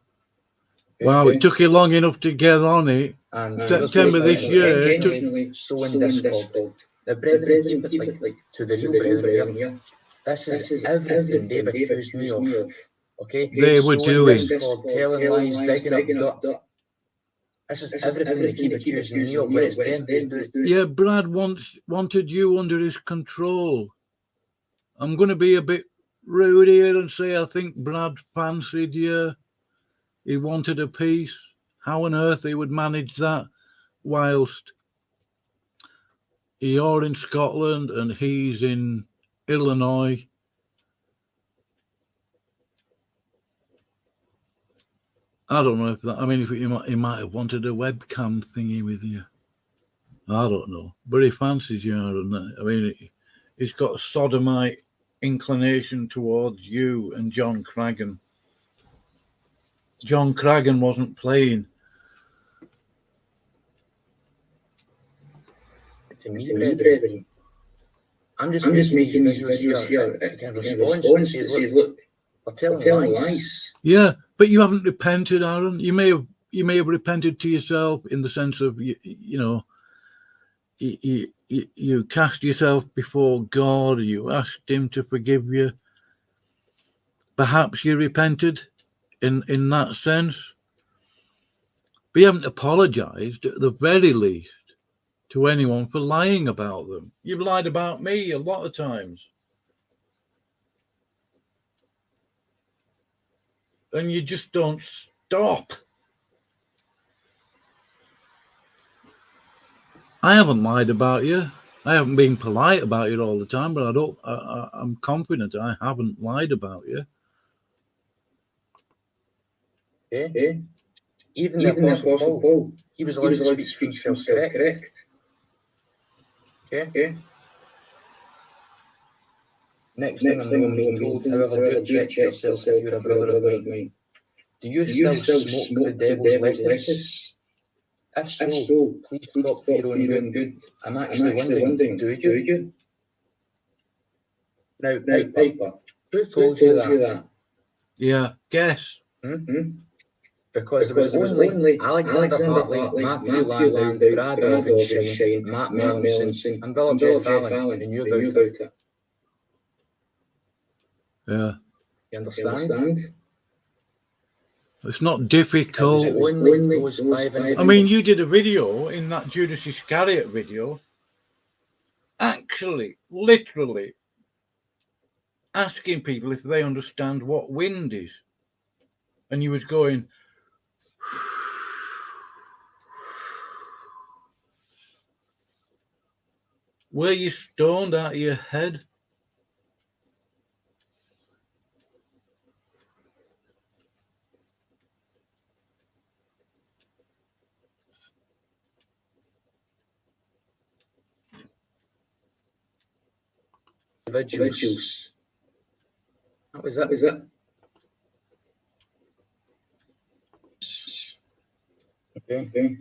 Wow, it took you long enough to get on it. And September this year. So in Discord. The brethren keep it like to the real brethren here. This is everything they've accused me of. Okay? They were doing. Discord, telling lies, digging up dirt. This is everything they keep accusing me of. When it's them. Yeah, Brad wanted you under his control. I'm going to be a bit rude here and say I think Brad fancied you. He wanted a piece. How on earth he would manage that whilst you're in Scotland and he's in Illinois? I don't know if that, I mean, if he might have wanted a webcam thingy with you. I don't know. But he fancies you, I mean, he's got a sodomite inclination towards you and John Craggan. John Craggan wasn't playing. To me, brethren, I'm just making these videos here. Again, response says, look, they're telling lies. Yeah, but you haven't repented, Aaron. You may have repented to yourself in the sense of you cast yourself before God. You asked Him to forgive you. Perhaps you repented in that sense, but you haven't apologized at the very least to anyone for lying about them. You've lied about me a lot of times. And you just don't stop. I haven't lied about you. I haven't been polite about it all the time, but I'm confident I haven't lied about you. Okay. Even the Apostle Paul, he was allowed to speak self-correct. Okay. Next thing I'm being told, however, do check yourself if you're a brother of mine. Do you still smoke the devil's lettuce? If so, please stop for your own good. I'm actually wondering, do you? Now, Piper, who told you that? Yeah, guess. Because there was only Alexander Hartley, Matthew Landau, Brad Shine, Matt Melanson, and Brother Jeff Allen who knew about it. Yeah. You understand? It's not difficult. Only those 5 individuals. I mean, you did a video in that Judas Iscariot video, actually, literally, asking people if they understand what wind is. And you was going, were you stoned out of your head? Individuals. That was it. Okay.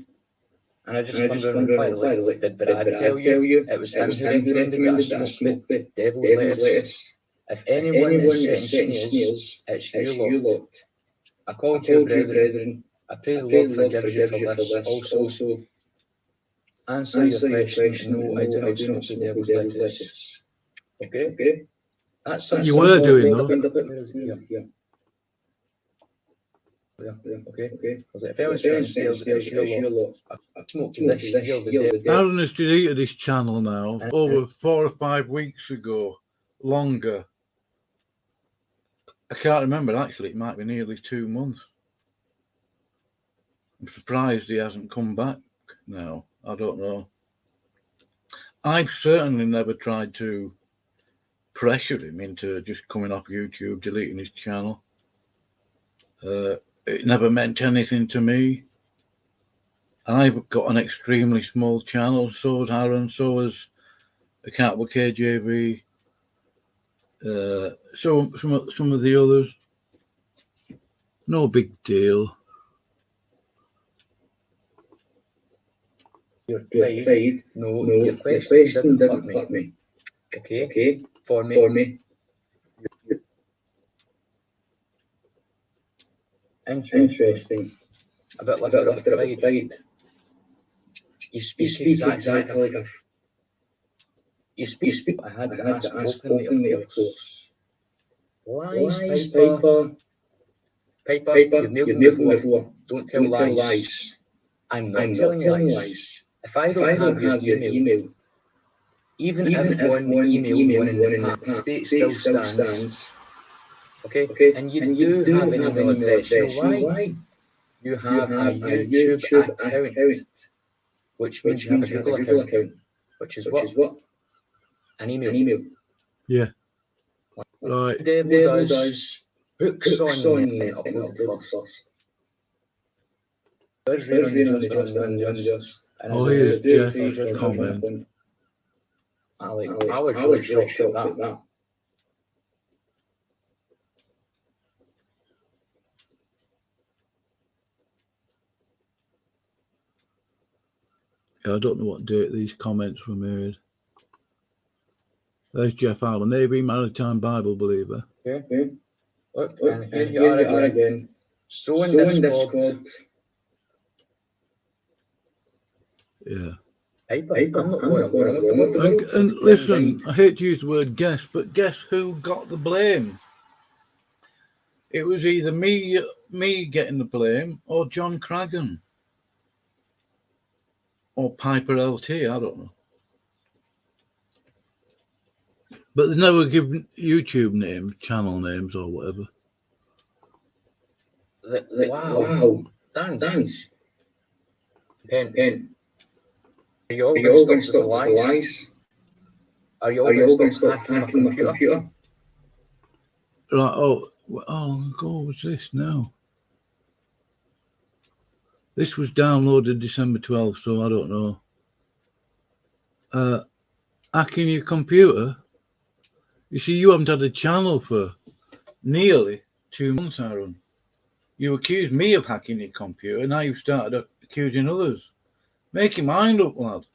And I just wondered, like, did Brad tell you it was him who recommended that I smoke the devil's lettuce? If anyone is setting snails, it's you lot. I call to you, brethren. I pray the Lord forgives you for this. Also, answer your question. No, I do not smoke the devil's lettuce. Okay? That's You were doing though. though. Yeah. Okay. If anyone's it's your lot. I smoked this year the devil. Aaron has deleted his channel now over 4 or 5 weeks ago, longer. I can't remember actually, it might be nearly 2 months. I'm surprised he hasn't come back now. I don't know. I've certainly never tried to pressure him into just coming off YouTube, deleting his channel. It never meant anything to me. I've got an extremely small channel, so has Aaron, so has Accountable KJV, some of the others. No big deal. Your pride, no, your question didn't hurt me. Okay, for me. Interesting. A bit like pride. You speak exactly like a. You speak. I had to ask openly, of course. Lies, Piper. You've nailed me before. Don't tell lies. I'm not telling lies. If I don't have your email, even if one emailed one in the past, it still stands. Okay? And you do have an email address. You know why? You have a YouTube account, which means you have a Google account, which is what? An email. Yeah. Right. The devil does hooks on and upload first. There's just. Oh, here's Jeff's comment. I was really shocked at that. I don't know what date these comments were made. There's Jeff Allen, AB Maritime Bible believer. Yeah. Look, and here you are again. So in Discord. Yeah. And listen, I hate to use the word guess, but guess who got the blame? It was either me getting the blame or John Cragen or Piper LT, I don't know. But they never give YouTube names, channel names or whatever. Wow. Dance. Pen. Are you all going to stop with the lies? Are you all going to stop hacking my computer? Right, God, what's this now? This was downloaded December 12th, so I don't know. Hacking your computer? You see, you haven't had a channel for nearly 2 months, Aaron. You accused me of hacking your computer, now you've started accusing others. Make your mind up, lad.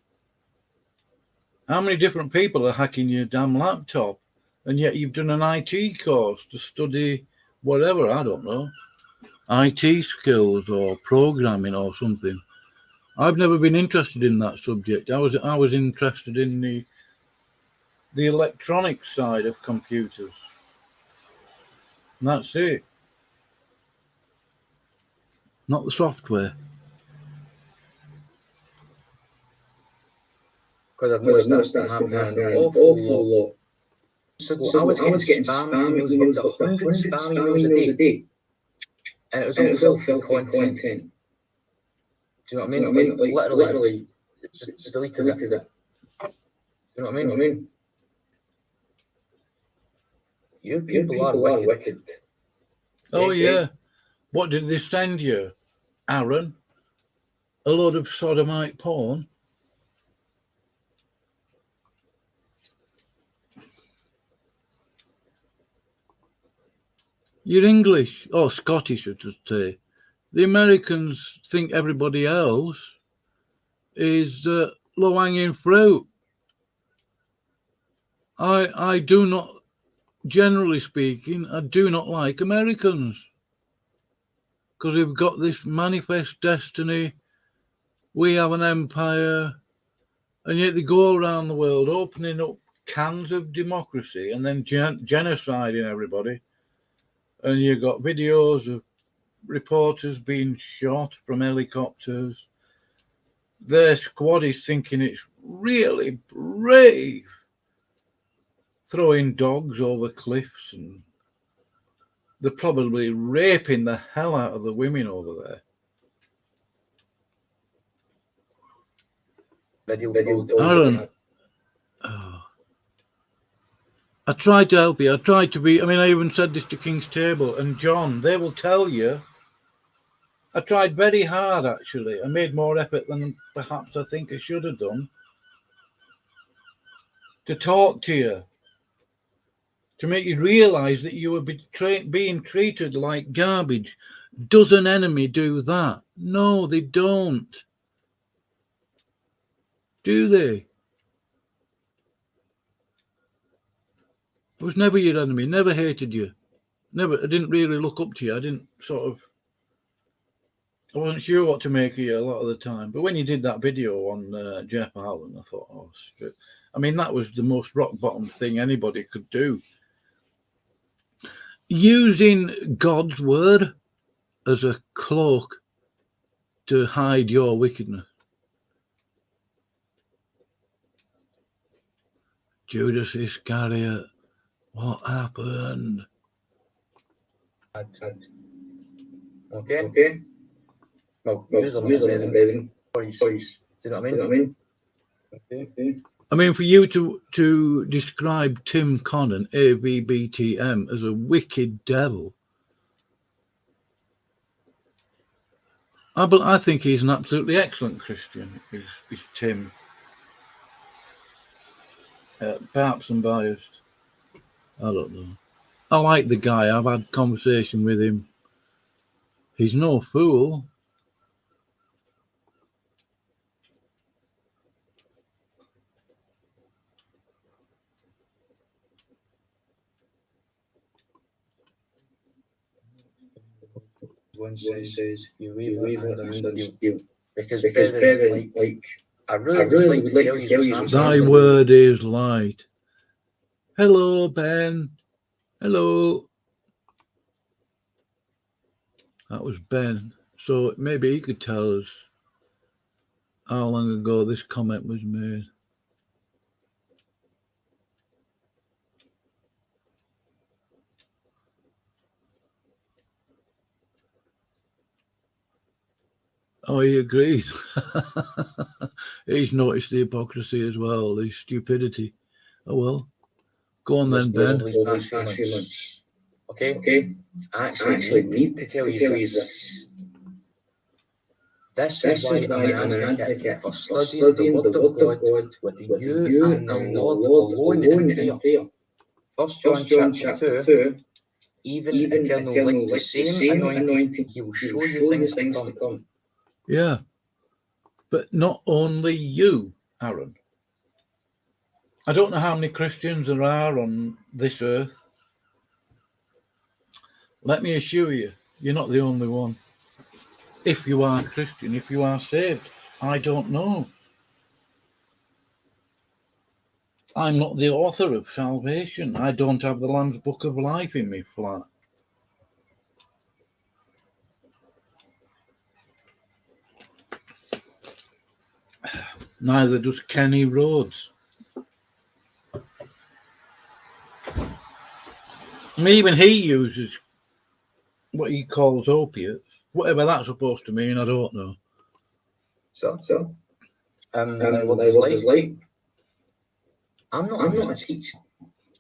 How many different people are hacking your damn laptop? And yet you've done an IT course to study whatever, I don't know, IT skills or programming or something. I've never been interested in that subject. I was interested in the electronic side of computers. And that's it. Not the software. Because I've noticed that's been happening an awful lot. So I was getting spam emails, about 100 spam emails a day. And it was all filthy content. Do you know what I mean? Like literally, just deleted it. Do you know what I mean? You people are wicked. Oh, yeah. What did they send you, Aaron? A load of sodomite porn? You're English, or Scottish, I should say. The Americans think everybody else is low-hanging fruit. I do not, generally speaking, I do not like Americans. Because we've got this manifest destiny. We have an empire. And yet they go around the world opening up cans of democracy and then genociding everybody. And you've got videos of reporters being shot from helicopters. Their squad is thinking it's really brave, throwing dogs over cliffs, and they're probably raping the hell out of the women over there. Aaron, I tried to help you. I tried to be, I even said this to King's Table and John, they will tell you. I tried very hard, actually. I made more effort than perhaps I think I should have done to talk to you, to make you realise that you were being treated like garbage. Does an enemy do that? No, they don't. Do they? I was never your enemy, never hated you. Never, I didn't really look up to you. I wasn't sure what to make of you a lot of the time. But when you did that video on Jeff Allen, I thought, oh, straight. That was the most rock bottom thing anybody could do. Using God's word as a cloak to hide your wickedness. Judas Iscariot, what happened? Okay. Well, use them, brethren. Boys. Do you know what I mean? Okay. For you to describe Tim Connon, AVBTM, as a wicked devil, I think he's an absolutely excellent Christian, is Tim. Perhaps I'm biased. I don't know. I like the guy. I've had conversation with him. He's no fool. One says you wave that hand on steel. Because brethren, like I really would like to tell you something. Thy word is light. Hello, Ben. Hello. That was Ben. So maybe he could tell us how long ago this comment was made. Oh, he agreed. He's noticed the hypocrisy as well, the stupidity. Oh, well. Go on then, Ben. Okay. I actually need to tell you this. This is why I'm an advocate for studying the Word of God with you and the Lord alone in prayer. 1 John chapter 2, even eternal like the same anointing, he will show you things to come. Yeah, but not only you, Aaron. I don't know how many Christians there are on this earth. Let me assure you, you're not the only one. If you are Christian, if you are saved, I don't know. I'm not the author of salvation. I don't have the Lamb's Book of Life in me flat. Neither does Kenny Rhodes. Even he uses what he calls opiates. Whatever that's supposed to mean, I don't know. What is like? I'm not a teacher.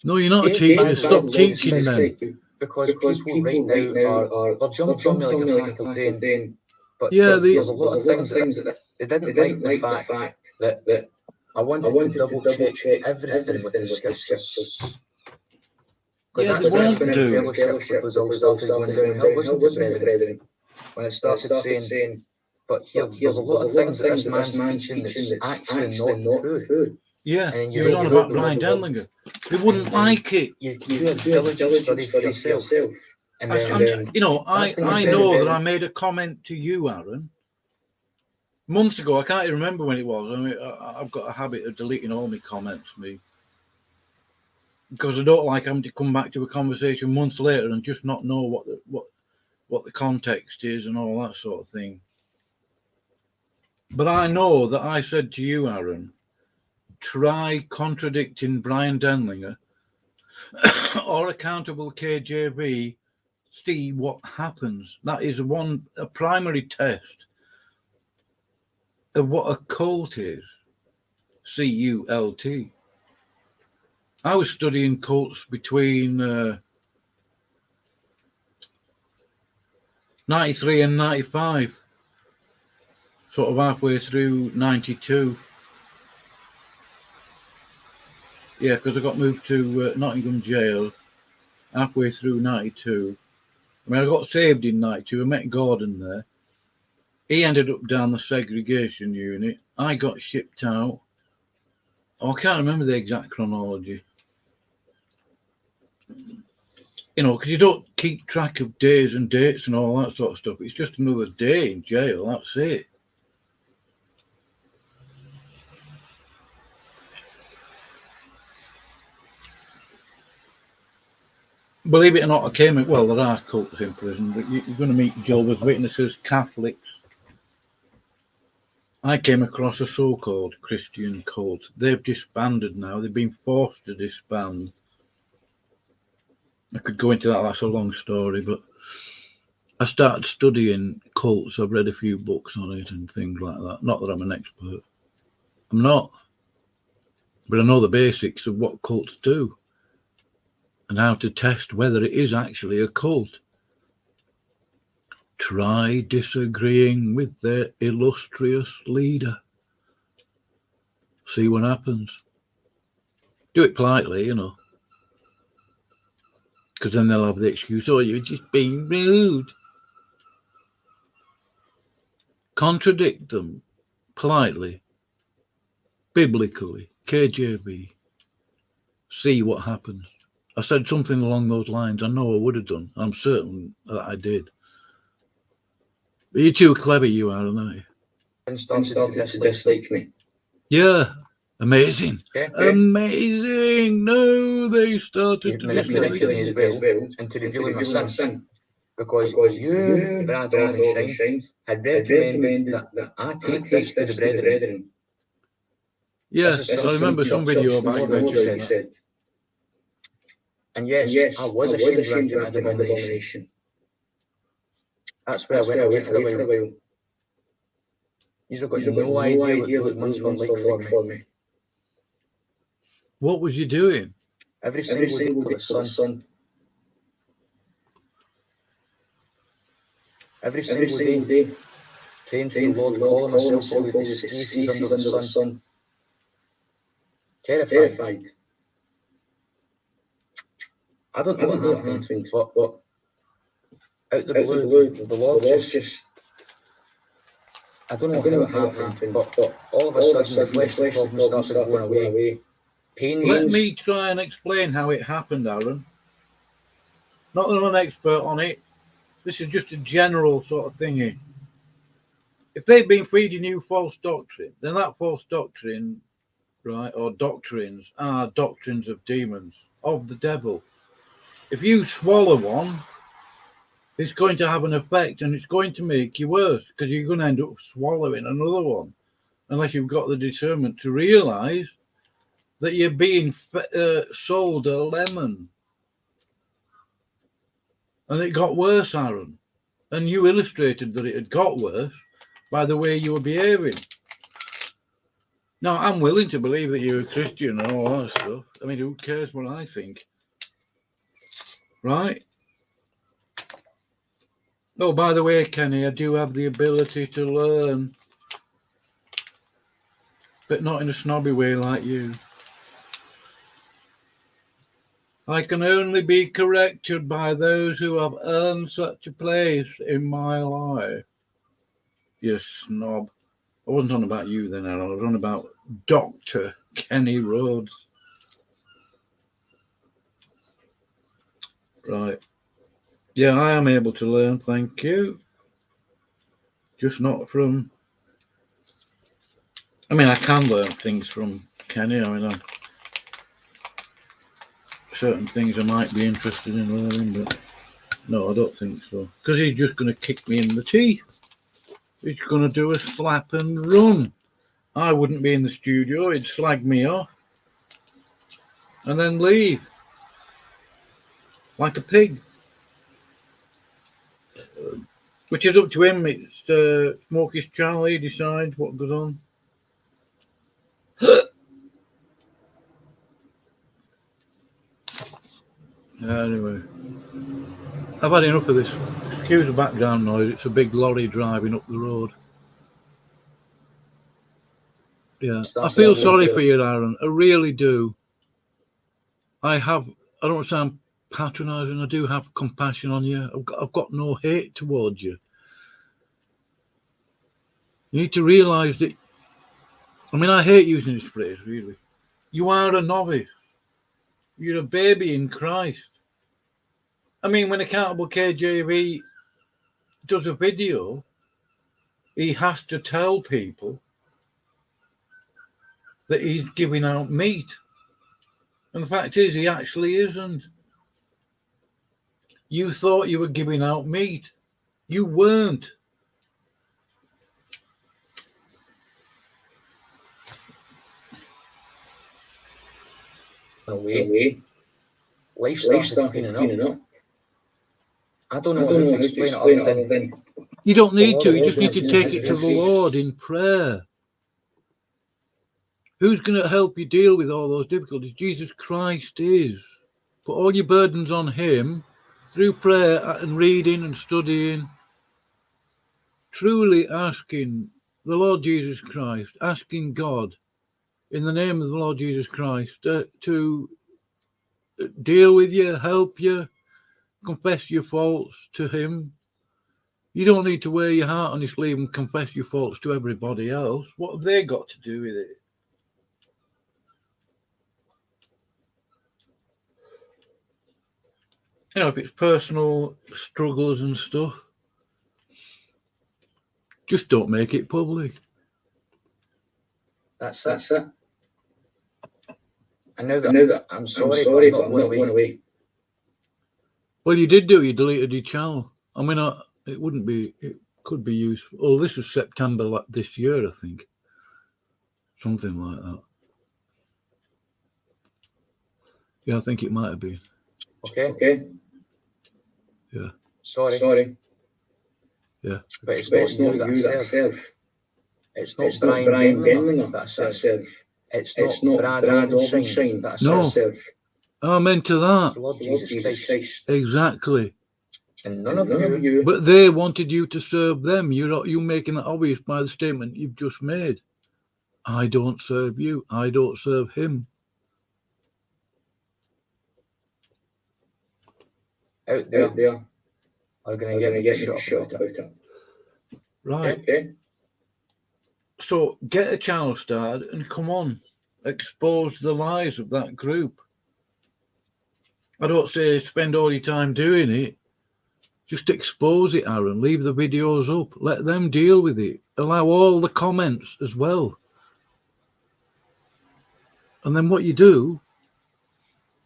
No, you're not a teacher. Stop teaching then. Because people right now are jumping on me like a pack of Dane. But yeah, there's a lot of things that they didn't like the fact that I wanted to double check everything with the scriptures. Because that's when fellowship was all started going downhill, wasn't it, brethren? When it started saying, but here, there's a lot of things that this man's teaching that's actually not true. Yeah, you were on about Bryan Denlinger. They wouldn't like it. You do a diligent study for yourself. I know that I made a comment to you, Aaron, months ago. I can't even remember when it was. I mean, I've got a habit of deleting all my comments, because I don't like having to come back to a conversation months later and just not know what the context is and all that sort of thing. But I know that I said to you, Aaron, try contradicting Bryan Denlinger or accountable KJV, see what happens. That is a primary test of what a cult is. C-U-L-T. I was studying cults between 93 and 95, sort of halfway through 92. Yeah, because I got moved to Nottingham jail halfway through 92. I mean, I got saved in 92. I met Gordon there. He ended up down the segregation unit. I got shipped out. Oh, I can't remember the exact chronology. You know, because you don't keep track of days and dates and all that sort of stuff. It's just another day in jail. That's it. Believe it or not, well, there are cults in prison, but you're going to meet Jehovah's Witnesses, Catholics. I came across a so-called Christian cult. They've disbanded now. They've been forced to disband. I could go into that. That's a long story, but I started studying cults. I've read a few books on it and things like that. Not that I'm an expert. I'm not. But I know the basics of what cults do and how to test whether it is actually a cult. Try disagreeing with their illustrious leader. See what happens. Do it politely, you know. Because then they'll have the excuse, oh, you're just being rude. Contradict them politely, biblically, KJV. See what happens. I said something along those lines. I know I would have done. I'm certain that I did. But you're too clever, you are, aren't you? And started to dislike me. Yeah. Amazing. Okay. Amazing. No, they started to manipulating me as well into revealing my sin. Because you, Brad Shine, had recommended that I take this to the brethren. Yes, I remember some video about what you said. And yes, I was ashamed of my denomination. That's where I went away for a while. You've got no idea what those months were like for me. What was you doing? Every single day for the sun. Every single day. Praying to the Lord, calling myself all the excuses under the sun. Terrified. I don't know what happened, but out the blue, the Lord just... I don't know how it happened, but all of a sudden the fleshly problems started going away. Pains. Let me try and explain how it happened, Aaron. Not that I'm an expert on it. This is just a general sort of thingy. If they've been feeding you false doctrine, then that false doctrine, right, or doctrines are doctrines of demons, of the devil. If you swallow one, it's going to have an effect and it's going to make you worse because you're going to end up swallowing another one unless you've got the discernment to realize that you're being sold a lemon. And it got worse, Aaron. And you illustrated that it had got worse by the way you were behaving. Now, I'm willing to believe that you're a Christian and all that stuff. I mean, who cares what I think? Right? Oh, by the way, Kenny, I do have the ability to learn. But not in a snobby way like you. I can only be corrected by those who have earned such a place in my life. You snob. I wasn't on about you then, Aaron. I was on about Dr. Kenny Rhodes. Right. Yeah, I am able to learn, thank you. Just not from I mean, I can learn things from Kenny. I mean, certain things I might be interested in learning, but no, I don't think so. Because he's just going to kick me in the teeth. He's going to do a slap and run. I wouldn't be in the studio. He'd slag me off and then leave like a pig. Which is up to him. It's Smokey's channel. He decides what goes on. Anyway, I've had enough of this. Excuse the background noise. It's a big lorry driving up the road. Yeah, I feel sorry for you, Aaron. I really do. I don't sound patronising. I do have compassion on you. I've got no hate towards you. You need to realise that. I mean, I hate using this phrase, really. You are a novice. You're a baby in Christ. I mean, when Accountable KJV does a video, he has to tell people that he's giving out meat. And the fact is, he actually isn't. You thought you were giving out meat. You weren't. Away. Life started cleaning up. I don't know how to explain it other than... You don't need to. You just need to take it to the Lord in prayer. Who's going to help you deal with all those difficulties? Jesus Christ is. Put all your burdens on him through prayer and reading and studying. Truly asking the Lord Jesus Christ, asking God in the name of the Lord Jesus Christ to deal with you, help you, confess your faults to him. You don't need to wear your heart on your sleeve and confess your faults to everybody else. What have they got to do with it? You know, if it's personal struggles and stuff, just don't make it public. That's it. I know that I'm sorry, but I'm not going away. Well, you did do it. You deleted your channel. I mean, it could be useful. Oh, this was September this year, I think. Something like that. Yeah, I think it might have been. Okay. Yeah. Sorry. Yeah. But it's not you that serve. It's not Bryan Denlinger that serve. It's not Brad Shine that serve. Amen to that. It's the Lord Jesus Christ. Exactly. And none of you. But they wanted you to serve them. You're making that obvious by the statement you've just made. I don't serve you. I don't serve him. Out there are going to get shot about it. Right. Okay. So get a channel started and come on. Expose the lies of that group. I don't say spend all your time doing it. Just expose it, Aaron. Leave the videos up. Let them deal with it. Allow all the comments as well. And then what you do,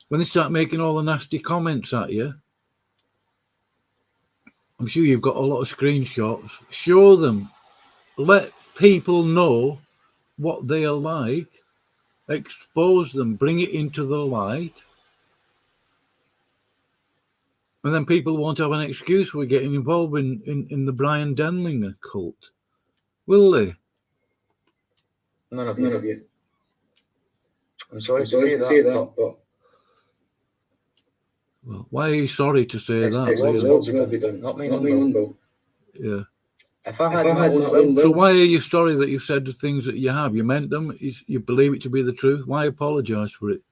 when they start making all the nasty comments at you, I'm sure you've got a lot of screenshots. Show them. Let people know what they are like. Expose them. Bring it into the light. And then people won't have an excuse for getting involved in the Bryan Denlinger cult. Will they? None of you. I'm sorry to say that, but... Well, why are you sorry to say that? The Lord's will be done, not my own will. Yeah. If I had my own will... So why are you sorry that you've said the things that you have? You meant them? You believe it to be the truth? Why apologise for it?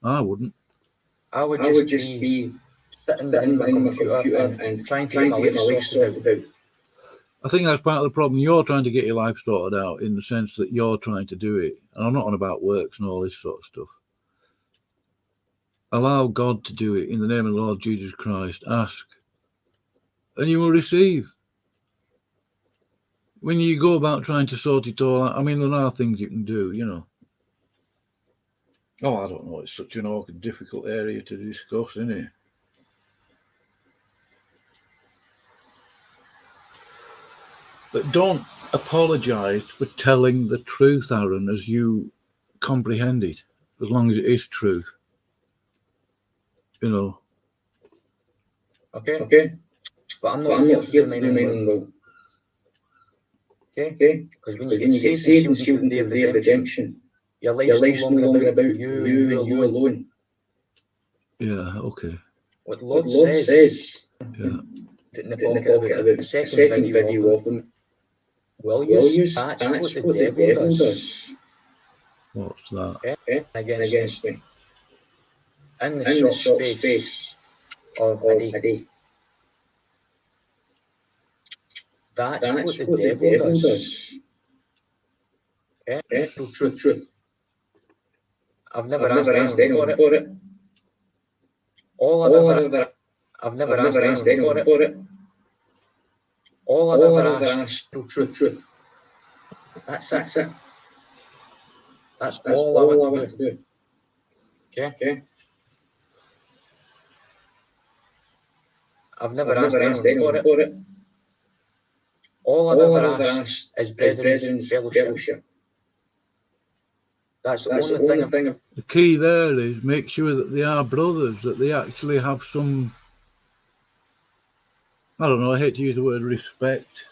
I wouldn't. I would just be sitting behind my computer and trying to get my life sorted out. I think that's part of the problem. You're trying to get your life sorted out in the sense that you're trying to do it. And I'm not on about works and all this sort of stuff. Allow God to do it in the name of the Lord Jesus Christ. Ask, and you will receive. when you go about trying to sort it all out, I mean, there are things you can do, you know. Oh, I don't know. It's such an awkward, difficult area to discuss, isn't it? But don't apologise for telling the truth, Aaron, as you comprehend it, as long as it is truth. You know. Okay. But I'm not here to remain low. Okay? Because when you get saved and sealed into the day of redemption, your life's no longer about you and you alone. Yeah, okay. What the Lord says, Yeah. in the pocket about the second video of them, will use, that's what the devil does. What's that? Okay? Against me. In the short space of a day. That's what the devil does. Okay? Truth. I've never asked anyone for it. I've never asked anyone for it. All I've ever asked is truth. That's it. That's all I want to do. Okay? I've never asked anyone for it. All I've ever asked is brethren's fellowship. That's the only thing. The key there is make sure that they are brothers, that they actually have some, I don't know, I hate to use the word respect.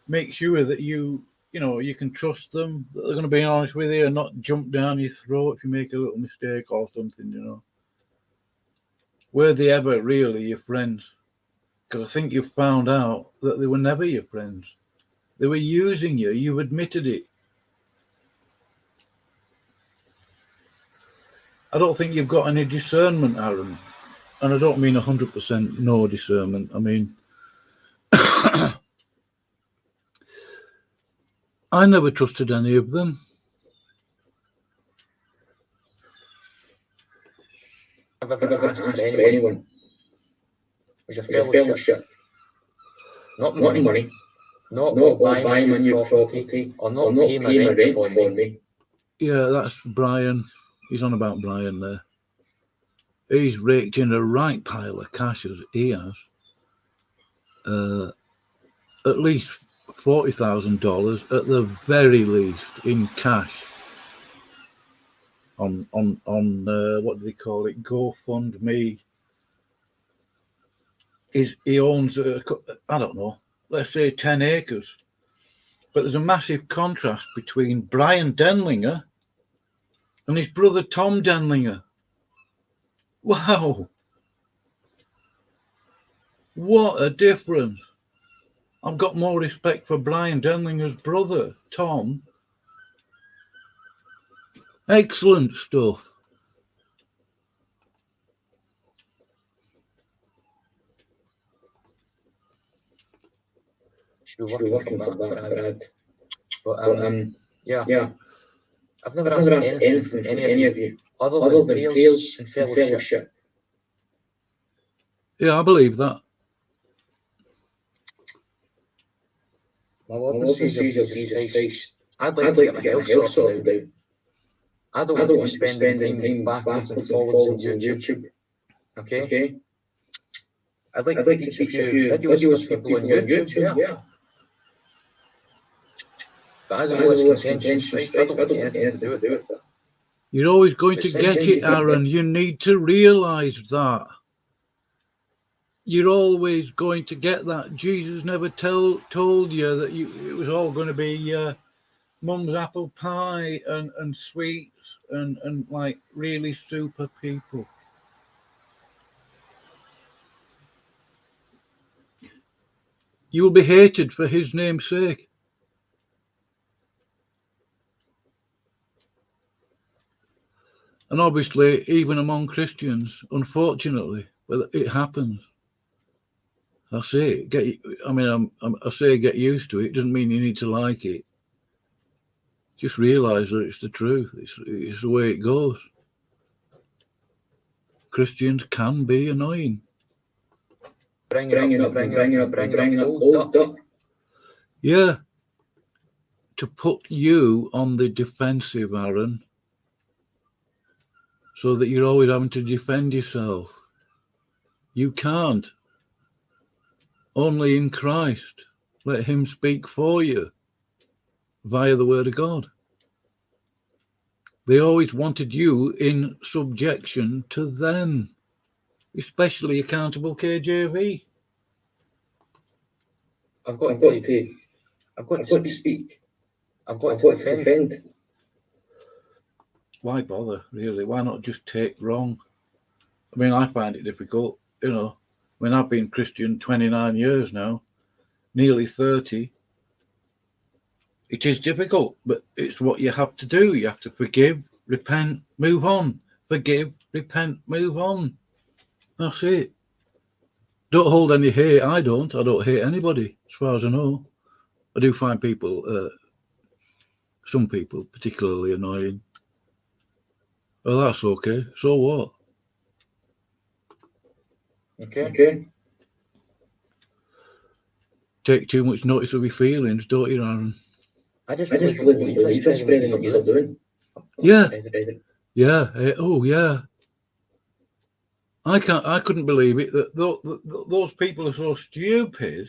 Make sure that you can trust them, that they're going to be honest with you and not jump down your throat if you make a little mistake or something, you know. Were they ever really your friends? Because I think you've found out that they were never your friends. They were using you. You've admitted it. I don't think you've got any discernment, Aaron. And I don't mean 100% no discernment. I mean, I never trusted any of them. I've ever asked for anyone. It was a fellowship. Not money. Not buy my new property. Or not pay my rent for me. Yeah, that's Bryan. He's on about Bryan there. He's raked in a right pile of cash as he has. At least $40,000 at the very least in cash. On what do they call it? GoFundMe. He owns I don't know, let's say 10 acres. But there's a massive contrast between Bryan Denlinger and his brother Tom Denlinger. Wow. What a difference. I've got more respect for Bryan Denlinger's brother, Tom. Excellent stuff. Should be working for that, Brad. But yeah. I've never asked anything from any of you other than prayers and fellowship. Yeah, I believe that. My Lord and Saviour Jesus Christ, I'd like to get my health sorted out. I don't want to be spending time backwards and forwards on YouTube. Okay? I'd like to teach a few videos for people on YouTube, yeah. But as well as contention strife, I don't want anything to do with it. You're always going to get it, Aaron. You need to realise that. You're always going to get that. Jesus never told you that it was all going to be mum's apple pie and sweets and like really super people. You will be hated for his name's sake. And obviously, even among Christians, unfortunately, but it happens. I say, I say get used to it. Doesn't mean you need to like it. Just realise that it's the truth. It's the way it goes. Christians can be annoying. Bringing up old duck. Yeah, to put you on the defensive, Aaron, so that you're always having to defend yourself. You can't. Only in Christ. Let him speak for you via the word of God. They always wanted you in subjection to them, especially accountable KJV. I've got to pray. I've got to speak. I've got to defend. Why bother, really? Why not just take wrong? I mean, I find it difficult, you know. I mean, I've been Christian 29 years now, nearly 30. It is difficult, but it's what you have to do. You have to forgive, repent, move on. Forgive, repent, move on. That's it. Don't hold any hate. I don't hate anybody, as far as I know. I do find people, some people, particularly annoying. Well, that's okay. So what? Okay. Take too much notice of your feelings, don't you, Aaron? I just believe what you're spreading what you're doing. Yeah. Yeah. Oh, yeah. I couldn't believe it that those people are so stupid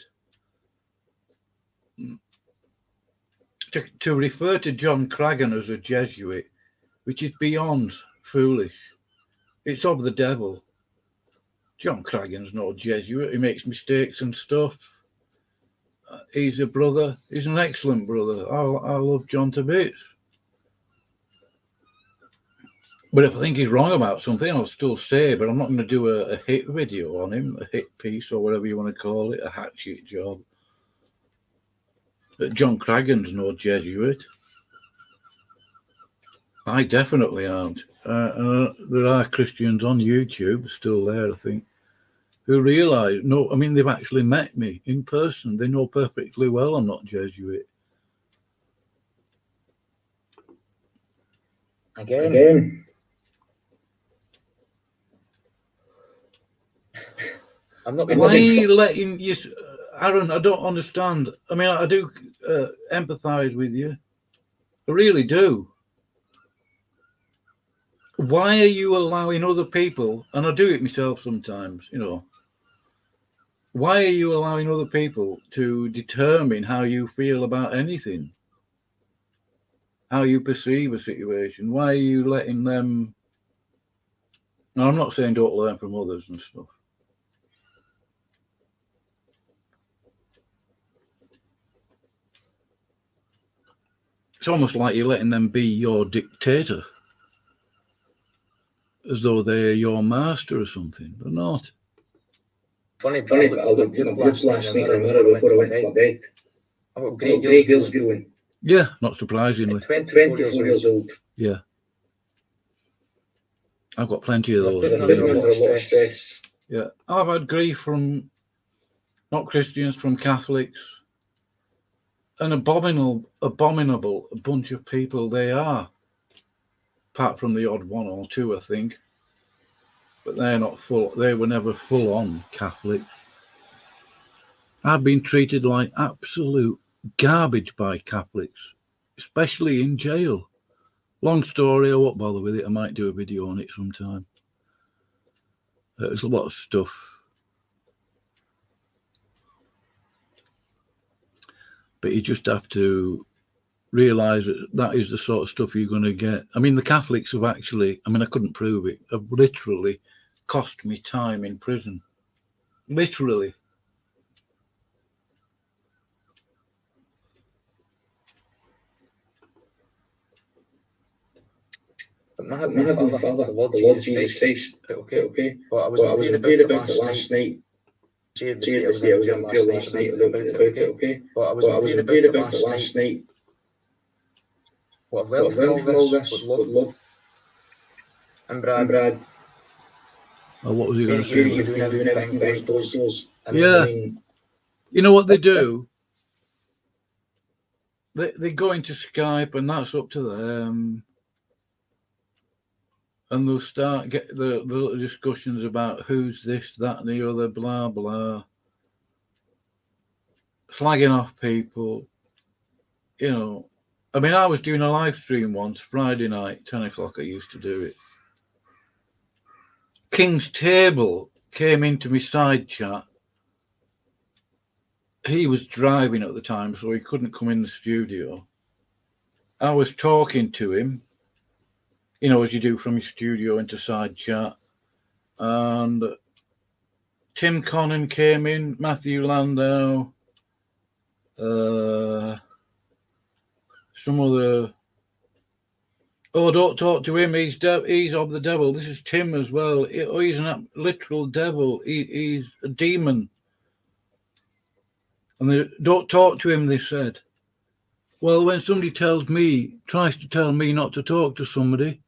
to refer to John Craggan as a Jesuit, which is beyond foolish. It's of the devil. John Craggan's no Jesuit. He makes mistakes and stuff. He's a brother. He's an excellent brother. I love John to bits. But if I think he's wrong about something, I'll still say, but I'm not going to do a hit video on him, a hit piece or whatever you want to call it, a hatchet job. But John Craggan's no Jesuit. I definitely aren't. There are Christians on YouTube, still there, I think, who realise, no, I mean, they've actually met me in person. They know perfectly well I'm not Jesuit. Again. I'm not. Why are you letting you, Aaron? I don't understand. I mean, I do empathise with you. I really do. Why are you allowing other people, and I do it myself sometimes, you know, why are you allowing other people to determine how you feel about anything? How you perceive a situation? Why are you letting them? Now, I'm not saying don't learn from others and stuff. It's almost like you're letting them be your dictator, as though they're your master or something. They're not. Funny, but I looked last night in the mirror before I went to bed. I've got grey girls growing. Yeah, not surprisingly. 24 years old. Yeah. I've got plenty of those. They're under a lot of stress. Yeah. I've had grief from not Christians, from Catholics. An abominable bunch of people they are. Apart from the odd one or two, I think. But they're not full. They were never full on Catholic. I've been treated like absolute garbage by Catholics, especially in jail. Long story, I won't bother with it. I might do a video on it sometime. There's a lot of stuff. But you just have to realise that that is the sort of stuff you're going to get. I mean, the Catholics have actually, I mean, I couldn't prove it, have literally cost me time in prison. Literally. But my Heavenly Father, the Lord Jesus Christ, okay. But I was praying about it last night. I was in prayer last night about it, okay. But I was praying about it last night. What I've learned from all this with love. And Brad. Oh, what was he going to say? You're doing everything behind closed doors. Yeah. I mean, you know what they do? They go into Skype, and that's up to them. And they'll start get the little discussions about who's this, that, and the other, blah blah, slagging off people. You know, I mean, I was doing a live stream once, Friday night, 10 o'clock. I used to do it. King's Table came into my side chat. He was driving at the time, so he couldn't come in the studio. I was talking to him, you know, as you do from your studio into side chat. And Tim Connon came in, Matthew Landau, some other. Oh, don't talk to him. He's of the devil. This is Tim as well. He's a literal devil. He's a demon. And they don't talk to him, they said. Well, when somebody tries to tell me not to talk to somebody,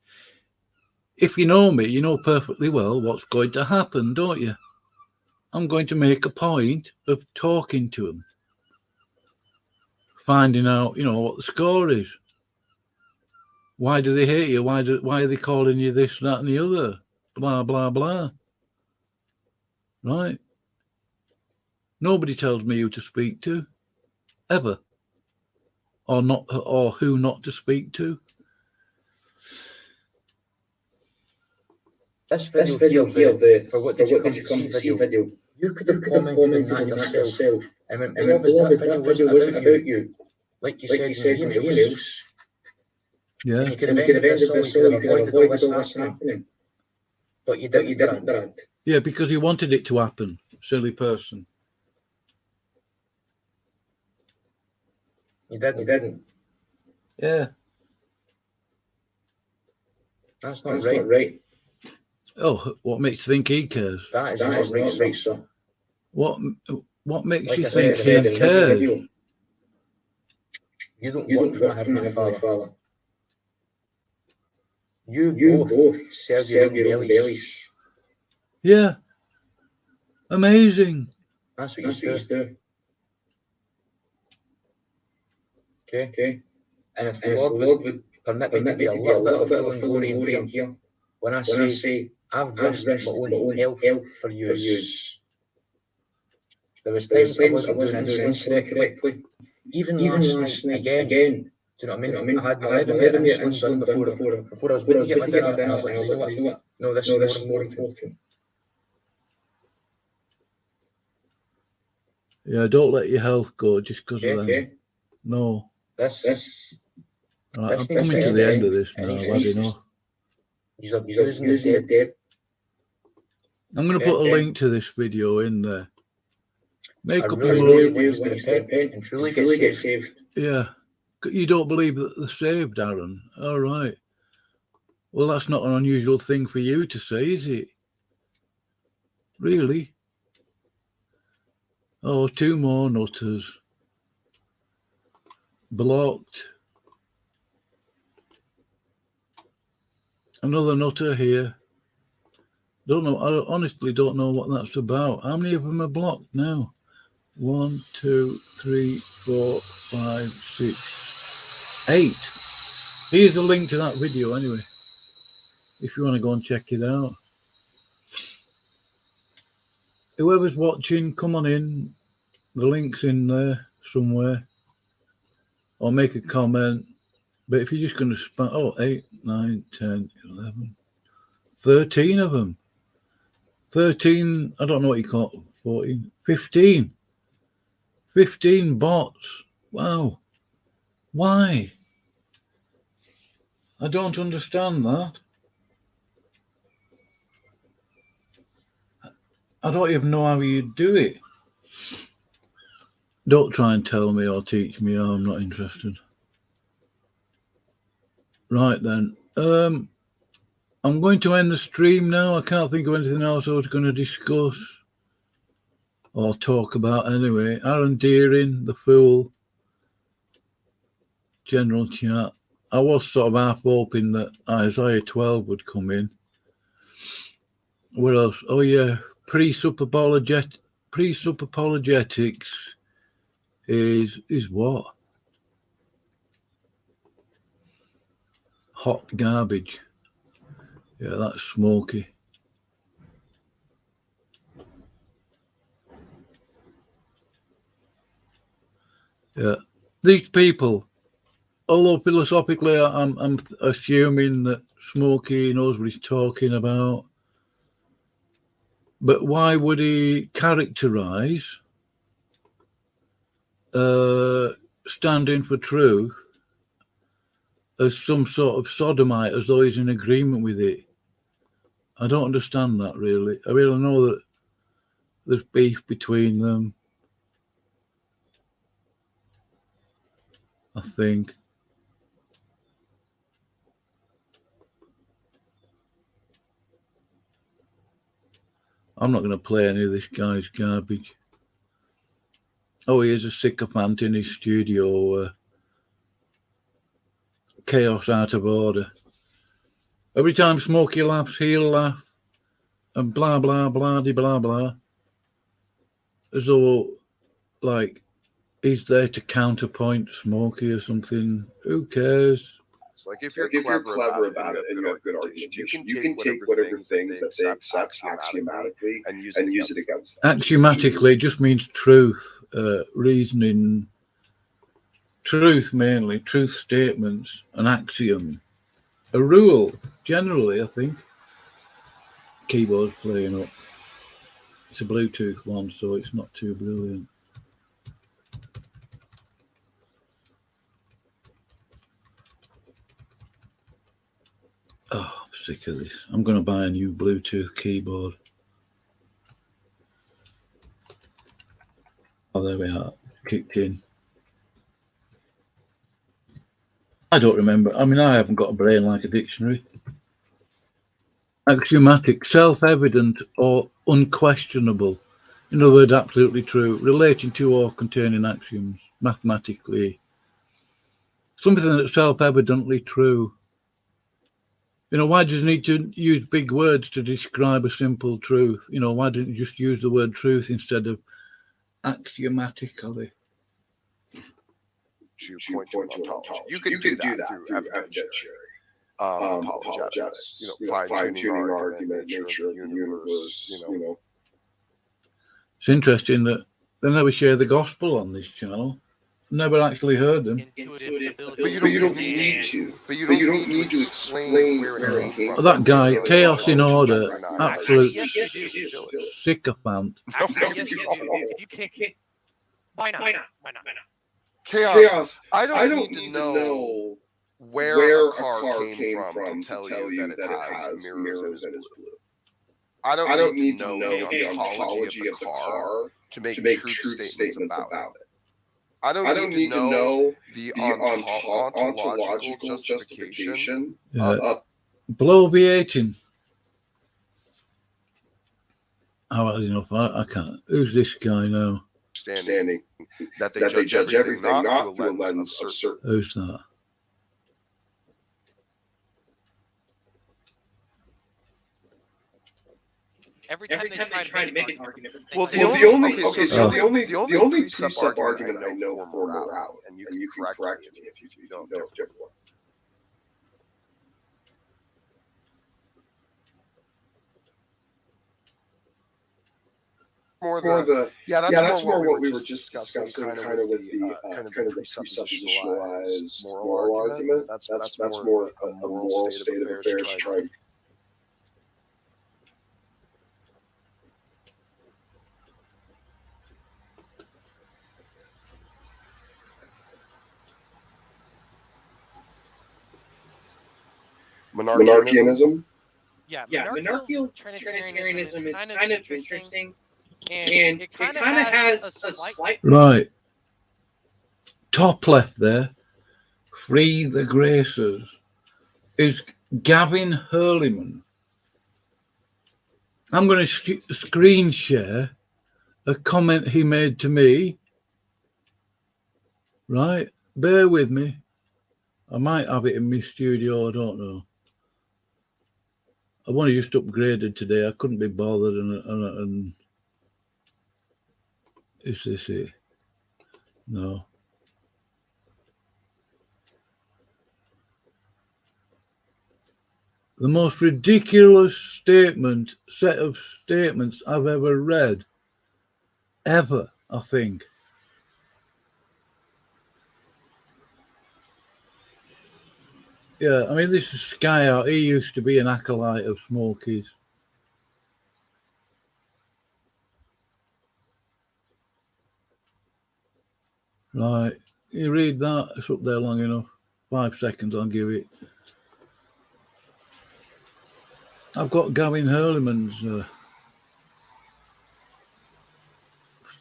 if you know me, you know perfectly well what's going to happen, don't you? I'm going to make a point of talking to them, finding out, you know, what the score is. Why do they hate you? Why are they calling you this, that, and the other? Blah, blah, blah. Right? Nobody tells me who to speak to, ever, or not, or who not to speak to. This video here, for what did you come to see video, you could have commented on that yourself. And when beloved, that video wasn't about you. Like you said in the emails. Yeah. And you could have ended this all, you could have avoided all this happening. But you didn't, Brad. Yeah, because he wanted it to happen, silly person. You didn't. Yeah. That's not right. Oh, what makes you think he cares? That is not right, sir. What makes Like you I think said, he cares? You don't want from Heavenly Father. You both serve your own bellies. Yeah. Amazing. That's what you do. Okay. And if the Lord would permit me to be a little bit of a glory in here, when I say I've risked my own health for you. There was times I wasn't doing insulin correctly. Even last night, again. Do you know what I mean? I had my 11 minute insulin done before I was about to get my dinner, and I was like, you know what? No, this is more important. Yeah, don't let your health go just because of them. No. This Right, I'm coming to the end of this now. I've had enough. He's abusing the dead. I'm going to put a link to this video in there. Make I up really, your really own. want you to repent and truly get saved. Yeah. You don't believe that they're saved, Aaron? All right. Well, that's not an unusual thing for you to say, is it? Really? Oh, two more nutters. Blocked. Another nutter here. Don't know. I honestly don't know what that's about. How many of them are blocked now? 1, 2, 3, 4, 5, 6, 8. Here's a link to that video anyway, if you want to go and check it out. Whoever's watching, come on in. The link's in there somewhere. Or make a comment. But if you're just going to spam, 8, 9, 10, 11, 13 of them. 13, I don't know what you call it, 14, 15. 15 bots. Wow. Why? I don't understand that. I don't even know how you do it. Don't try and tell me or teach me. I'm not interested. Right then. I'm going to end the stream now. I can't think of anything else I was going to discuss or talk about anyway. Aaron Deerin, the fool. General chat. I was sort of half hoping that Isaiah 12 would come in. What else? Oh yeah, pre-sup apologetics is what? Hot garbage. Yeah, that's smoky. Yeah, these people although philosophically, I'm assuming that Smokey knows what he's talking about. But why would he characterize standing for truth as some sort of sodomite, as though he's in agreement with it? I don't understand that, really. I mean, I know that there's beef between them, I think. I'm not going to play any of this guy's garbage. Oh, he is a sycophant in his studio. Chaos out of order. Every time Smokey laughs, he'll laugh. And blah, blah, blah, blah, blah. As though, like, he's there to counterpoint Smokey or something. Who cares? So, like, if you're clever about it and you have good argumentation, you can take whatever things that they accept axiomatically and use it against them. Axiomatically just means truth, reasoning, truth mainly, truth statements, an axiom, a rule, generally, I think. Keyboard's playing up. It's a Bluetooth one, so it's not too brilliant. Oh, I'm sick of this. I'm going to buy a new Bluetooth keyboard. Oh, there we are. Kicked in. I don't remember. I mean, I haven't got a brain like a dictionary. Axiomatic, self-evident or unquestionable. In other words, absolutely true. Relating to or containing axioms. Mathematically. Something that's self-evidently true. You know, why does it need to use big words to describe a simple truth? You know, why didn't you just use the word truth instead of axiomatically? To point to an ontology. You can do that through evidentiary. Apologize. Fine-tuning our argument, nature of the universe, It's interesting that they never share the gospel on this channel. Never actually heard them. But you don't need to. But you don't need to explain where it came from. That guy, chaos in order, absolute sycophant. If you can't, why not? Chaos. I don't need to know where a car came from to tell you that it has mirrors in its blue. I don't need to know the ontology of the car to make truth statements about it. I don't need to know the ontological justification. Bloviating. I've had enough. I can't. Who's this guy now? Understanding that they judge everything not through a lens of certain. Who's that? Every time they try to make an argument. Well, the only precept argument I know for morality, and you can correct me if you don't know different one. That's more what we were just discussing, kind of with the presuppositionalized moral argument. That's more a moral state of affairs trying. Monarchianism? Yeah, monarchical Trinitarianism is kind of interesting, and it kind of has a slight... Right. Top left there, Free the Graces, is Gavin Hurleyman. I'm going to screen share a comment he made to me. Right, bear with me. I might have it in my studio, I don't know. I've only just upgraded today. I couldn't be bothered, and is this it? No. The most ridiculous set of statements I've ever read. Ever, I think. Yeah, I mean, this is Sky Out. He used to be an acolyte of Smokey's. Right, you read that, it's up there long enough. 5 seconds, I'll give it. I've got Gavin Hurleyman's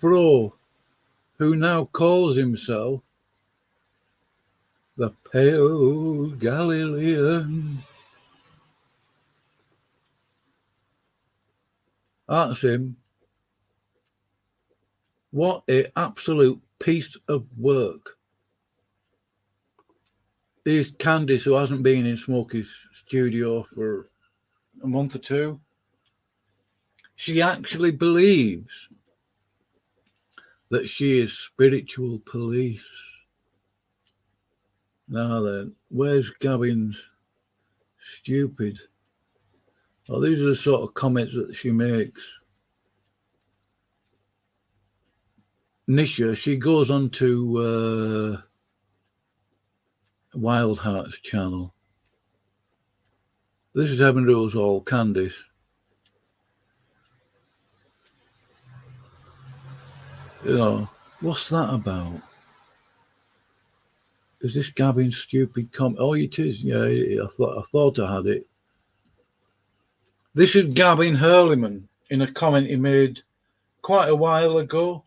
Fro, who now calls himself the Pale Galilean. That's him. What an absolute piece of work. Here's Candice, who hasn't been in Smokey's studio for a month or two. She actually believes that she is spiritual police. Now then, where's Gavin's stupid? Oh, these are the sort of comments that she makes. Nisha, she goes on to Wild Hearts channel. This is Heaven Rules All, Candice. You know, what's that about? Is this Gavin's stupid comment? Oh, it is. Yeah, I thought I had it. This is Gavin Hurleyman in a comment he made quite a while ago.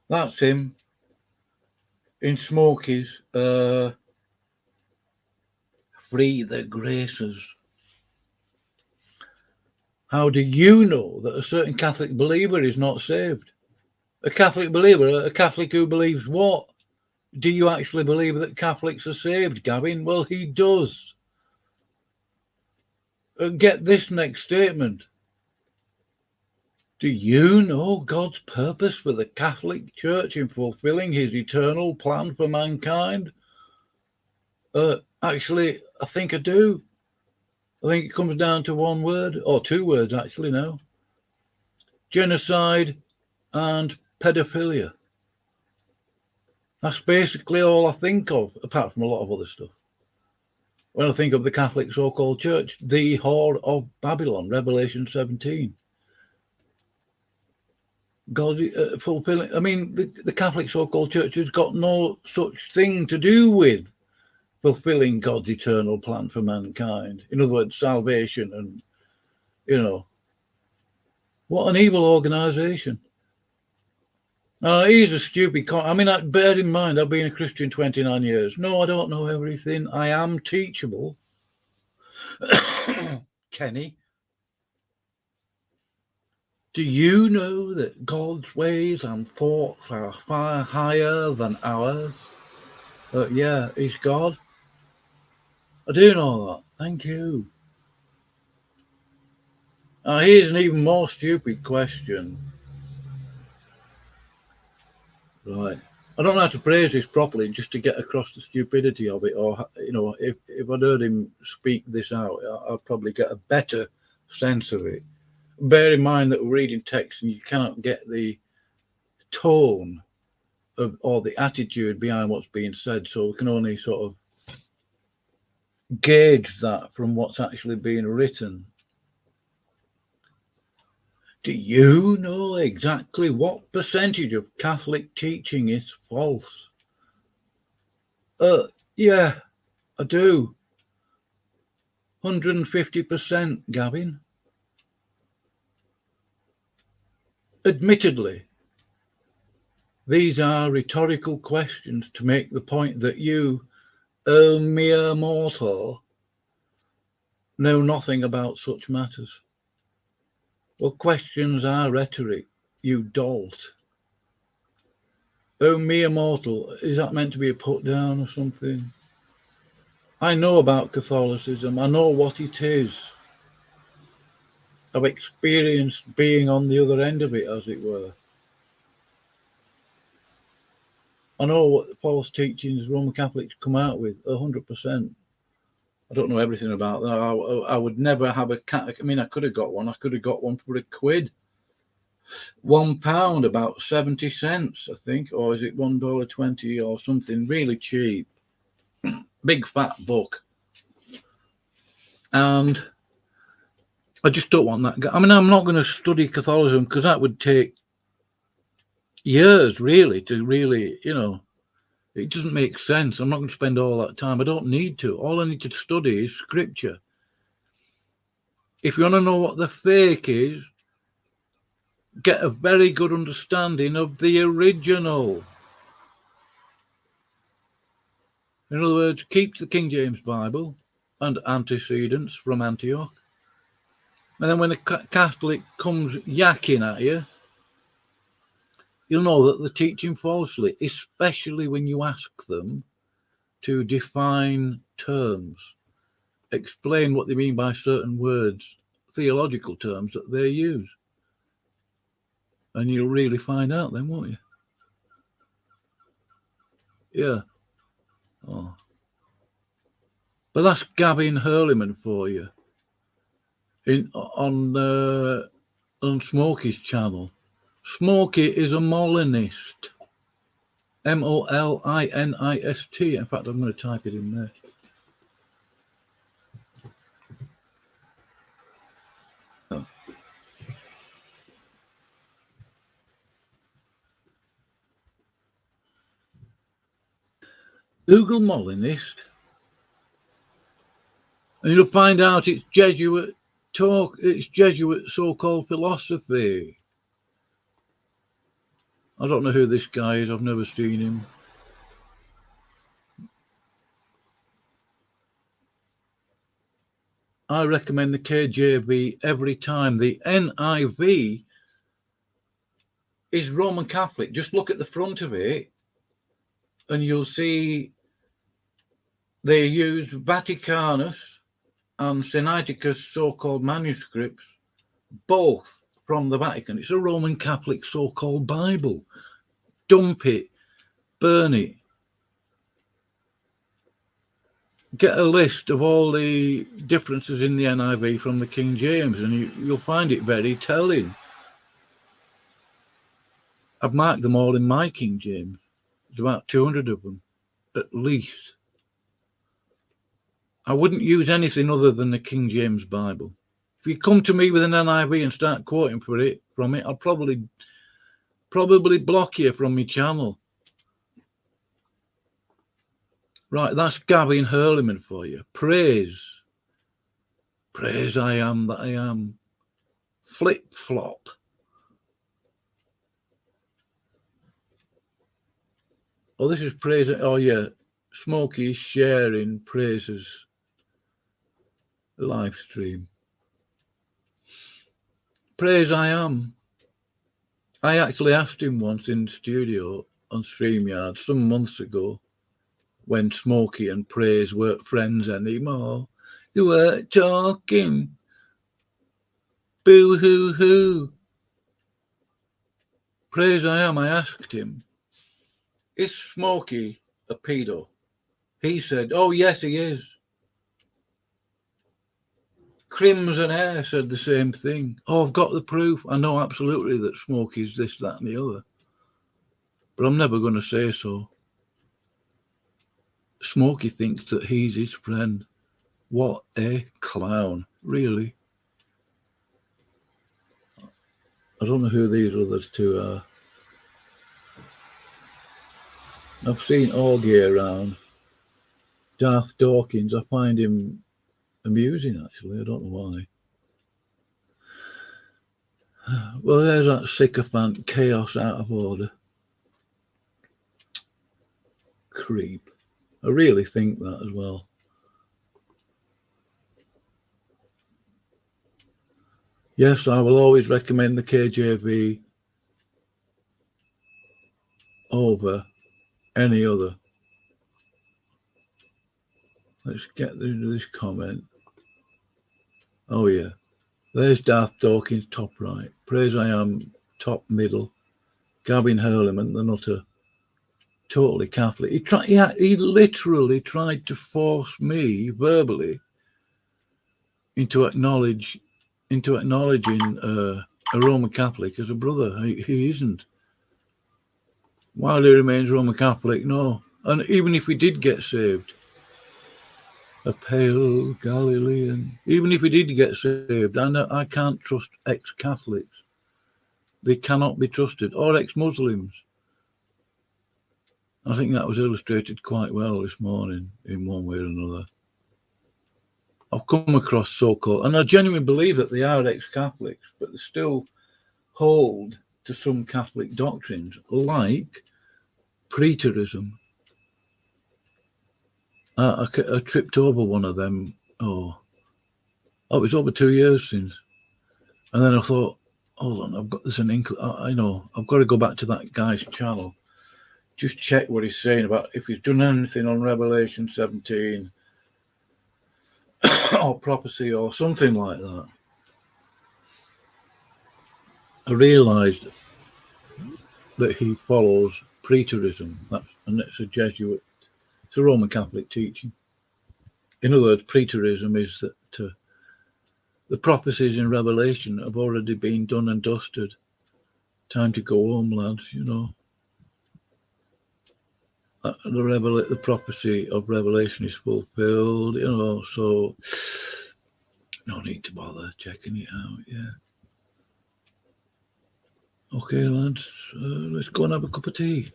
That's him in Smokey's Free the Graces. How do you know that a certain Catholic believer is not saved? A Catholic believer, a Catholic who believes what? Do you actually believe that Catholics are saved, Gavin? Well, he does. Get this next statement. Do you know God's purpose for the Catholic Church in fulfilling his eternal plan for mankind? Actually, I think I do. I think it comes down to one word, or two words actually now. Genocide and pedophilia. That's basically all I think of, apart from a lot of other stuff. When I think of the Catholic so-called church, the whore of Babylon, Revelation 17. God fulfilling. I mean, the Catholic so-called church has got no such thing to do with fulfilling God's eternal plan for mankind. In other words, salvation and, you know, what an evil organisation. He's a stupid I mean, bear in mind, I've been a Christian 29 years. No, I don't know everything. I am teachable. Kenny, do you know that God's ways and thoughts are far higher than ours? Yeah, he's God. I do know that. Thank you. Here's an even more stupid question. Right. I don't know how to phrase this properly just to get across the stupidity of it, or, you know, if I'd heard him speak this out, I'd probably get a better sense of it. Bear in mind that we're reading text and you cannot get the tone of or the attitude behind what's being said, so we can only sort of gauge that from what's actually being written. Do you know exactly what percentage of Catholic teaching is false? Yeah, I do. 150%, Gavin. Admittedly, these are rhetorical questions to make the point that you, a mere mortal, know nothing about such matters. Well, questions are rhetoric, you dolt. Oh, mere mortal, is that meant to be a put down or something? I know about Catholicism. I know what it is. I've experienced being on the other end of it, as it were. I know what the false teachings Roman Catholics come out with, 100%. I don't know everything about that. I would never have a cat. I mean, I could have got one. I could have got one for £1. £1, about 70 cents, I think, or is it $1.20 or something really cheap? big fat book. And I just don't want that. I mean, I'm not going to study Catholicism because that would take years, really, to really, you know, it doesn't make sense. I'm not going to spend all that time. I don't need to. All I need to study is scripture. If you want to know what the fake is, get a very good understanding of the original. In other words, keep the King James Bible and antecedents from Antioch. And then when a Catholic comes yakking at you, you'll know that they're teaching falsely, especially when you ask them to define terms, explain what they mean by certain words, theological terms that they use. And you'll really find out then, won't you? Yeah. Oh. But that's Gavin Hurleyman for you on Smokey's channel. Smokey is a Molinist. Molinist. In fact, I'm going to type it in there. Oh. Google Molinist, and you'll find out it's Jesuit talk. It's Jesuit so-called philosophy. I don't know who this guy is. I've never seen him. I recommend the KJV every time. The NIV is Roman Catholic. Just look at the front of it and you'll see they use Vaticanus and Sinaiticus so-called manuscripts, both from the Vatican. It's a Roman Catholic so-called Bible. Dump it, burn it. Get a list of all the differences in the NIV from the King James, and you'll find it very telling. I've marked them all in my King James. There's about 200 of them, at least. I wouldn't use anything other than the King James Bible. If you come to me with an NIV and start quoting from it, I'll probably block you from my channel. Right, that's Gavin Hurleyman for you. Praise. Praise I am that I am. Flip-flop. Oh, this is praise. Oh, yeah. Smokey is sharing praises live stream. Praise I am. I actually asked him once in the studio on StreamYard some months ago, when Smokey and Praise weren't friends anymore. They weren't talking. Boo hoo hoo. Praise I am, I asked him, is Smokey a pedo? He said, oh yes he is. Crimson Air said the same thing. Oh, I've got the proof. I know absolutely that Smokey's this, that and the other. But I'm never going to say so. Smokey thinks that he's his friend. What a clown, really. I don't know who these others two are. I've seen Augie around. Darth Dawkins, I find him amusing, actually. I don't know why. Well, there's that sycophant, Chaos Out of Order. Creep. I really think that as well. Yes, I will always recommend the KJV over any other. Let's get into this comment. Oh yeah, there's Darth Dawkins top right. Praise I am top middle. Gavin Hurleyman, the nutter, totally Catholic. He literally tried to force me verbally into acknowledging a Roman Catholic as a brother. He isn't. While he remains Roman Catholic, no. And even if we did get saved, a pale Galilean. Even if he did get saved, I can't trust ex-Catholics. They cannot be trusted, or ex-Muslims. I think that was illustrated quite well this morning in one way or another. I've come across so-called, and I genuinely believe that they are ex-Catholics, but they still hold to some Catholic doctrines, like preterism. I tripped over one of them. It was over 2 years since, and then I thought, hold on, there's an inkling. I know I've got to go back to that guy's channel, just check what he's saying about if he's done anything on Revelation 17 or prophecy or something like that. I realised that he follows preterism, and it's a Jesuit, it's a Roman Catholic teaching. In other words, preterism is that the prophecies in Revelation have already been done and dusted. Time to go home, lads, you know. The prophecy of Revelation is fulfilled, you know, so no need to bother checking it out, yeah. Okay, lads, let's go and have a cup of tea.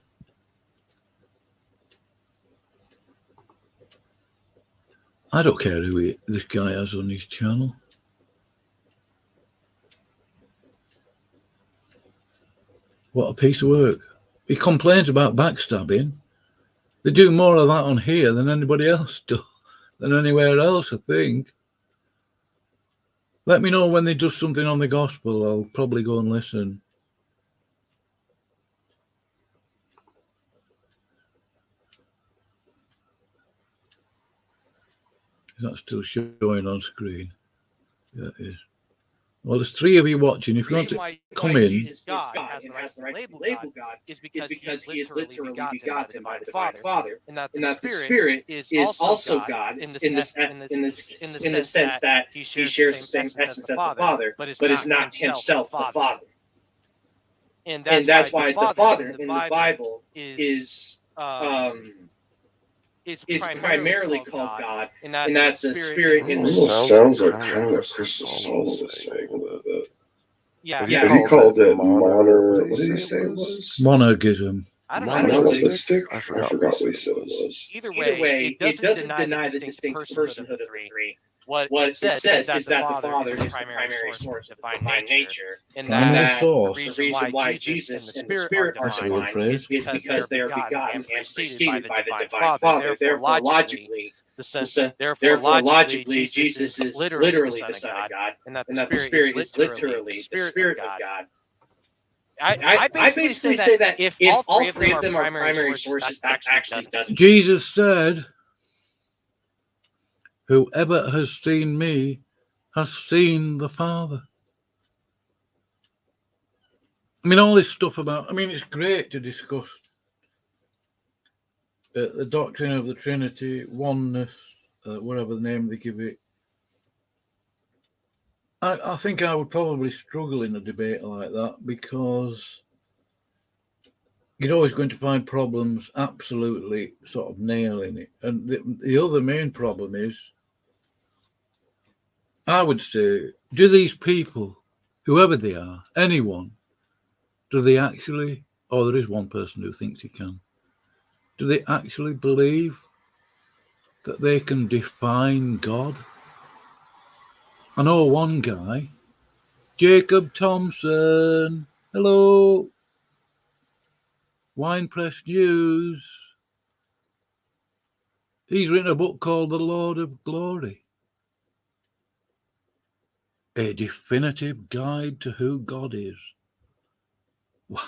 I don't care who this guy has on his channel. What a piece of work. He complains about backstabbing. They do more of that on here than anybody else does, than anywhere else, I think. Let me know when they do something on the gospel. I'll probably go and listen. Is that still showing on screen? Yeah, it is. Well, there's 3 of you watching. If you want to come in. Jesus God has the right to label God is because he is literally begotten by the Divine Father, and that the Spirit is also God in the sense that he shares the same essence as the Father, but is not himself the Father. And that's why the Father in the Bible is primarily called God, and that the Spirit in Almost sounds like kind of what Crystal Saul was saying. Yeah. Have you called it what did he say it was? Monergism. I don't know. Monotheistic? I forgot what he said it was. Either way, it doesn't deny the distinct personhood of the three. What it says is that the Father is the primary source of divine nature, and that the reason why Jesus and the Spirit are divine is because they are begotten and preceded by the divine Father. Therefore, logically, Jesus is literally the Son of God, and that the Spirit is literally the Spirit of God. I basically say that if all 3 of them are primary sources, that actually doesn't. Jesus said, whoever has seen me has seen the Father. I mean, all this stuff it's great to discuss the doctrine of the Trinity, oneness, whatever the name they give it. I think I would probably struggle in a debate like that because you're always going to find problems absolutely sort of nailing it. And the other main problem is, I would say, do these people, whoever they are, anyone, do they actually, or there is one person who thinks he can, do they actually believe that they can define God? I know one guy, Jacob Thompson, hello, Wine Press News. He's written a book called The Lord of Glory, a definitive guide to who God is. Wow,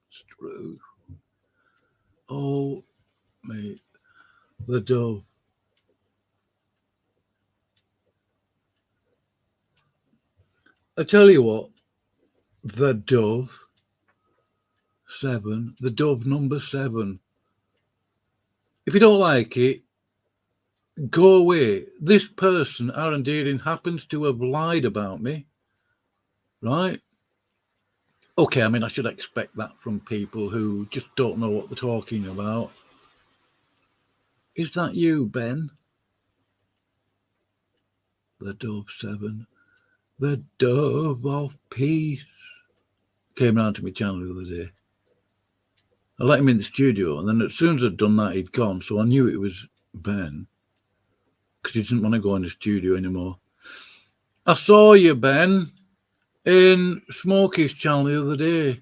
it's true. Oh, mate, the dove. I tell you what, the dove 7, the dove number 7. If you don't like it, go away. This person, Aaron Deerin, happens to have lied about me, right? Okay, I should expect that from people who just don't know what they're talking about. Is that you, Ben? The Dove 7. The Dove of Peace. Came round to my channel the other day. I let him in the studio, and then as soon as I'd done that, he'd gone. So I knew it was Ben, because he didn't want to go in the studio anymore. I saw you, Ben, in Smokey's channel the other day,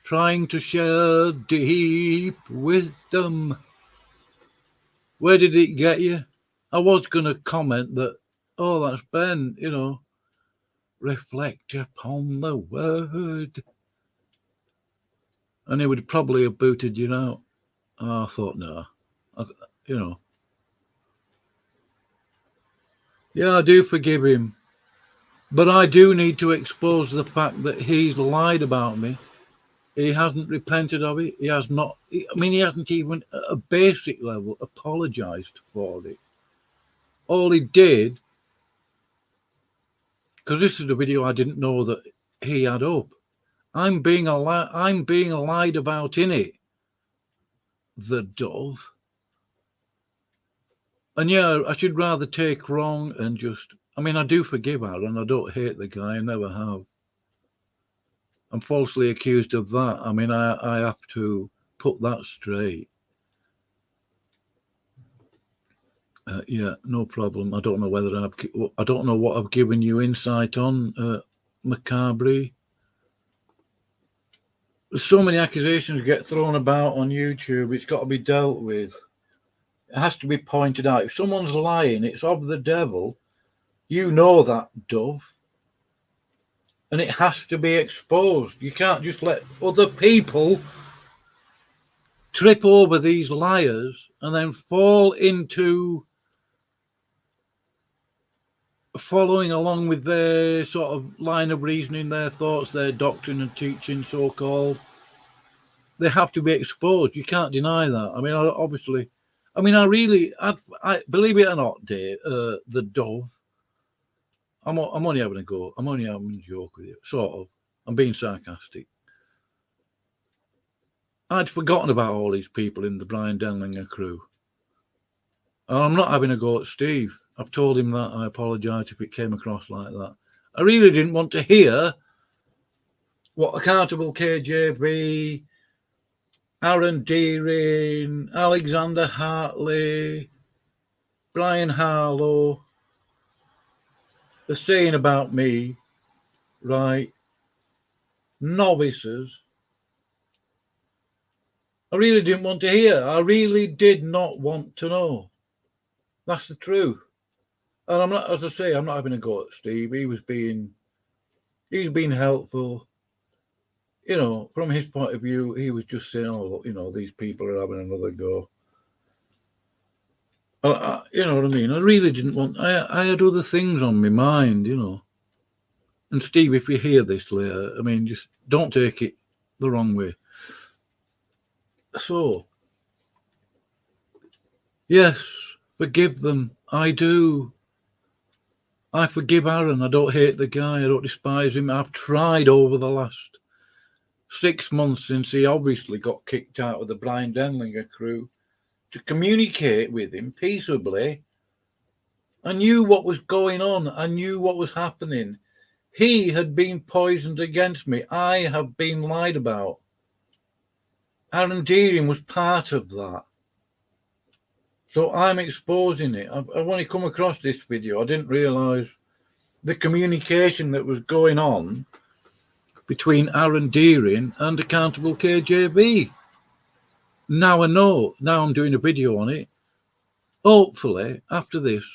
trying to share deep wisdom. Where did it get you? I was going to comment that, oh, that's Ben, you know, reflect upon the word. And he would probably have booted you out. Oh, I thought, no, you know. Yeah, I do forgive him. But I do need to expose the fact that he's lied about me. He hasn't repented of it. He has not. I mean, he hasn't even at a basic level apologized for it. All he did, because this is the video I didn't know that he had up. I'm being lied about in it. The Dove. And yeah, I should rather take wrong and just. I mean, I do forgive Aaron. I don't hate the guy. I never have. I'm falsely accused of that. I mean, I have to put that straight. Yeah, no problem. I don't know whether I don't know what I've given you insight on, Macabre. There's so many accusations get thrown about on YouTube. It's got to be dealt with. It has to be pointed out. If someone's lying, it's of the devil. You know that, Dove. And it has to be exposed. You can't just let other people trip over these liars and then fall into following along with their sort of line of reasoning, their thoughts, their doctrine and teaching, so-called. They have to be exposed. You can't deny that. I mean, obviously, I mean, I believe it or not, Dave, the Dove. I'm only having a go. I'm only having a joke with you, sort of. I'm being sarcastic. I'd forgotten about all these people in the Bryan Denlinger crew. And I'm not having a go at Steve. I've told him that. I apologise if it came across like that. I really didn't want to hear what Accountable KJB, Aaron Deerin, Alexander Hartley, Brian Harlow are saying about me, right? Novices. I really didn't want to hear. I really did not want to know. That's the truth. And I'm not, as I say, I'm not having a go at Steve. He's been helpful. You know, from his point of view, he was just saying, oh, look, you know, these people are having another go. You know what I mean? I really didn't want, I had other things on my mind, you know. And Steve, if you hear this later, I mean, just don't take it the wrong way. So, yes, forgive them. I do. I forgive Aaron. I don't hate the guy. I don't despise him. I've tried over the last 6 months since he obviously got kicked out of the Bryan Denlinger crew to communicate with him peaceably. I knew what was going on. I knew what was happening. He had been poisoned against me. I have been lied about. Aaron Deerin was part of that. So I'm exposing it. I've only come across this video. I didn't realise the communication that was going on between Aaron Deerin and Accountable KJB. Now I know. Now I'm doing a video on it. Hopefully, after this,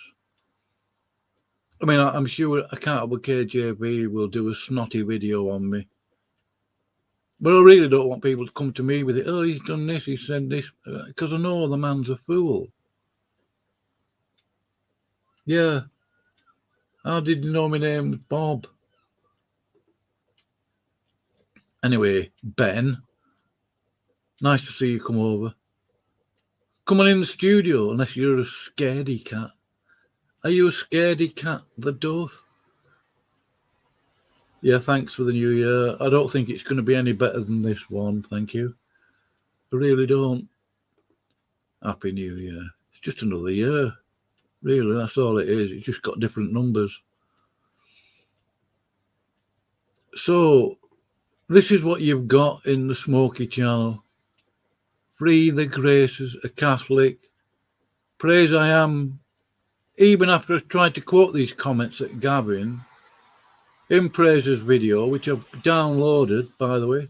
I mean, I'm sure Accountable KJB will do a snotty video on me. But I really don't want people to come to me with it. Oh, he's done this, he said this, because I know the man's a fool. Yeah. How did you know my name was Bob? Anyway, Ben, nice to see you come over. Come on in the studio, unless you're a scaredy cat. Are you a scaredy cat, the Dove? Yeah, thanks for the new year. I don't think it's going to be any better than this one, thank you. I really don't. Happy New Year. It's just another year. Really, that's all it is. It's just got different numbers. So this is what you've got in the Smoky channel. Free the graces, a Catholic. Praise I am. Even after I tried to quote these comments at Gavin in Praise's video, which I've downloaded, by the way,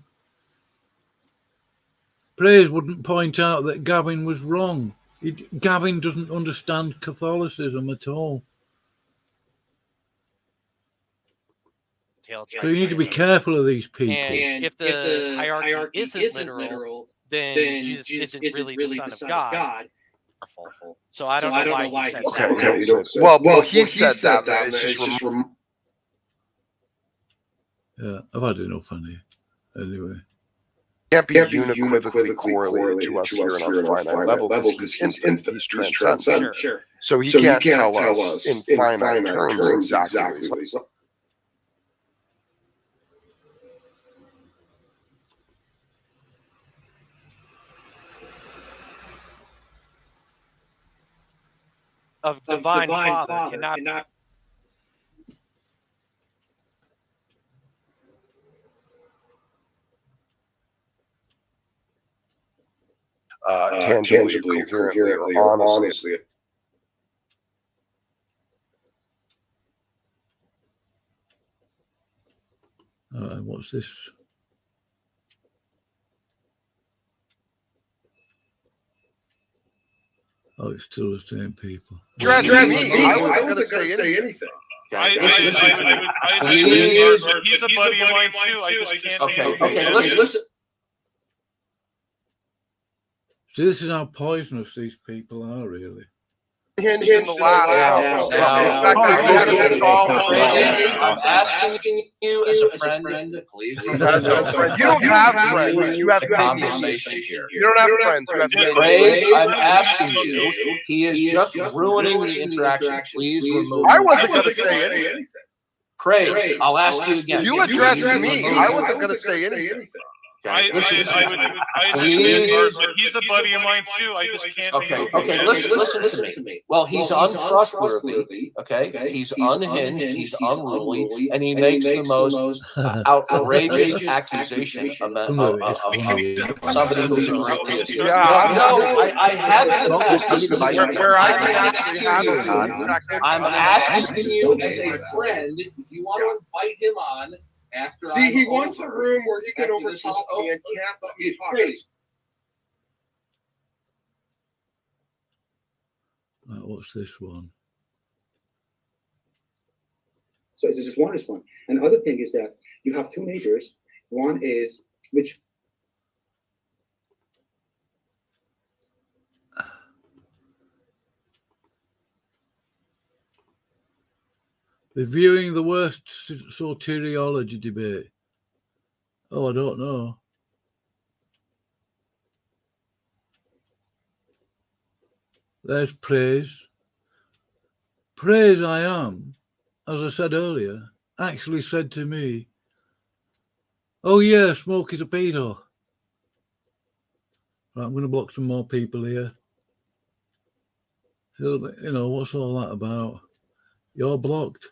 Praise wouldn't point out that Gavin was wrong. Gavin doesn't understand Catholicism at all. So you need to be careful of these people. And if the hierarchy isn't literal, then Jesus isn't really the Son of God. So I don't know why he said that. Okay, you don't say. Well, he said that. It's just Yeah, I've had enough on here. Anyway. Can't be unequivocally correlated to us here in our finite level because he's infinite, he's transcendent. Sure. So he can't tell us in finite terms exactly what he's like. Of divine Father cannot. Tangibly, coherently, or honestly. What's this? Oh, it's still the same people. I wasn't going to say anything. He's a buddy of mine too. I just can't. Okay. Listen. See, this is how poisonous these people are, really. Hinged in the last. I'm asking you as a friend, please. You don't have friends. You have conversation here. You don't have friends. You have Praise, I'm asking you. He is just ruining the interaction. Please remove. I wasn't going to say anything. Praise, I'll ask you again. You addressed me. I wasn't going to say anything. I understand, but he's a buddy of mine too. I just can't. Okay. Listen to me. Well, he's untrustworthy. Okay, he's unhinged. He's unruly, and he makes the most outrageous accusation about somebody who's a great. I have in the past. Where I can actually have him on. I'm asking you as a friend, do you want to invite him on? See, he wants a room where he can overtalk me and can't let me talk. What's this one? So it's just one is one. And the other thing is that you have two majors. One is which. Reviewing the worst soteriology debate. Oh, I don't know. There's praise. Praise I am, as I said earlier, actually said to me, oh yeah, Smoke is a pedo. Right, I'm going to block some more people here. You know, what's all that about? You're blocked.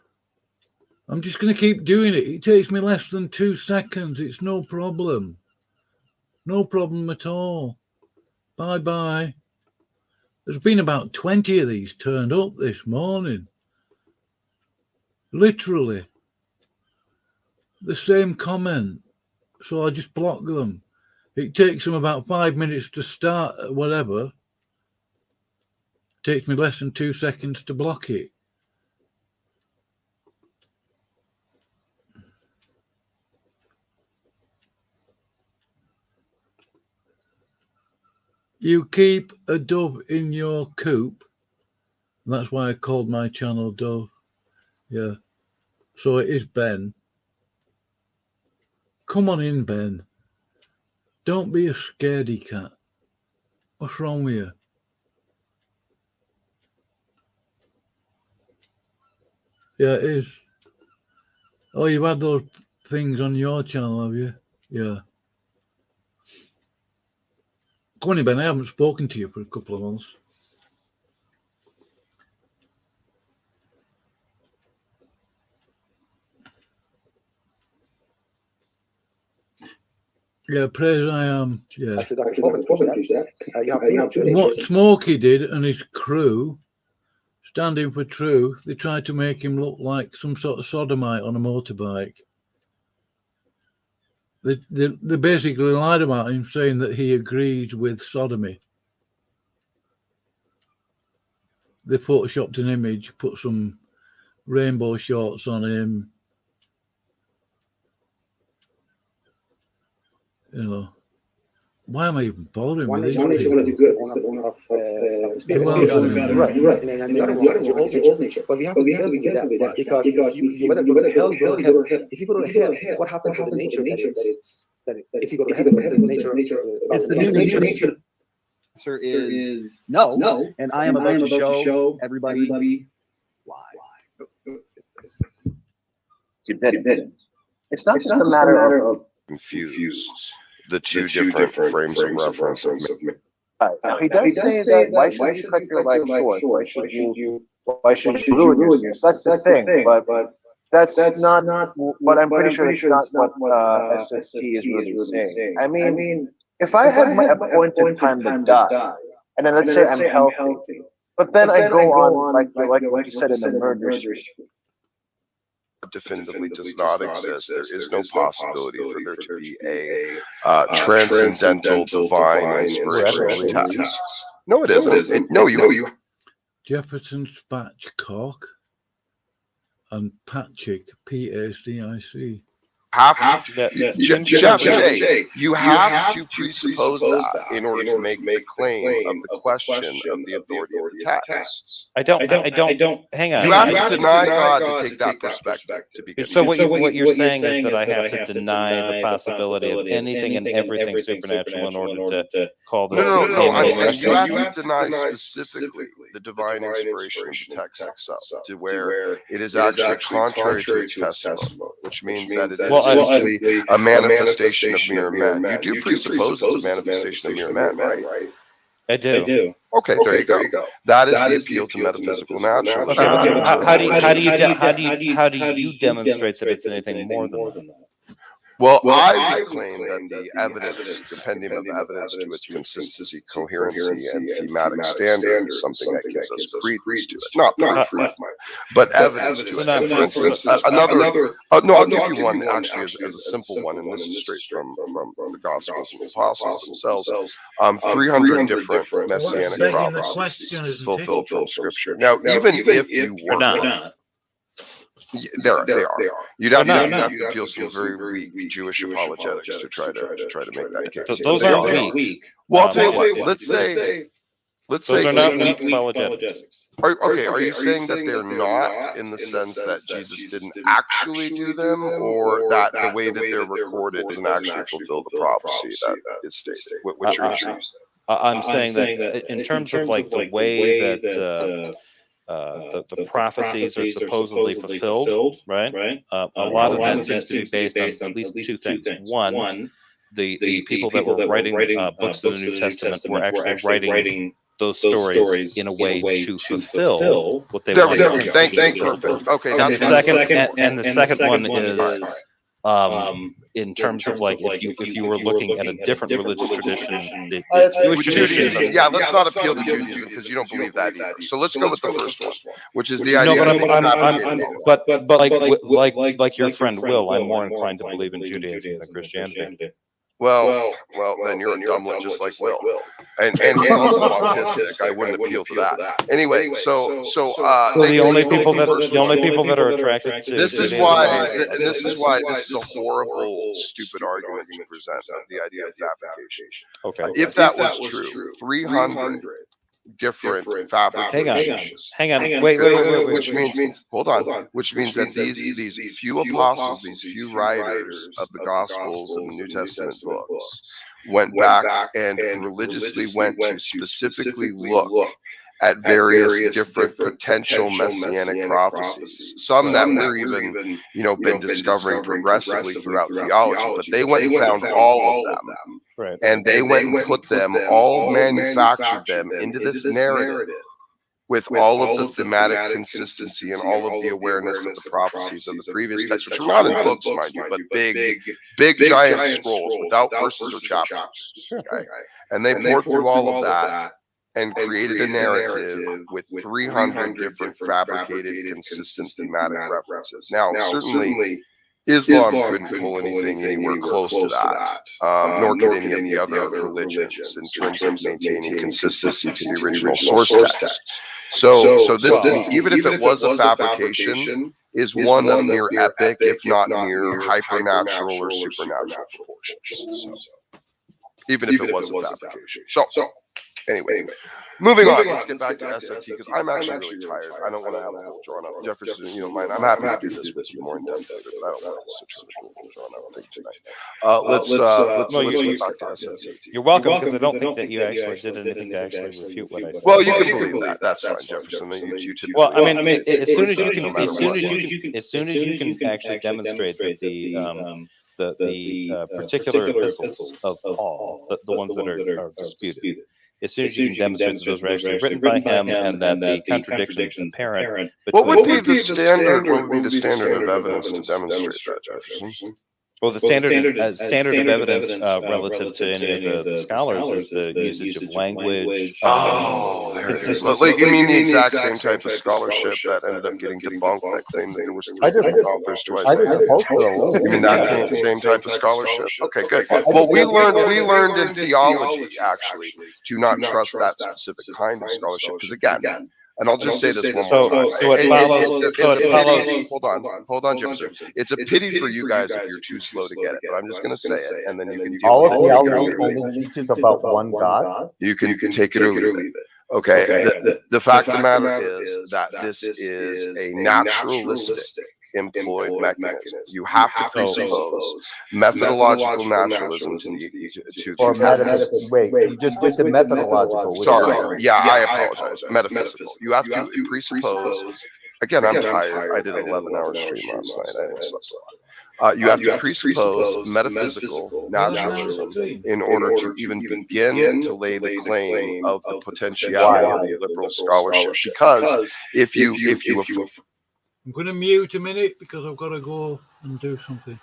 I'm just going to keep doing it. It takes me less than 2 seconds. It's no problem. No problem at all. Bye-bye. There's been about 20 of these turned up this morning. Literally. The same comment. So I just block them. It takes them about 5 minutes to start whatever. It takes me less than 2 seconds to block it. You keep a dove in your coop. That's why I called my channel Dove. Yeah. So it is Ben. Come on in, Ben. Don't be a scaredy cat. What's wrong with you? Yeah, it is. Oh, you've had those things on your channel, have you? Yeah. Come on in, Ben. I haven't spoken to you for a couple of months. Yeah, praise I am. Yeah. Actually, you have two What natures. Smokey did and his crew, standing for truth, they tried to make him look like some sort of sodomite on a motorbike. They basically lied about him, saying that he agreed with sodomy. They photoshopped an image, put some rainbow shorts on him. You know, why am I even bothering with these One nation people? want to do good. It's one of the spirit. Well, You're right. And the other one is your old nature. But we have to be careful with that because if you whether go to hell, you go to hell. If you go to hell, what happens to the nature that if you go to heaven, the nature It's the new nature. Answer is no. And I am about to show everybody why. You didn't. It's not just a matter of confuse the two different frames of reference. he does say that why should you cut your life short? Why should you ruin yourself? That's the thing, but that's not what I'm pretty sure that's not what SST is really saying. I mean, if I had my appointed time to die, and then let's say I'm healthy, but then I go on like what you said in the murder series. Definitively does not exist. There is no possibility for there to be a transcendental divine inspirational test. No, it isn't. No, you. Jefferson Spatchcock and Patrick, P-A-C-I-C. Jeff J, you have to presuppose that in order to make the claim of the question of the authority of the text. I don't. Hang on. You have to deny God to take that perspective to begin. So what you're saying is that I have to deny the possibility of anything and everything supernatural in order to call this. No. I'm saying you have to deny specifically the divine inspiration of the text itself, to where it is actually contrary to its testimony, which means that it is simply a manifestation of mere men. You do presuppose it's a manifestation of mere men, right? I do. Okay, there you go. That is the appeal to metaphysical naturalism. Okay, how do you demonstrate that it's anything more than that? Well, I would claim that the evidence, compendium of evidence to its consistency, coherency, and thematic standard is something that gives us credence to it. Not proof, but evidence to it. For instance, I'll give you one actually as a simple one, and this is straight from the Gospels and the Apostles themselves. 300 different messianic prophecies fulfilled from Scripture. Now, even if you were not. They are. You'd have to appeal some very weak Jewish apologetics to try to make that case. Those aren't weak. Well, I'll tell you what. Let's say those are not weak apologetics. Are you saying that they're not in the sense that Jesus didn't actually do them, or that the way that they're recorded doesn't actually fulfill the prophecy that is stated? Which are you saying? I'm saying that in terms of like the way that the prophecies are supposedly fulfilled, right? A lot of that seems to be based on at least two things. One, the people that were writing books of the New Testament were actually writing those stories in a way to fulfill what they wanted. There we go. Thank you. Perfect. Okay, that's the second one is in terms of like if you were looking at a different religious tradition, the Jewish tradition. Yeah, let's not appeal to Judaism because you don't believe that either. So let's go with the first one, which is the idea. But like your friend Will, I'm more inclined to believe in Judaism than Christianity. Well, then you're a dumblet just like Will, and he's also autistic. I wouldn't appeal to that. Anyway, so the only people that are attracted to this is why this is a horrible, stupid argument to present the idea of fabrication. Okay, if that was true, 300 different fabrications. Hang on. Wait. Which means, hold on. Which means that these few apostles, these few writers of the Gospels and the New Testament books, went back and religiously went to specifically look at various different potential messianic prophecies. Some that we're even, been discovering progressively throughout theology, but they went and found all of them. Right. And they went and put them, all manufactured them into this narrative with all of the thematic consistency and all of the awareness of the prophecies of the previous texts, which are not in books, mind you, but big giant scrolls without verses or chapters. Okay? And they poured through all of that and created a narrative with 300 different fabricated, consistent thematic references. Now, certainly Islam couldn't pull anything anywhere close to that, nor could any of the other religions in terms of maintaining consistency to the original source text. So this, to me, even if it was a fabrication, is one of near epic, if not near hypernatural or supernatural proportions. So, even if it was a fabrication. So anyway, moving on. Let's get back to SFT because I'm actually really tired. I don't want to have a whole drawn out. Jefferson, you don't mind. I'm happy to do this with you more in depth later, but I don't want this to turn into a drawn out thing tonight. Let's get back to SFT. You're welcome, because I don't think that you actually did anything to actually refute what I said. Well, you can believe that. That's fine, Jefferson. You well, I mean, as soon as you can actually demonstrate that the particular epistles of Paul, the ones that are disputed, as soon as you can demonstrate that those were actually written by him and that the contradictions apparent. What would be the standard? What would be the standard of evidence to demonstrate that, Jefferson? Well, the standard of evidence relative to any of the scholars is the usage of language. There it is. Like, you mean the exact same type of scholarship that ended up getting debunked that claimed that there was authors twice? You mean that same type of scholarship? Okay, good. Well, we learned in theology actually to not trust that specific kind of scholarship because again. And I'll just say this one more time. So it follows. Hold on, Jefferson. It's a pity for you guys if you're too slow to get it, but I'm just going to say it, and then you can. All of theology only teaches about one God. You can take it or leave it. Okay. The fact of the matter is that this is a naturalistic employed mechanism. You have to presuppose methodological naturalism to or metaphysical. Wait, you just went to methodological. Sorry, yeah, I apologize. Metaphysical. You have to presuppose. Again, I'm tired. I did an 11-hour stream last night. I didn't sleep a lot. You have to presuppose metaphysical naturalism in order to even begin to lay the claim of the potentiality of liberal scholarship. Because if you I'm going to mute a minute because I've got to go and do something.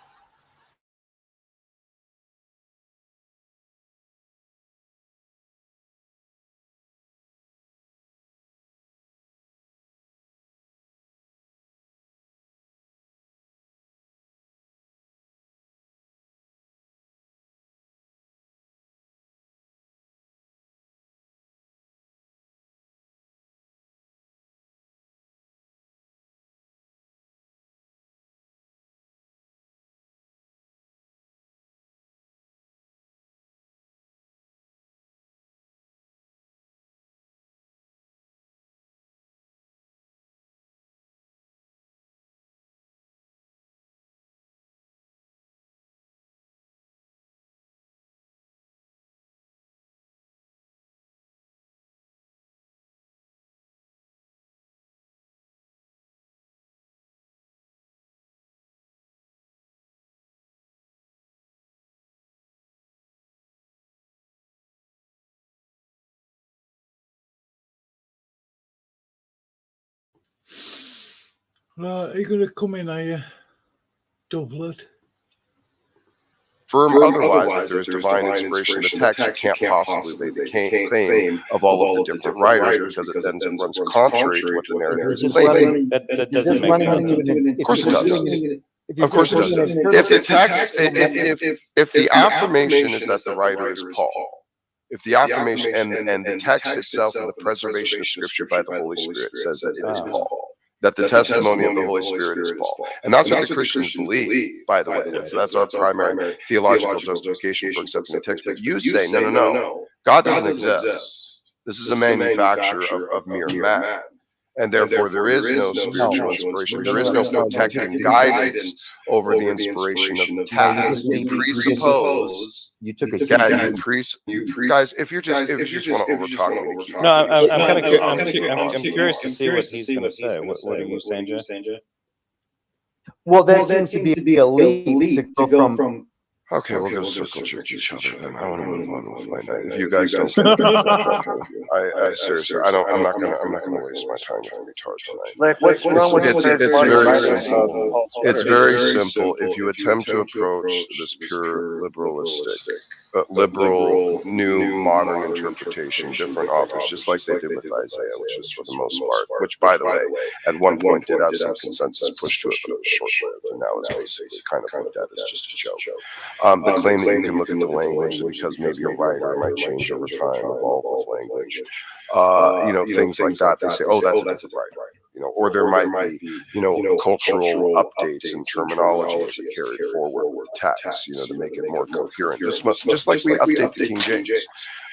Are you going to come in, are you? Doublet? Firm otherwise that there is divine inspiration. The text can't possibly lay the claim of all of the different writers because it then runs contrary to what the narrative is claiming. That doesn't make sense. Of course it does. Of course it does. If the text, if the affirmation is that the writer is Paul, if the affirmation and the text itself and the preservation of Scripture by the Holy Spirit says that it is Paul, that the testimony of the Holy Spirit is Paul. And that's what the Christians believe, by the way. So that's our primary theological justification for accepting the text. But you say, no. God doesn't exist. This is a manufacture of mere man. And therefore, there is no spiritual inspiration. There is no protecting guidance over the inspiration of the text. You presuppose. You took a guys. If you just want to overtalk me, no, I'm curious to see what he's going to say. What are you saying, Jay? Well, that seems to be a leap to go from Okay, we'll go circle jerk each other then. I want to move on with my night. If you guys don't get it, I seriously, I'm not gonna waste my time with retard tonight. Like, what's wrong with It's very simple. It's very simple. If you attempt to approach this pure liberalistic, liberal, new, modern interpretation, different authors, just like they did with Isaiah, which is for the most part, which, by the way, at one point did have some consensus pushed to it, but it was short-lived, and now it's basically kind of looked at as just a joke. The claim that you can look at the language, because maybe a writer might change over time, evolve with language, things like that. They say, oh, that's a different writer. Or there might be, cultural updates and terminologies that carried forward with the text, to make it more coherent. Just like we update the King James.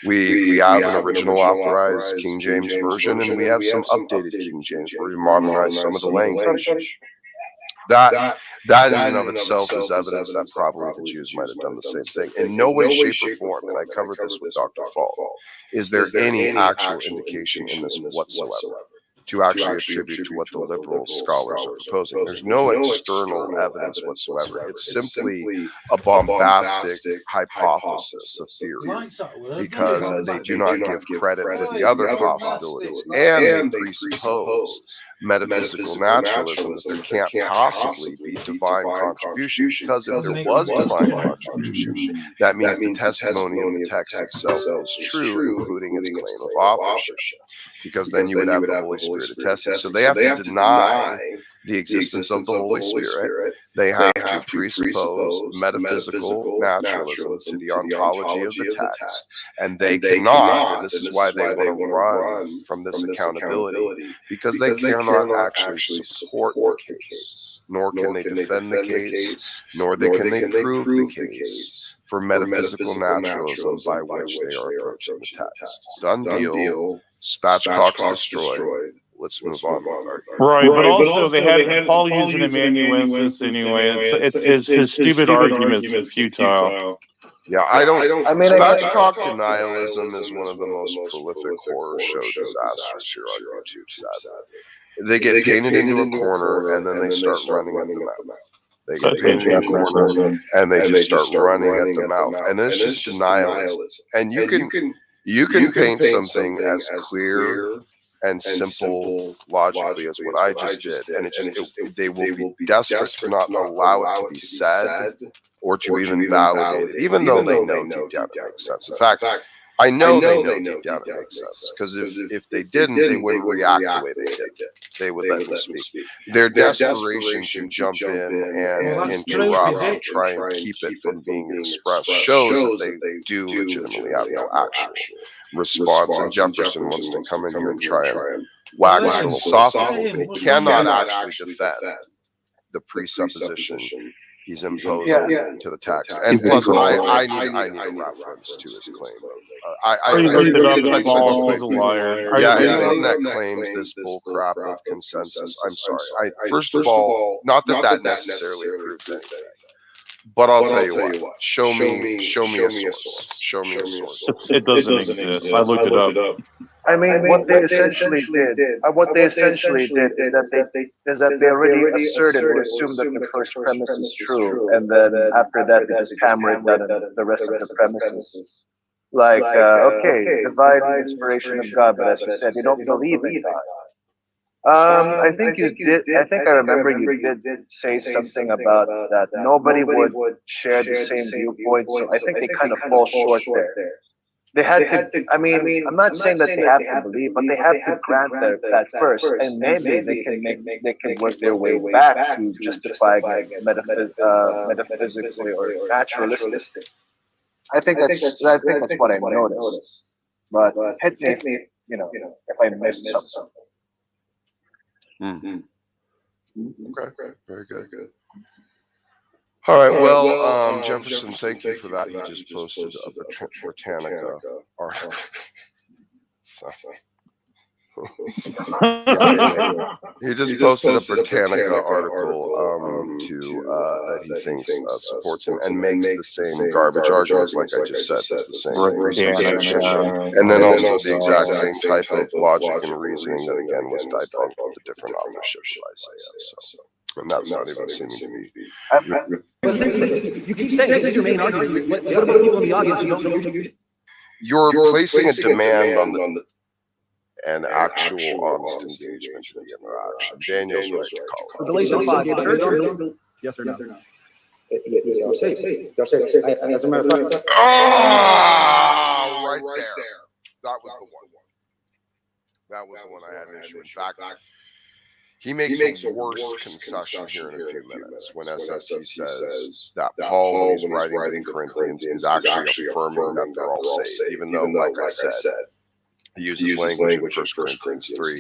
We have an original authorized King James version, and we have some updated King James where we modernize some of the language. That in and of itself is evidence that probably the Jews might have done the same thing. In no way, shape, or form, and I covered this with Dr. Fall, is there any actual indication in this whatsoever to actually attribute to what the liberal scholars are proposing. There's no external evidence whatsoever. It's simply a bombastic hypothesis, a theory, because they do not give credit for the other possibilities, and they presuppose metaphysical naturalism, that there can't possibly be divine contribution, because if there was divine contribution, that means the testimony of the text itself is true, including its claim of authorship, because then you would have the Holy Spirit attesting. So they have to deny the existence of the Holy Spirit. They have to presuppose metaphysical naturalism to the ontology of the text, and they cannot, and this is why they want to run from this accountability, because they cannot actually support the case, nor can they defend the case, nor can they prove the case for metaphysical naturalism by which they are approaching the text. Done deal. Spatchcocks destroyed. Let's move on. Right, but also they had Paul using amanuensis anyway. It's his stupid argument is futile. Yeah, I mean, spatchcock denialism is one of the most prolific horror show disasters here on YouTube, sadly. They get painted into a corner and then they start running at the mouth. They get painted in a corner and they just start running at the mouth. And then it's just denialism. And you can paint something as clear and simple logically as what I just did, and they will be desperate to not allow it to be said or to even validate it, even though they know deep down it makes sense. In fact, I know they know deep down it makes sense, because if they didn't, they wouldn't react the way they did. They would let me speak. Their desperation to jump in and interrupt and try and keep it from being expressed shows that they do legitimately have no actual response. And Jefferson wants to come in here and try and wax philosophical, but he cannot actually defend the presupposition he's imposing to the text. And plus, I need a reference to his claim. Anyone that claims this bullcrap of consensus, I'm sorry. First of all, not that necessarily proves anything. But I'll tell you what. Show me a source. Show me a source. It doesn't exist. I looked it up. I mean, what they essentially did is that they already asserted or assumed that the first premise is true, and then after that they just hammer it down the rest of the premises. Like, okay, divine inspiration of God, but as you said, you don't believe in God. I think you did. I think I remember you did say something about that nobody would share the same viewpoint. So I think they kind of fall short there. They had to. I mean, I'm not saying that they have to believe, but they have to grant that first, and maybe they can work their way back to justifying metaphysically or naturalistic. I think that's what I noticed. But hit me, if I missed something. Okay, very good. All right, well, Jefferson, thank you for that. You just posted a Britannica article. He just posted a Britannica article that he thinks supports him and makes the same garbage arguments, like I just said. That's the same and then also the exact same type of logic and reasoning that again was debunked with the different authorship of Isaiah. So and that's not even seeming to be. You keep saying this is your main argument. What about the people in the audience who don't know You're placing a demand on an actual honest engagement in the interaction. Daniel's right to call it. Galatians 5, the church or yes or no? Yes, I'll say. As a matter of fact. Oh, right there. That was the one. That was the one I had an issue. In fact, he makes a worse concession here in a few minutes when SFT says that Paul, when he's writing to Corinthians, is actually affirming that they're all saved, even though, like I said, he uses language in 1 Corinthians 3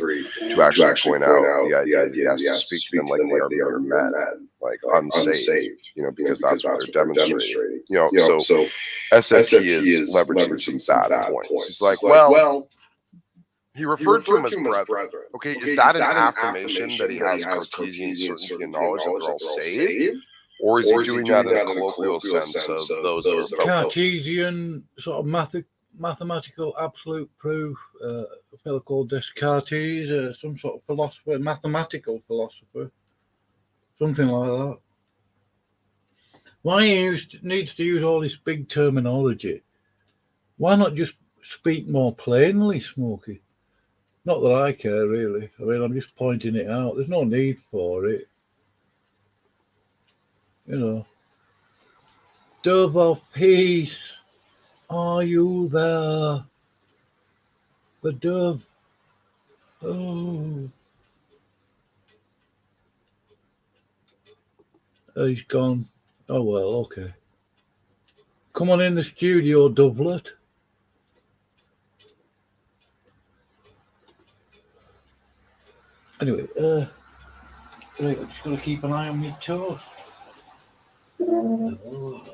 to actually point out the idea that he has to speak to them like they are mere men, like unsaved, because that's what they're demonstrating. So SFT is leveraging some bad points. He's like, well, he referred to him as brethren. Okay, is that an affirmation that he has Cartesian certainty and knowledge that they're all saved? Or is he doing that in a colloquial sense of those who are Cartesian sort of mathematical absolute proof, a fellow called Descartes, some sort of philosopher, mathematical philosopher, something like that. Why he needs to use all this big terminology? Why not just speak more plainly, Smokey? Not that I care, really. I mean, I'm just pointing it out. There's no need for it. Dove of peace, are you there? The dove. Oh. He's gone. Oh, well, okay. Come on in the studio, Dovelet. Anyway, right, I'm just got to keep an eye on my toes. Oh.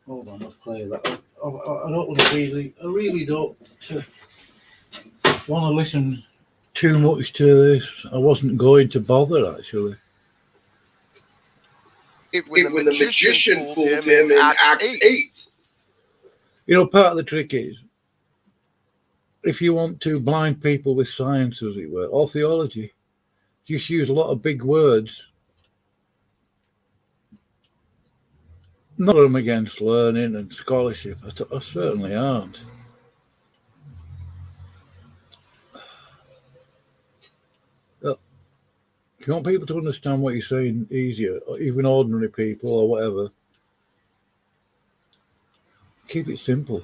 Hold on, I'll play that. I don't want to I really don't want to listen too much to this. I wasn't going to bother, actually. when the magician fooled him in Acts 8. Part of the trick is, if you want to blind people with science, as it were, or theology, just use a lot of big words. Not that I'm against learning and scholarship. I certainly aren't. If you want people to understand what you're saying easier, or even ordinary people or whatever, keep it simple.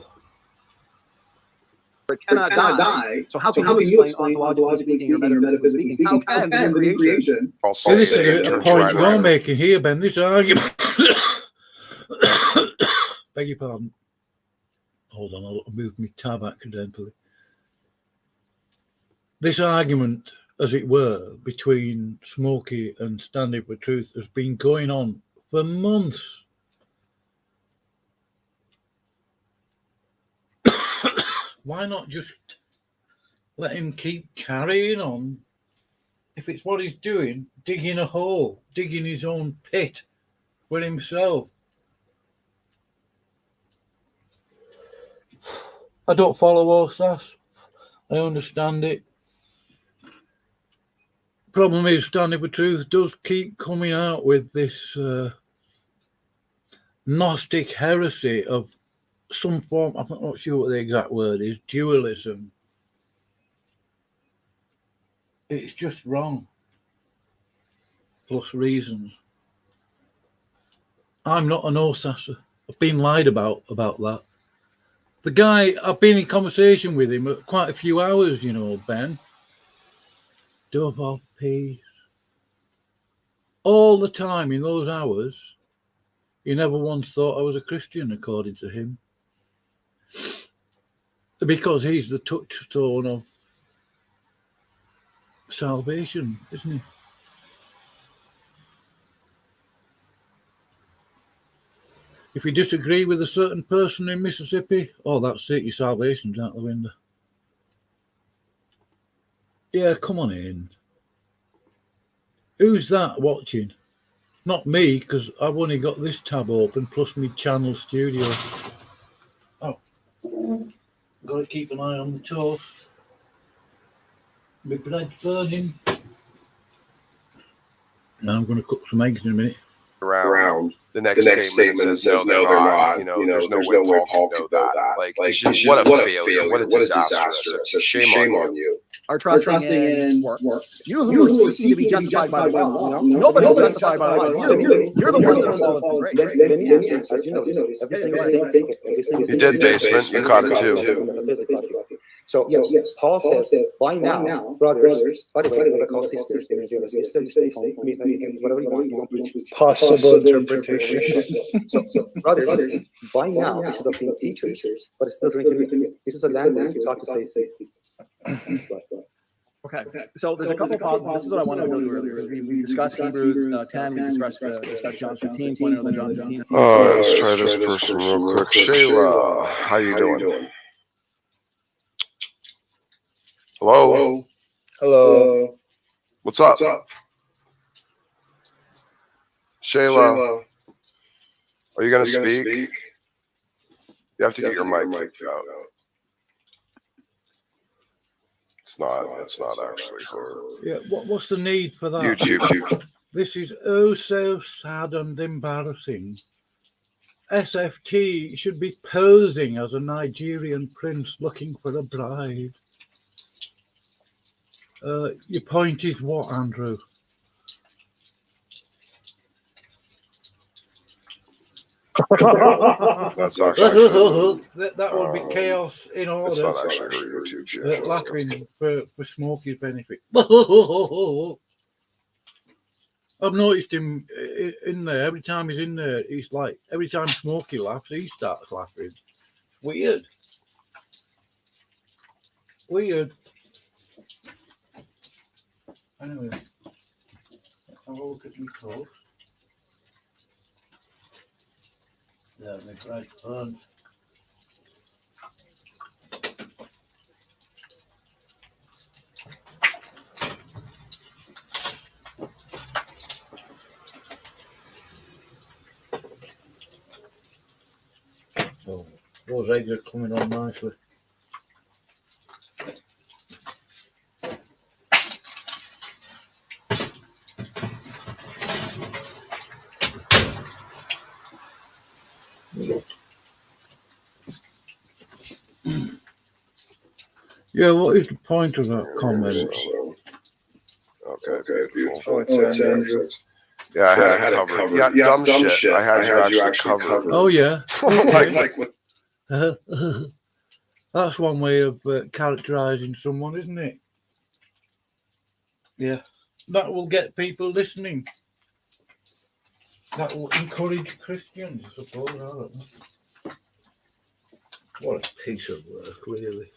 It cannot die. So how can you explain ontologically speaking or metaphysically speaking? How can the new creation? So this is a point you're making here, Ben. This argument. Beg your pardon. Hold on, I'll move my tab accidentally. This argument, as it were, between Smokey and Standing for Truth has been going on for months. Why not just let him keep carrying on? If it's what he's doing, digging a hole, digging his own pit for himself. I don't follow all sass. I understand it. Problem is, Standing for Truth does keep coming out with this Gnostic heresy of some form, I'm not sure what the exact word is, dualism. It's just wrong. Plus reasons. I'm not an OSASser. I've been lied about that. The guy, I've been in conversation with him quite a few hours, Ben. Dove of peace. All the time in those hours, he never once thought I was a Christian, according to him. Because he's the touchstone of salvation, isn't he? If you disagree with a certain person in Mississippi, that's it, your salvation's out the window. Yeah, come on in. Who's that watching? Not me, because I've only got this tab open, plus my channel studio. Oh. Got to keep an eye on the toast. My bread's burning. Now I'm going to cook some eggs in a minute. Around the next statement says no, they're not. You know, there's no way Paul could know that. Like, it's just, what a failure, what a disaster. Shame on you. Are trusting in work. You who are seeking to be justified by the law, you know? Nobody's justified by the law. You're the one that's fallen from grace. Then he answers, as you notice, every single thing. You did, basement. You caught it too. So yes, Paul says, by now, brothers, by the way, what I call sisters, means you have a sister, you stay home, whatever you want, you don't preach. Possible interpretations. So brothers, by now, you should have been teachers, but it's still drinking milk. This is a language you talk to say. Okay, so there's a couple of problems. This is what I wanted to go to earlier. We discussed Hebrews 10, we discussed John 15, pointed out that John 15. Let's try this person real quick. Shayla, how you doing? Hello? Hello. What's up? Shayla, are you going to speak? You have to get your mic out. It's not actually her. Yeah, what's the need for that? YouTube. This is oh so sad and embarrassing. SFT should be posing as a Nigerian prince looking for a bride. Your point is what, Andrew? That's actually that would be chaos in order. It's not actually her YouTube channel. Laughing for Smokey's benefit. I've noticed him in there. Every time he's in there, he's like, every time Smokey laughs, he starts laughing. Weird. Anyway, I'll look at my clothes. Yeah, my fried fun. So those eggs are coming on nicely. Yeah, what is the point of that comment? Okay, beautiful. Yeah, I had it covered. Yeah, dumb shit. I had you actually covered. Oh, yeah. like what? That's one way of characterizing someone, isn't it? Yeah. That will get people listening. That will encourage Christians, I suppose. I don't know. What a piece of work, really.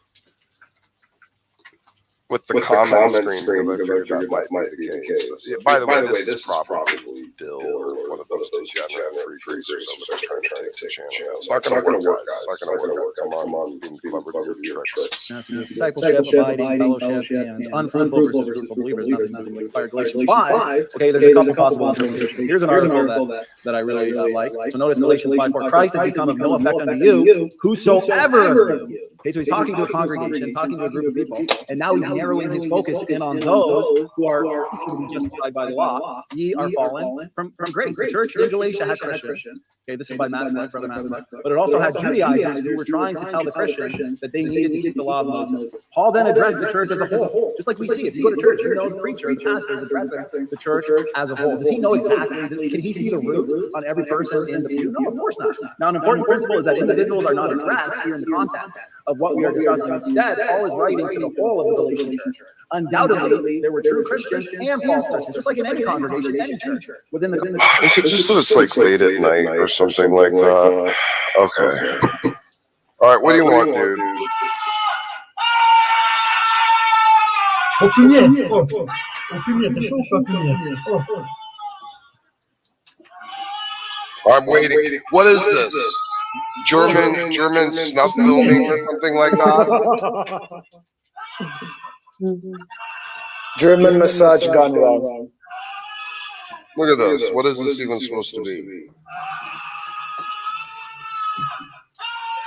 With the comment screen, I figured that might be the case. Yeah, by the way, this is probably Bill or one of those degenerate freaks or somebody trying to take the channel. It's not going to work, guys. It's not going to work. Come on, being clever to your tricks. Discipleship, abiding, fellowship, and unfruitful versus fruitful believers. Nothing like fire. Galatians 5. Okay, there's a couple possible interpretations. Here's an article that I really like. So notice Galatians 5:4. Christ has become of no effect unto you, whosoever of you. Okay, so he's talking to a congregation, talking to a group of people, and now he's narrowing his focus in on those who are to be justified by the law. Ye are fallen from grace. The church in Galatia had Christians. Okay, this is by Matt Smith, Brother Matt Smith. But it also had Judaizers who were trying to tell the Christians that they needed to keep the law of Moses. Paul then addressed the church as a whole. Just like we see, if you go to church, you know the preacher, the pastor is addressing the church as a whole. Does he know exactly? Can he see the root on every person in the pew? No, of course not. Now, an important principle is that individuals are not addressed here in the content of what we are discussing. Instead, Paul is writing to the whole of the Galatian church. Undoubtedly, there were true Christians and false Christians, just like in any congregation, any church. Within the Is it just that it's like late at night or something like that? Okay. All right, what do you want, dude? Au fumier. Au fumier. T'es chaud ou pas fumier? I'm waiting. What is this? German snuff filming or something like that? German massage gone wrong. Look at this. What is this even supposed to be?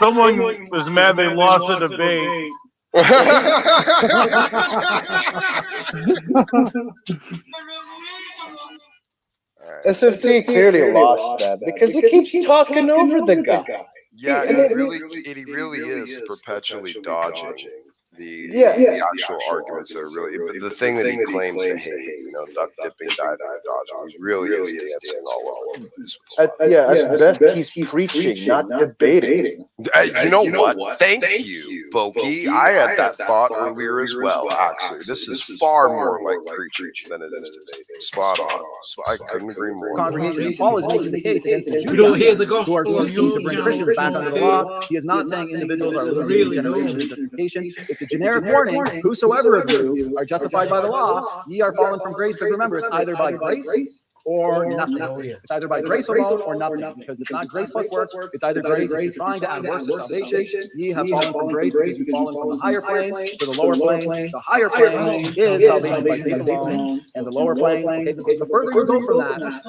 Someone was mad they lost a debate. SFT clearly lost that because he keeps talking over the guy. Yeah, and he really is perpetually dodging the actual arguments that are really. But the thing that he claims to hate, duck dipping, diving, and dodging, he really is dancing all over the place. At best, he's preaching, not debating. You know what? Thank you, Bokey. I had that thought earlier as well. Actually, this is far more like preaching than it is debating. Spot on. I couldn't agree more. Congregation. Paul is making the case against the You don't hear the Judaizers who are gospel. seeking to bring Christians back under the law. He is not saying individuals are losing regeneration and justification. It's a generic warning. Whosoever of you are justified by the law, ye are fallen from grace. Because remember, it's either by grace or nothing. It's either by grace alone or nothing. Because it's not grace plus work. It's either grace. If you're trying to add works to salvation, ye have fallen from grace because you've fallen from the higher plane to the lower plane. The higher plane is salvation by faith alone, and the lower plane. Okay, the further you go from that,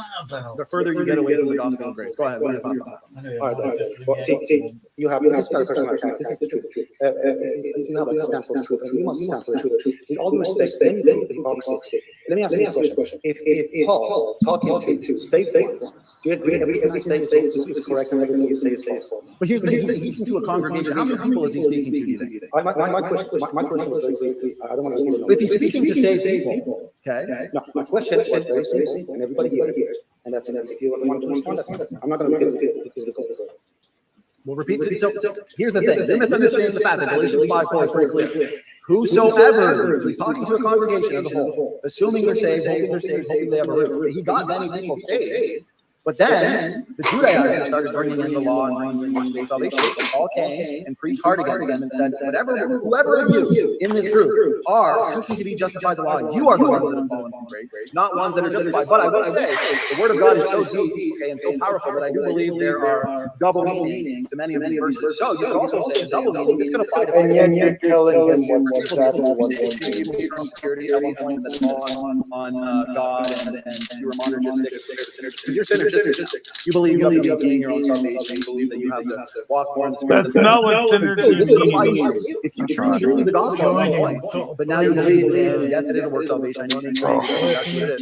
the further you get away from the gospel of grace. Go ahead. What are your thoughts on that? All right. Well, see, you have this kind of person. This is the truth. You have a stand for the truth, and you must stand for the truth. With all due respect, then you prove the hypocrisy. Let me ask you this question: If Paul talking to safe ones, do you agree everything he says is correct and everything he says is false? But here's the thing: he's speaking to a congregation. How many people is he speaking to? Do you think? My question was very clear. I don't want to. If he's speaking to saved people, okay. No, my question was very simple, and everybody here, and that's enough. If you want to respond, that's fine. I'm not going to repeat it because we'll repeat it. So here's the thing: you're misunderstanding the fact that Galatians 5:4 is pretty clear. Whosoever, so he's talking to a congregation as a whole, assuming they're saved, hoping they have a root. He got many people saved. But then the Judaizers started bringing in the law and bringing in salvation. Paul came and preached hard against them and said, whoever of you in this group are seeking to be justified by the law, you are the ones that have fallen from grace, not ones that are justified. But I will say, the word of God is so deep, okay, and so powerful that I do believe there are double meanings to many of these verses. So you could also say a double meaning. This could apply to. And yet you're telling him what's exactly what security at one point that's all on God and you were monergistic because you're synergistic. You believe you have to obtain your own salvation. You believe that you have to walk more in the spirit. That's not what synergy means. If you truly believe the gospel, but now you believe in, yes, it is a work salvation. I know that.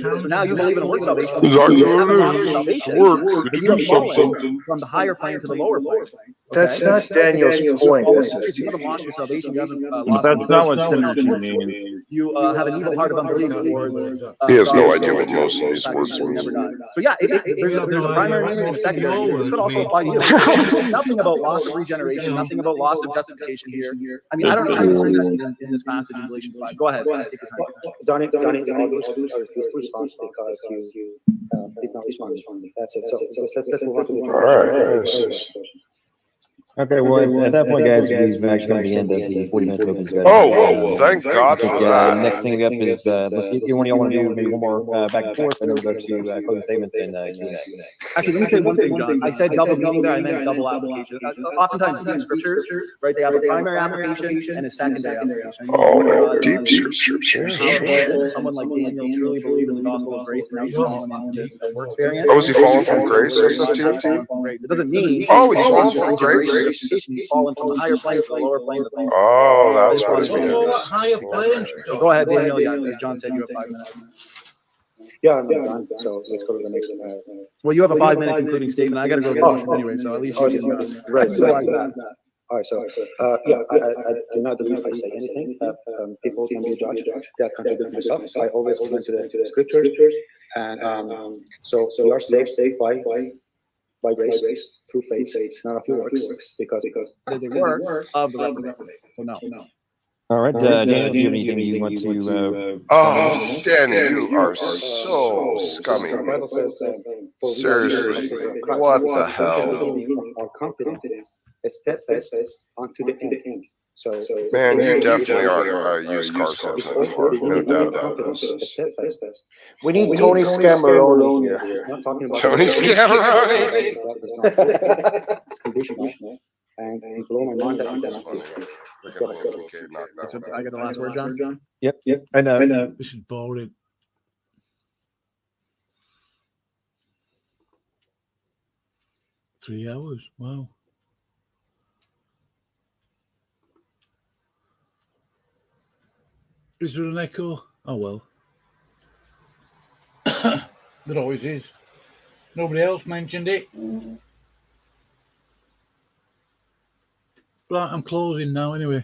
So now you believe in a work salvation. You haven't lost your salvation. You have fallen from the higher plane to the lower plane. That's not Daniel's point. You haven't lost your salvation. You haven't lost. That's not what synergy means. You have an evil heart of unbelief towards. He has no idea what most of these words mean. So yeah, there's a primary meaning and a secondary meaning. This could also apply to you. You see nothing about loss of regeneration, nothing about loss of justification here. I mean, I don't know how you see this in this passage in Galatians 5. Go ahead. Take your time. Donnie, I refuse to respond because you did not respond. That's it. So let's move on to the All right. Okay, well, at that point, guys, we've actually come to the end of the 40-minute token discussion. Oh, well, thank God for that. Next thing up is, let's see, one of y'all want to do maybe one more back and forth, and then we'll go to closing statements and Q&A. Actually, let me say one thing, John. I said double meaning there, I meant double application. Oftentimes in scriptures, right, they have a primary application and a secondary application. Oh, deep scriptures. Someone like Daniel truly believed in the gospel of grace, and now he's falling into this works variant. Oh, is he falling from grace? It doesn't mean. Oh, he's falling from grace. He's fallen from the higher plane to the lower plane. Oh, that's what it means. Higher plane. So go ahead, Daniel. Yeah, as John said, you have 5 minutes. Yeah, I'm done. So let's go to the next one. Well, you have a 5-minute concluding statement. I got to go to the motion anyway, so at least you can. Right. All right, so I do not believe I say anything. People can be judged. That contradicts myself. I always go into the scriptures, and so we are saved by grace through faith, not a few works, because there's a work of the reprobate. So no. All right, Daniel, do you have anything you want to? Oh, Stanley, you are so scummy. Seriously, what the hell? Our confidence is steadfast unto the end. So, man, you definitely are a used car salesman, no doubt about this. We need Tony Scamaroni here. Tony Scamaroni. It's conditional, and you blow my mind out. So I got the last word, John. Yep. I know. This is boring. Three hours. Wow. Is there an echo? Oh well. There always is. Nobody else mentioned it. Right, I'm closing now anyway.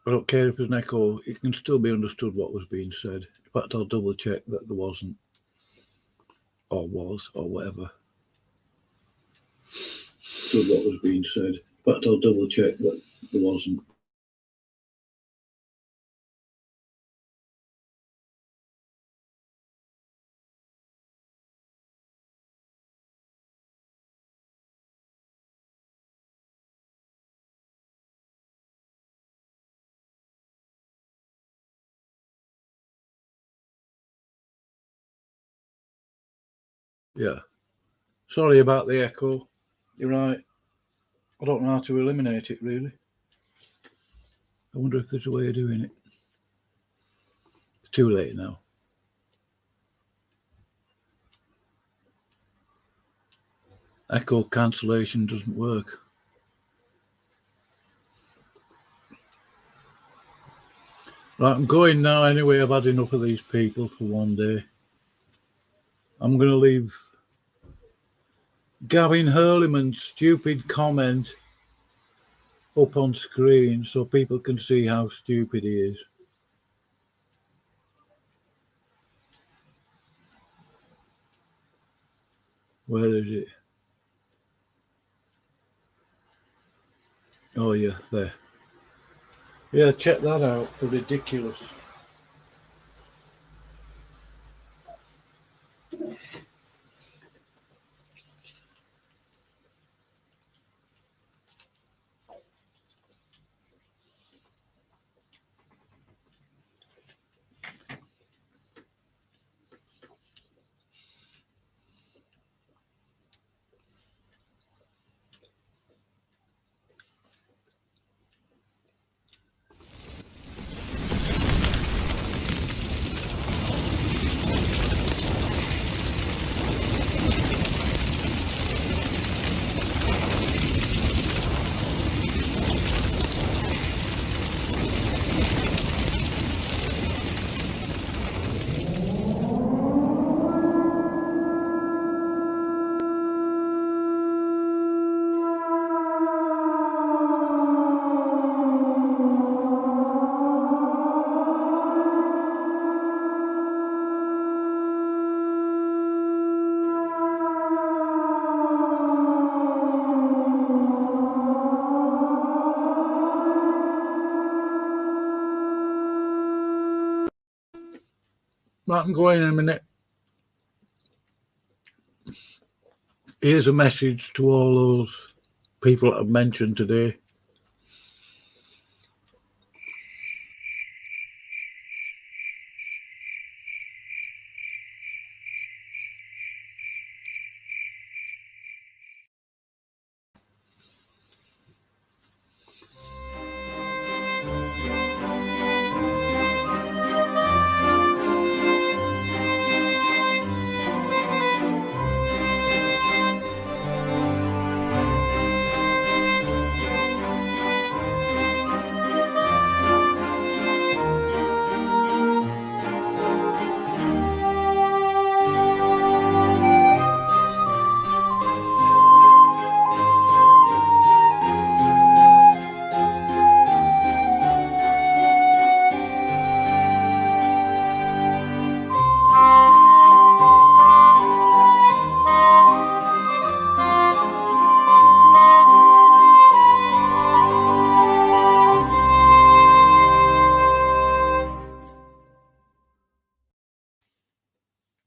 I don't care if there's an echo, it can still be understood what was being said. In fact, I'll double check that there wasn't, or was, or whatever. Understood what was being said. In fact, I'll double check that there wasn't. Yeah. Sorry about the echo. You're right. I don't know how to eliminate it, really. I wonder if there's a way of doing it. It's too late now. Echo cancellation doesn't work. Right, I'm going now anyway. I've had enough of these people for one day. I'm going to leave Gavin Hurleyman's stupid comment up on screen so people can see how stupid he is. Where is it? Oh yeah, there. Yeah, check that out. Ridiculous. Right, I'm going in a minute. Here's a message to all those people that I've mentioned today.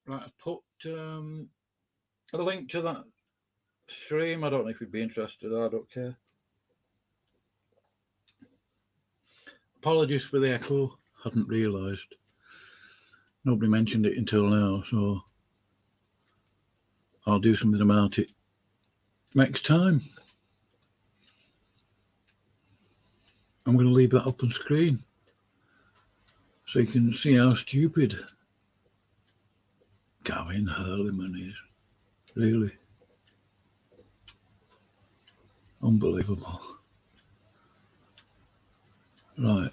Right, I put a link to that stream. I don't know if you'd be interested. I don't care. Apologies for the echo. Hadn't realised. Nobody mentioned it until now, so I'll do something about it next time. I'm going to leave that up on screen so you can see how stupid Gavin Hurleyman is. Really. Unbelievable. Right.